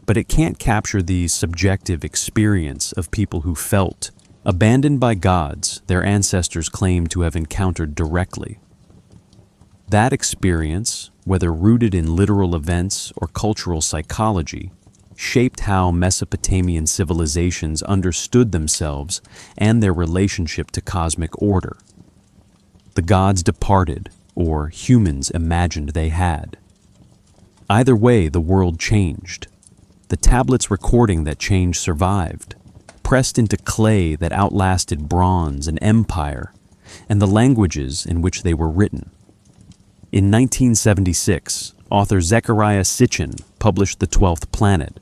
But it can't capture the subjective experience of people who felt abandoned by gods their ancestors claimed to have encountered directly. That experience, whether rooted in literal events or cultural psychology, shaped how Mesopotamian civilizations understood themselves and their relationship to cosmic order. The gods departed, or humans imagined they had. Either way, the world changed. The tablets recording that change survived, pressed into clay that outlasted bronze and empire, and the languages in which they were written. In 1976, author Zecharia Sitchin published The 12th Planet,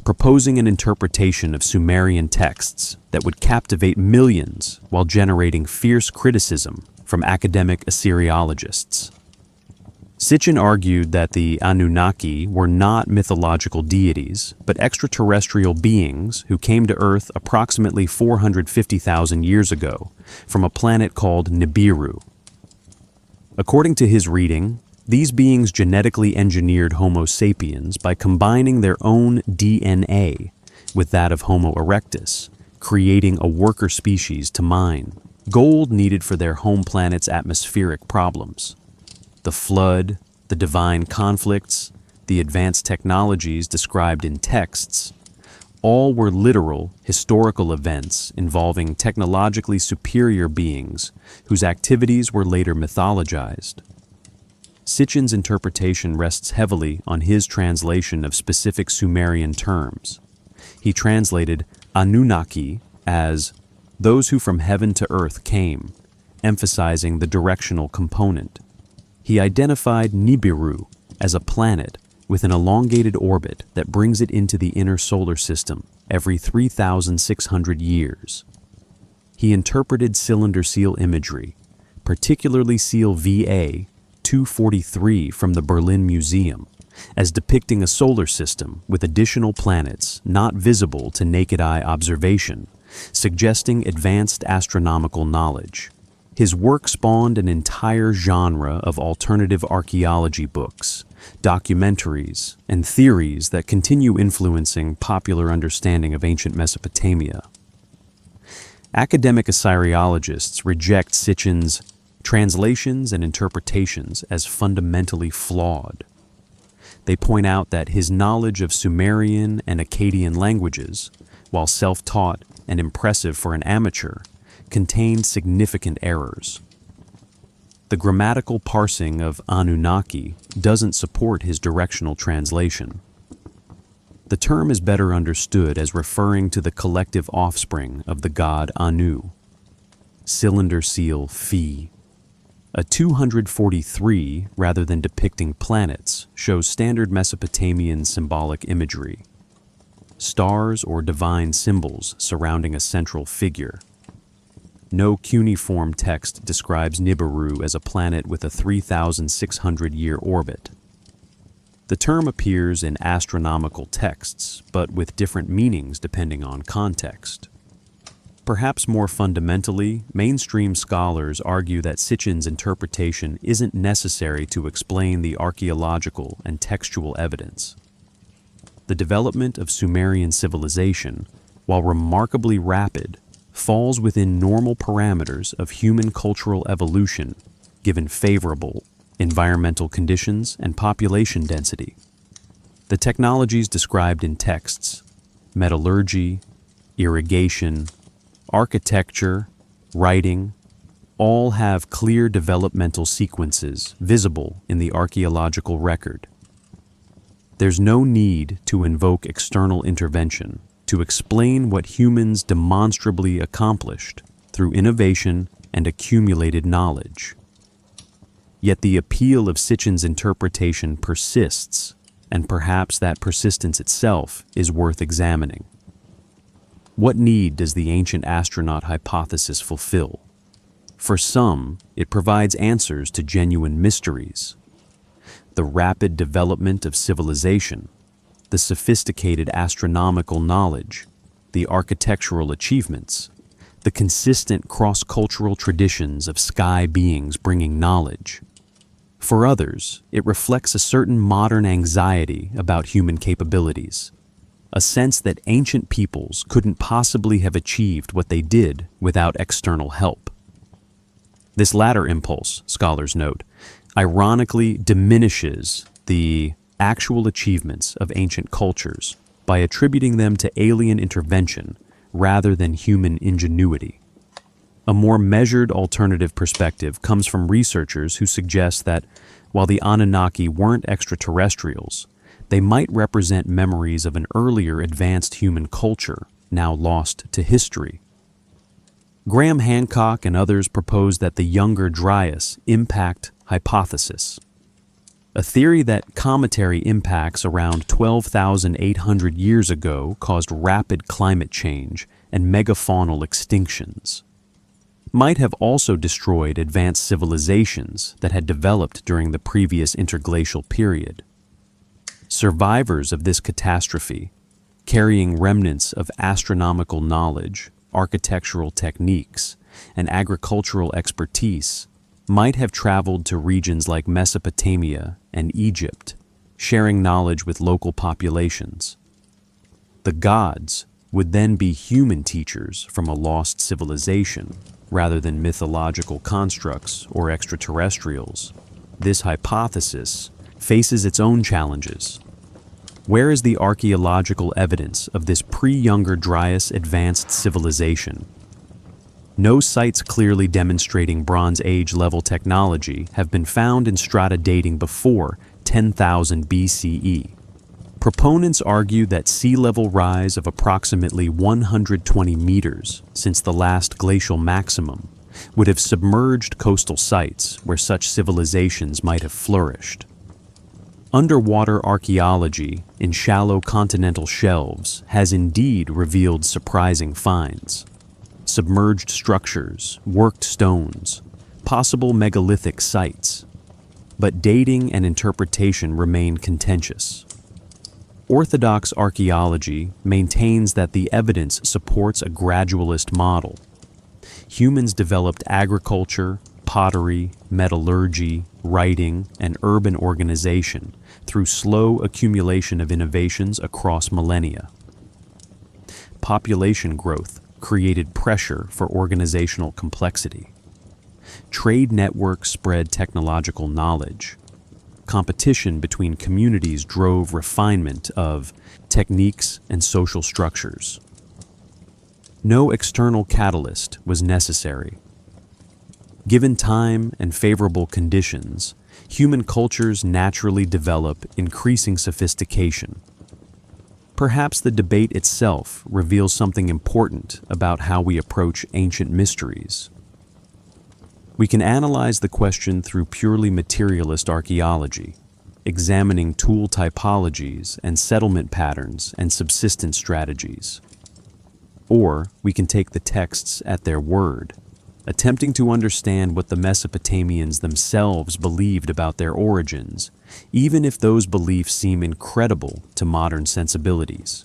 proposing an interpretation of Sumerian texts that would captivate millions while generating fierce criticism from academic Assyriologists. Sitchin argued that the Anunnaki were not mythological deities, but extraterrestrial beings who came to Earth approximately 450,000 years ago from a planet called Nibiru. According to his reading, these beings genetically engineered Homo sapiens by combining their own DNA with that of Homo erectus, creating a worker species to mine gold needed for their home planet's atmospheric problems. The flood, the divine conflicts, the advanced technologies described in texts, all were literal, historical events involving technologically superior beings whose activities were later mythologized. Sitchin's interpretation rests heavily on his translation of specific Sumerian terms. He translated Anunnaki as those who from heaven to earth came, emphasizing the directional component. He identified Nibiru as a planet with an elongated orbit that brings it into the inner solar system every 3,600 years. He interpreted cylinder seal imagery, particularly seal VA 243 from the Berlin Museum, as depicting a solar system with additional planets not visible to naked eye observation, suggesting advanced astronomical knowledge. His work spawned an entire genre of alternative archaeology books, documentaries, and theories that continue influencing popular understanding of ancient Mesopotamia. Academic Assyriologists reject Sitchin's translations and interpretations as fundamentally flawed. They point out that his knowledge of Sumerian and Akkadian languages, while self-taught and impressive for an amateur, contained significant errors. The grammatical parsing of Anunnaki doesn't support his directional translation. The term is better understood as referring to the collective offspring of the god Anu. Cylinder seal Phi. A 243, rather than depicting planets, shows standard Mesopotamian symbolic imagery. Stars or divine symbols surrounding a central figure. No cuneiform text describes Nibiru as a planet with a 3,600-year orbit. The term appears in astronomical texts, but with different meanings depending on context. Perhaps more fundamentally, mainstream scholars argue that Sitchin's interpretation isn't necessary to explain the archaeological and textual evidence. The development of Sumerian civilization, while remarkably rapid, falls within normal parameters of human cultural evolution, given favorable environmental conditions and population density. The technologies described in texts, metallurgy, irrigation, architecture, writing, all have clear developmental sequences visible in the archaeological record. There's no need to invoke external intervention to explain what humans demonstrably accomplished through innovation and accumulated knowledge. Yet the appeal of Sitchin's interpretation persists, and perhaps that persistence itself is worth examining. What need does the ancient astronaut hypothesis fulfill? For some, it provides answers to genuine mysteries. The rapid development of civilization, the sophisticated astronomical knowledge, the architectural achievements, the consistent cross-cultural traditions of sky beings bringing knowledge. For others, it reflects a certain modern anxiety about human capabilities, a sense that ancient peoples couldn't possibly have achieved what they did without external help. This latter impulse, scholars note, ironically diminishes the actual achievements of ancient cultures by attributing them to alien intervention rather than human ingenuity. A more measured alternative perspective comes from researchers who suggest that while the Anunnaki weren't extraterrestrials, they might represent memories of an earlier advanced human culture, now lost to history. Graham Hancock and others propose that the Younger Dryas impact hypothesis, a theory that cometary impacts around 12,800 years ago caused rapid climate change and megafaunal extinctions, might have also destroyed advanced civilizations that had developed during the previous interglacial period. Survivors of this catastrophe, carrying remnants of astronomical knowledge, architectural techniques, and agricultural expertise, might have traveled to regions like Mesopotamia and Egypt, sharing knowledge with local populations. The gods would then be human teachers from a lost civilization, rather than mythological constructs or extraterrestrials. This hypothesis faces its own challenges. Where is the archaeological evidence of this pre-Younger Dryas advanced civilization? No sites clearly demonstrating Bronze Age level technology have been found in strata dating before 10,000 BCE. Proponents argue that sea level rise of approximately 120 meters since the last glacial maximum would have submerged coastal sites where such civilizations might have flourished. Underwater archaeology in shallow continental shelves has indeed revealed surprising finds. Submerged structures, worked stones, possible megalithic sites. But dating and interpretation remain contentious. Orthodox archaeology maintains that the evidence supports a gradualist model. Humans developed agriculture, pottery, metallurgy, writing, and urban organization through slow accumulation of innovations across millennia. Population growth created pressure for organizational complexity. Trade networks spread technological knowledge. Competition between communities drove refinement of techniques and social structures. No external catalyst was necessary. Given time and favorable conditions, human cultures naturally develop increasing sophistication. Perhaps the debate itself reveals something important about how we approach ancient mysteries. We can analyze the question through purely materialist archaeology, examining tool typologies and settlement patterns and subsistence strategies. Or we can take the texts at their word, attempting to understand what the Mesopotamians themselves believed about their origins, even if those beliefs seem incredible to modern sensibilities.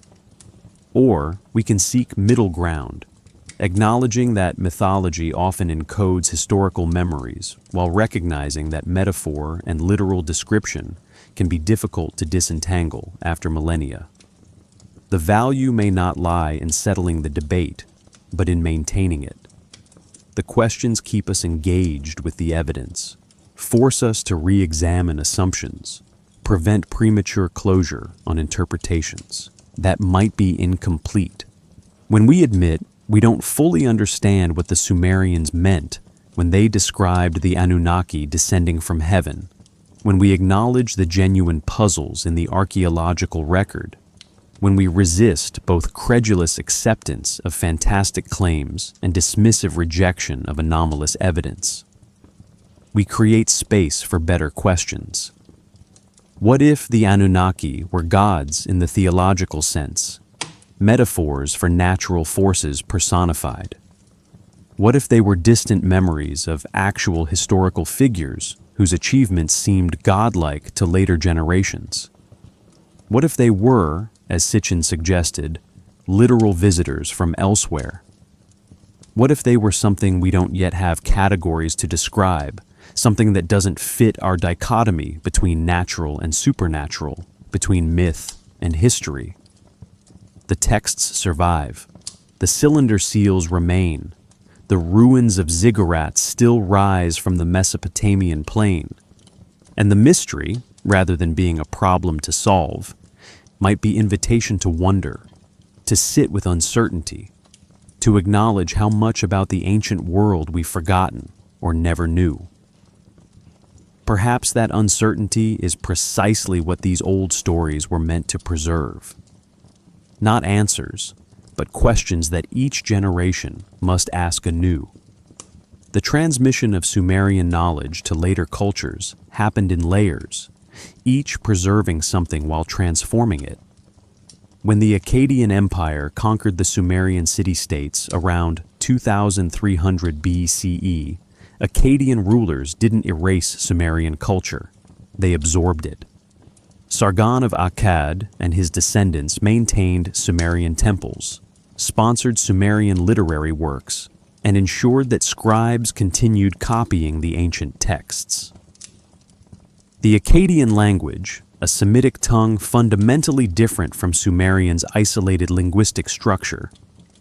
Or we can seek middle ground, acknowledging that mythology often encodes historical memories while recognizing that metaphor and literal description can be difficult to disentangle after millennia. The value may not lie in settling the debate, but in maintaining it. The questions keep us engaged with the evidence, force us to re-examine assumptions, prevent premature closure on interpretations that might be incomplete. When we admit we don't fully understand what the Sumerians meant when they described the Anunnaki descending from heaven, when we acknowledge the genuine puzzles in the archaeological record, when we resist both credulous acceptance of fantastic claims and dismissive rejection of anomalous evidence, we create space for better questions. What if the Anunnaki were gods in the theological sense, metaphors for natural forces personified? What if they were distant memories of actual historical figures whose achievements seemed godlike to later generations? What if they were, as Sitchin suggested, literal visitors from elsewhere? What if they were something we don't yet have categories to describe, something that doesn't fit our dichotomy between natural and supernatural, between myth and history? The texts survive. The cylinder seals remain. The ruins of ziggurats still rise from the Mesopotamian plain. And the mystery, rather than being a problem to solve, might be invitation to wonder, to sit with uncertainty, to acknowledge how much about the ancient world we've forgotten or never knew. Perhaps that uncertainty is precisely what these old stories were meant to preserve. Not answers, but questions that each generation must ask anew. The transmission of Sumerian knowledge to later cultures happened in layers, each preserving something while transforming it. When the Akkadian Empire conquered the Sumerian city-states around 2300 BCE, Akkadian rulers didn't erase Sumerian culture, they absorbed it. Sargon of Akkad and his descendants maintained Sumerian temples, sponsored Sumerian literary works, and ensured that scribes continued copying the ancient texts. The Akkadian language, a Semitic tongue fundamentally different from Sumerian's isolated linguistic structure,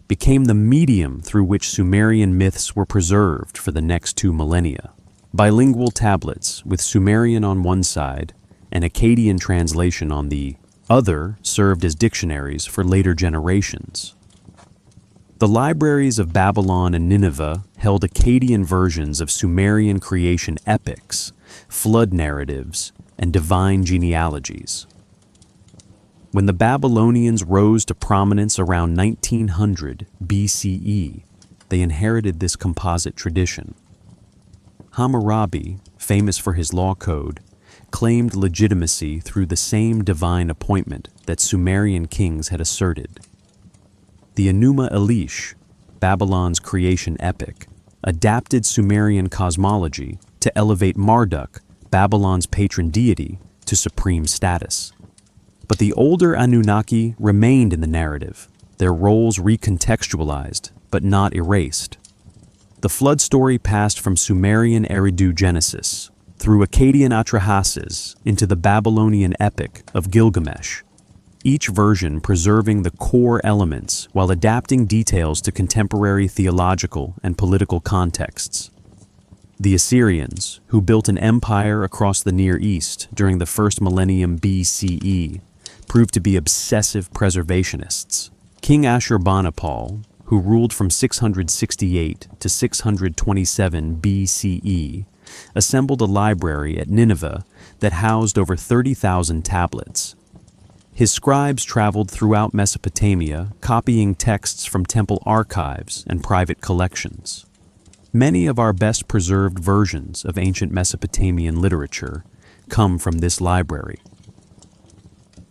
became the medium through which Sumerian myths were preserved for the next 2 millennia. Bilingual tablets with Sumerian on one side and Akkadian translation on the other served as dictionaries for later generations. The libraries of Babylon and Nineveh held Akkadian versions of Sumerian creation epics, flood narratives, and divine genealogies. When the Babylonians rose to prominence around 1900 BCE, they inherited this composite tradition. Hammurabi, famous for his law code, claimed legitimacy through the same divine appointment that Sumerian kings had asserted. The Enuma Elish, Babylon's creation epic, adapted Sumerian cosmology to elevate Marduk, Babylon's patron deity, to supreme status. But the older Anunnaki remained in the narrative, their roles recontextualized, but not erased. The flood story passed from Sumerian Eridu Genesis, through Akkadian Atrahasis, into the Babylonian epic of Gilgamesh, each version preserving the core elements while adapting details to contemporary theological and political contexts. The Assyrians, who built an empire across the Near East during the first millennium BCE, proved to be obsessive preservationists. King Ashurbanipal, who ruled from 668 to 627 BCE, assembled a library at Nineveh that housed over 30,000 tablets. His scribes traveled throughout Mesopotamia, copying texts from temple archives and private collections. Many of our best preserved versions of ancient Mesopotamian literature come from this library.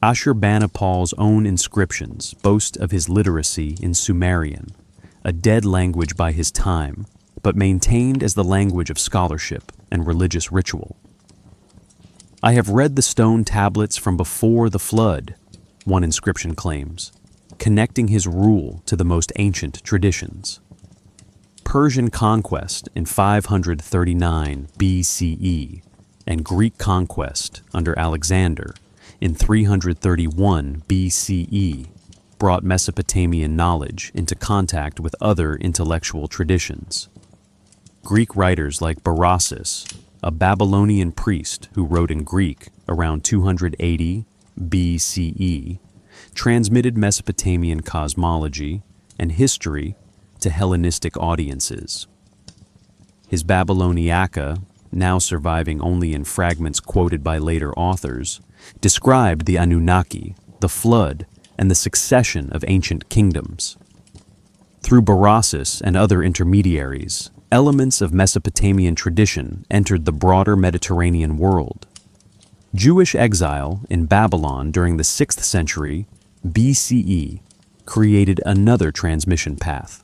Ashurbanipal's own inscriptions boast of his literacy in Sumerian, a dead language by his time, but maintained as the language of scholarship and religious ritual. "I have read the stone tablets from before the flood," one inscription claims, connecting his rule to the most ancient traditions. Persian conquest in 539 BCE and Greek conquest under Alexander in 331 BCE brought Mesopotamian knowledge into contact with other intellectual traditions. Greek writers like Berossus, a Babylonian priest who wrote in Greek around 280 BCE, transmitted Mesopotamian cosmology and history to Hellenistic audiences. His Babyloniaca, now surviving only in fragments quoted by later authors, described the Anunnaki, the flood, and the succession of ancient kingdoms. Through Berossus and other intermediaries, elements of Mesopotamian tradition entered the broader Mediterranean world. Jewish exile in Babylon during the 6th century BCE created another transmission path.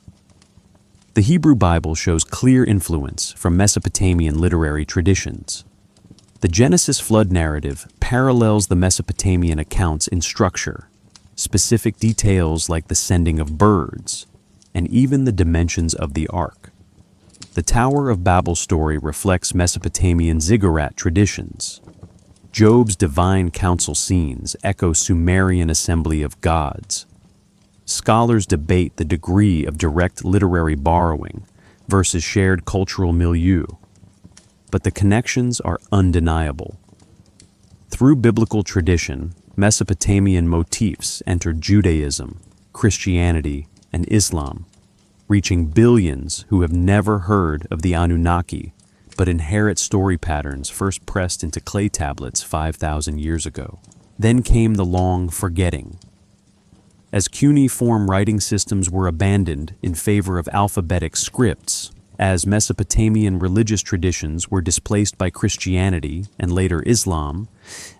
The Hebrew Bible shows clear influence from Mesopotamian literary traditions. The Genesis flood narrative parallels the Mesopotamian accounts in structure, specific details like the sending of birds, and even the dimensions of the ark. The Tower of Babel story reflects Mesopotamian ziggurat traditions. Job's divine council scenes echo Sumerian assembly of gods. Scholars debate the degree of direct literary borrowing versus shared cultural milieu, but the connections are undeniable. Through biblical tradition, Mesopotamian motifs entered Judaism, Christianity, and Islam, reaching billions who have never heard of the Anunnaki but inherit story patterns first pressed into clay tablets 5,000 years ago. Then came the long forgetting. As cuneiform writing systems were abandoned in favor of alphabetic scripts, as Mesopotamian religious traditions were displaced by Christianity and later Islam,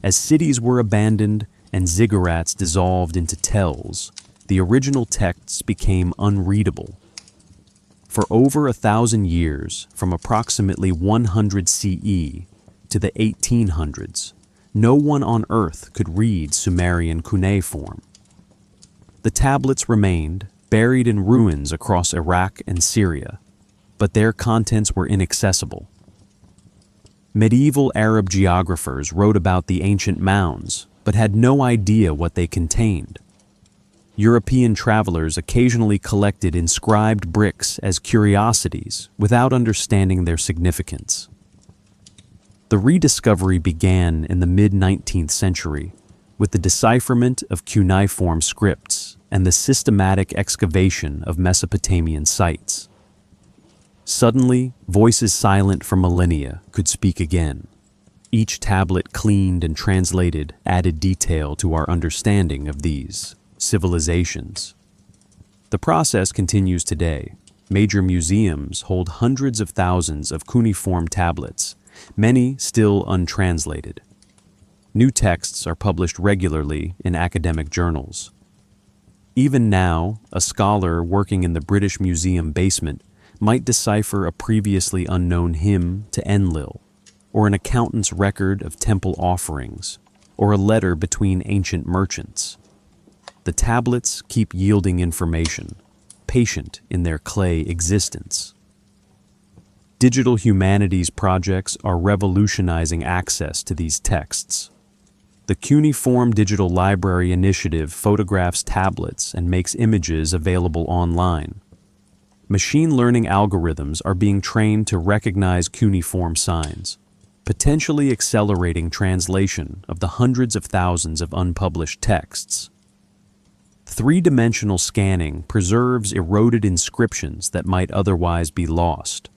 as cities were abandoned and ziggurats dissolved into tells, the original texts became unreadable. For over 1,000 years, from approximately 100 CE to the 1800s, no one on Earth could read Sumerian cuneiform. The tablets remained, buried in ruins across Iraq and Syria, but their contents were inaccessible. Medieval Arab geographers wrote about the ancient mounds, but had no idea what they contained. European travelers occasionally collected inscribed bricks as curiosities without understanding their significance. The rediscovery began in the mid-19th century with the decipherment of cuneiform scripts and the systematic excavation of Mesopotamian sites. Suddenly, voices silent for millennia could speak again. Each tablet cleaned and translated added detail to our understanding of these civilizations. The process continues today. Major museums hold hundreds of thousands of cuneiform tablets, many still untranslated. New texts are published regularly in academic journals. Even now, a scholar working in the British Museum basement might decipher a previously unknown hymn to Enlil, or an accountant's record of temple offerings, or a letter between ancient merchants. The tablets keep yielding information, patient in their clay existence. Digital humanities projects are revolutionizing access to these texts. The Cuneiform Digital Library Initiative photographs tablets and makes images available online. Machine learning algorithms are being trained to recognize cuneiform signs, potentially accelerating translation of the hundreds of thousands of unpublished texts. Three-dimensional scanning preserves eroded inscriptions that might otherwise be lost.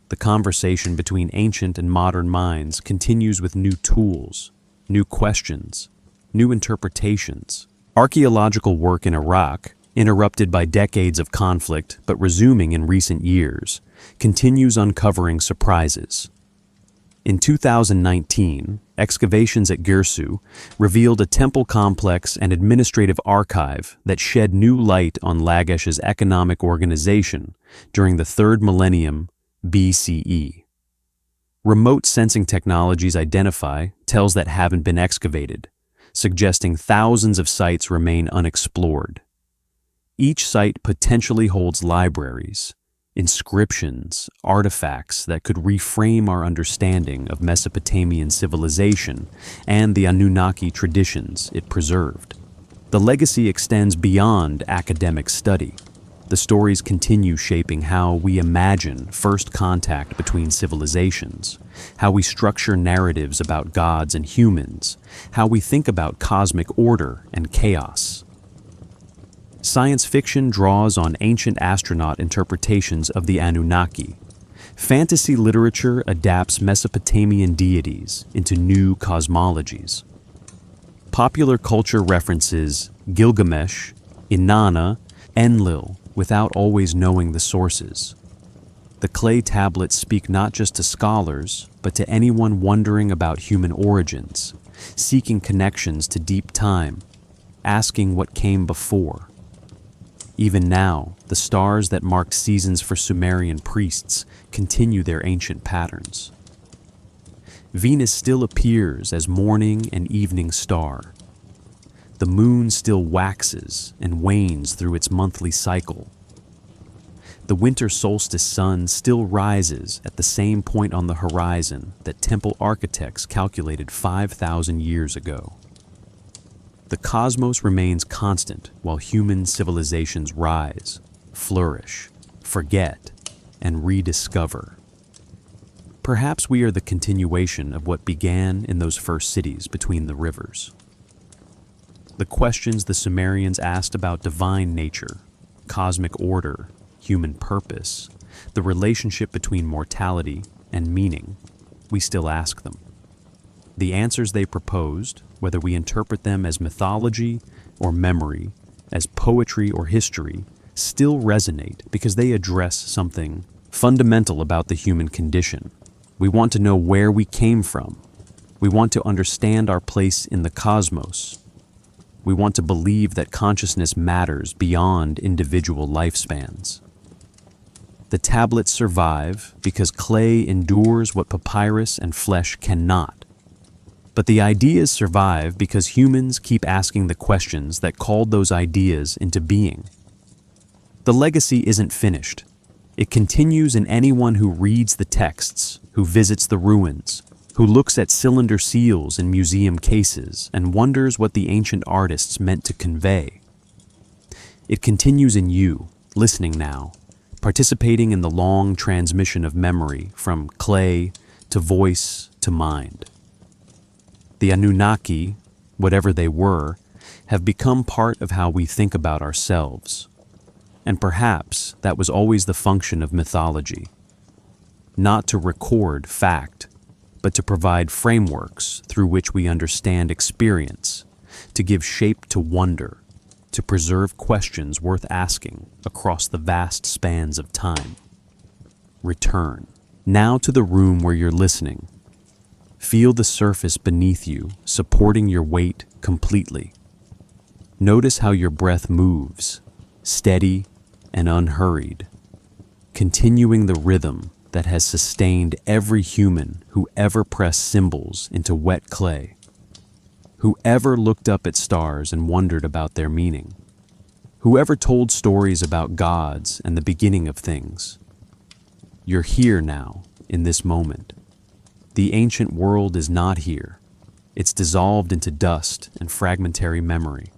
The conversation between ancient and modern minds continues with new tools, new questions, new interpretations. Archaeological work in Iraq, interrupted by decades of conflict but resuming in recent years, continues uncovering surprises. In 2019, excavations at Girsu revealed a temple complex and administrative archive that shed new light on Lagesh's economic organization during the 3rd millennium BCE. Remote sensing technologies identify tells that haven't been excavated, suggesting thousands of sites remain unexplored. Each site potentially holds libraries, inscriptions, artifacts that could reframe our understanding of Mesopotamian civilization and the Anunnaki traditions it preserved. The legacy extends beyond academic study. The stories continue shaping how we imagine first contact between civilizations, how we structure narratives about gods and humans, how we think about cosmic order and chaos. Science fiction draws on ancient astronaut interpretations of the Anunnaki. Fantasy literature adapts Mesopotamian deities into new cosmologies. Popular culture references Gilgamesh, Inanna, Enlil without always knowing the sources. The clay tablets speak not just to scholars, but to anyone wondering about human origins, seeking connections to deep time, asking what came before. Even now, the stars that marked seasons for Sumerian priests continue their ancient patterns. Venus still appears as morning and evening star. The moon still waxes and wanes through its monthly cycle. The winter solstice sun still rises at the same point on the horizon that temple architects calculated 5,000 years ago. The cosmos remains constant while human civilizations rise, flourish, forget, and rediscover. Perhaps we are the continuation of what began in those first cities between the rivers. The questions the Sumerians asked about divine nature, cosmic order, human purpose, the relationship between mortality and meaning, we still ask them. The answers they proposed, whether we interpret them as mythology or memory, as poetry or history, still resonate because they address something fundamental about the human condition. We want to know where we came from. We want to understand our place in the cosmos. We want to believe that consciousness matters beyond individual lifespans. The tablets survive because clay endures what papyrus and flesh cannot. But the ideas survive because humans keep asking the questions that called those ideas into being. The legacy isn't finished. It continues in anyone who reads the texts, who visits the ruins, who looks at cylinder seals in museum cases and wonders what the ancient artists meant to convey. It continues in you, listening now, participating in the long transmission of memory from clay to voice to mind. The Anunnaki, whatever they were, have become part of how we think about ourselves. And perhaps that was always the function of mythology. Not to record fact, but to provide frameworks through which we understand experience, to give shape to wonder, to preserve questions worth asking across the vast spans of time. Return. Now to the room where you're listening. Feel the surface beneath you, supporting your weight completely. Notice how your breath moves, steady and unhurried, continuing the rhythm that has sustained every human who ever pressed symbols into wet clay, who ever looked up at stars and wondered about their meaning, whoever told stories about gods and the beginning of things. You're here now, in this moment. The ancient world is not here. It's dissolved into dust and fragmentary memory.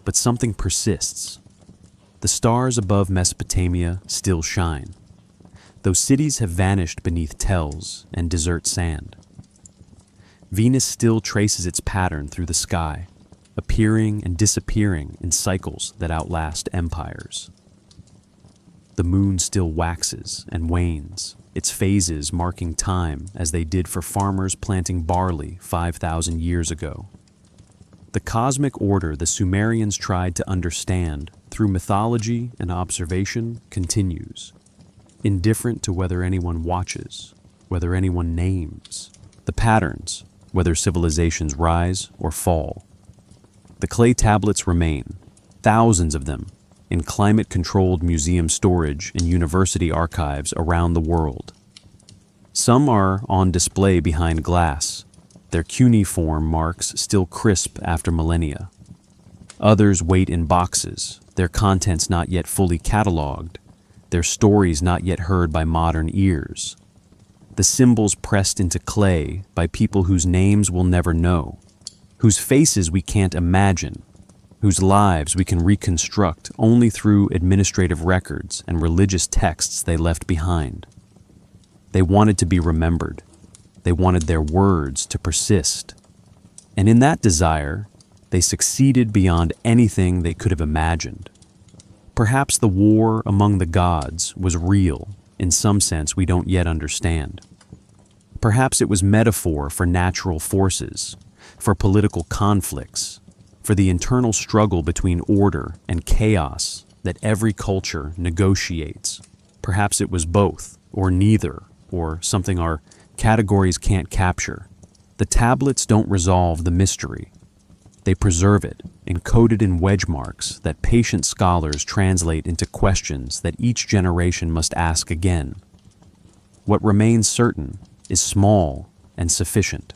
But something persists. The stars above Mesopotamia still shine. Those cities have vanished beneath tells and desert sand. Venus still traces its pattern through the sky, appearing and disappearing in cycles that outlast empires. The moon still waxes and wanes, its phases marking time as they did for farmers planting barley 5,000 years ago. The cosmic order the Sumerians tried to understand through mythology and observation continues, indifferent to whether anyone watches, whether anyone names, the patterns, whether civilizations rise or fall. The clay tablets remain, thousands of them, in climate-controlled museum storage and university archives around the world. Some are on display behind glass, their cuneiform marks still crisp after millennia. Others wait in boxes, their contents not yet fully cataloged, their stories not yet heard by modern ears. The symbols pressed into clay by people whose names we'll never know, whose faces we can't imagine, whose lives we can reconstruct only through administrative records and religious texts they left behind. They wanted to be remembered. They wanted their words to persist. And in that desire, they succeeded beyond anything they could have imagined. Perhaps the war among the gods was real in some sense we don't yet understand. Perhaps it was metaphor for natural forces, for political conflicts, for the internal struggle between order and chaos that every culture negotiates. Perhaps it was both, or neither, or something our categories can't capture. The tablets don't resolve the mystery. They preserve it, encoded in wedge marks that patient scholars translate into questions that each generation must ask again. What remains certain is small and sufficient.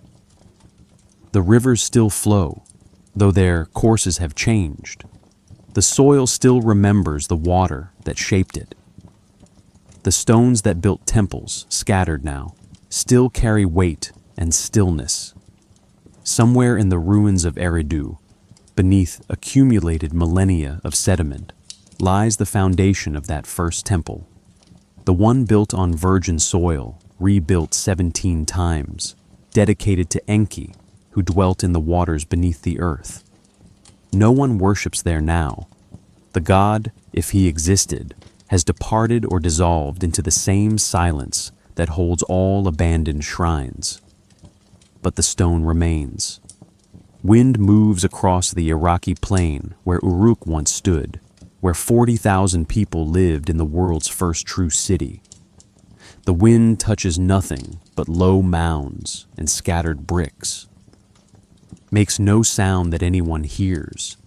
The rivers still flow, though their courses have changed. The soil still remembers the water that shaped it. The stones that built temples, scattered now, still carry weight and stillness. Somewhere in the ruins of Eridu, beneath accumulated millennia of sediment, lies the foundation of that first temple. The one built on virgin soil, rebuilt 17 times, dedicated to Enki, who dwelt in the waters beneath the earth. No one worships there now. The god, if he existed, has departed or dissolved into the same silence that holds all abandoned shrines. But the stone remains. Wind moves across the Iraqi plain where Uruk once stood, where 40,000 people lived in the world's first true city. The wind touches nothing but low mounds and scattered bricks. Makes no sound that anyone hears.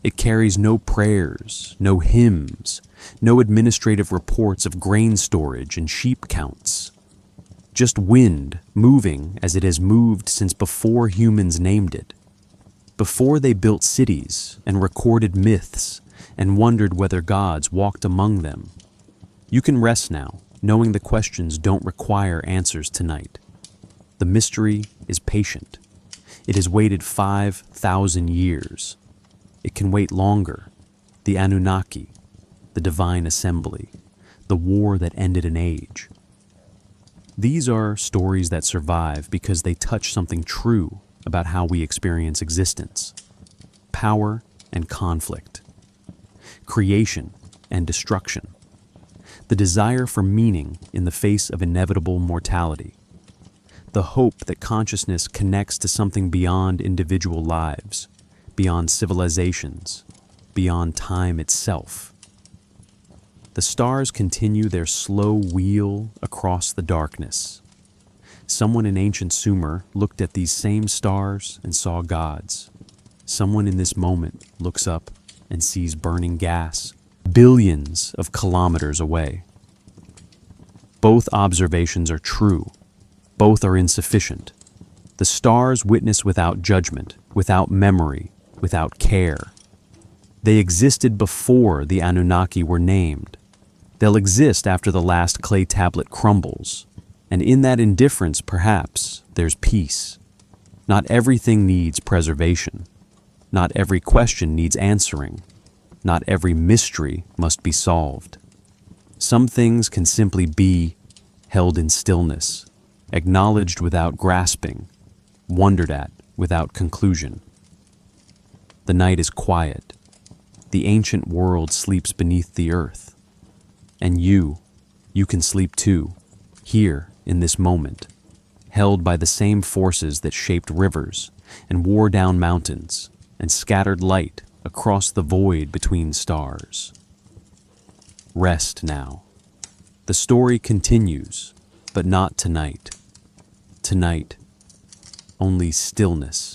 It carries no prayers, no hymns, no administrative reports of grain storage and sheep counts. Just wind moving as it has moved since before humans named it. Before they built cities and recorded myths and wondered whether gods walked among them. You can rest now, knowing the questions don't require answers tonight. The mystery is patient. It has waited 5,000 years. It can wait longer. The Anunnaki, the divine assembly, the war that ended an age. These are stories that survive because they touch something true about how we experience existence. Power and conflict. Creation and destruction. The desire for meaning in the face of inevitable mortality. The hope that consciousness connects to something beyond individual lives, beyond civilizations, beyond time itself. The stars continue their slow wheel across the darkness. Someone in ancient Sumer looked at these same stars and saw gods. Someone in this moment looks up and sees burning gas, billions of kilometers away. Both observations are true. Both are insufficient. The stars witness without judgment, without memory, without care. They existed before the Anunnaki were named. They'll exist after the last clay tablet crumbles. And in that indifference, perhaps, there's peace. Not everything needs preservation. Not every question needs answering. Not every mystery must be solved. Some things can simply be held in stillness, acknowledged without grasping, wondered at without conclusion. The night is quiet. The ancient world sleeps beneath the earth. And you can sleep too, here in this moment, held by the same forces that shaped rivers and wore down mountains and scattered light across the void between stars. Rest now. The story continues, but not tonight. Tonight, only stillness.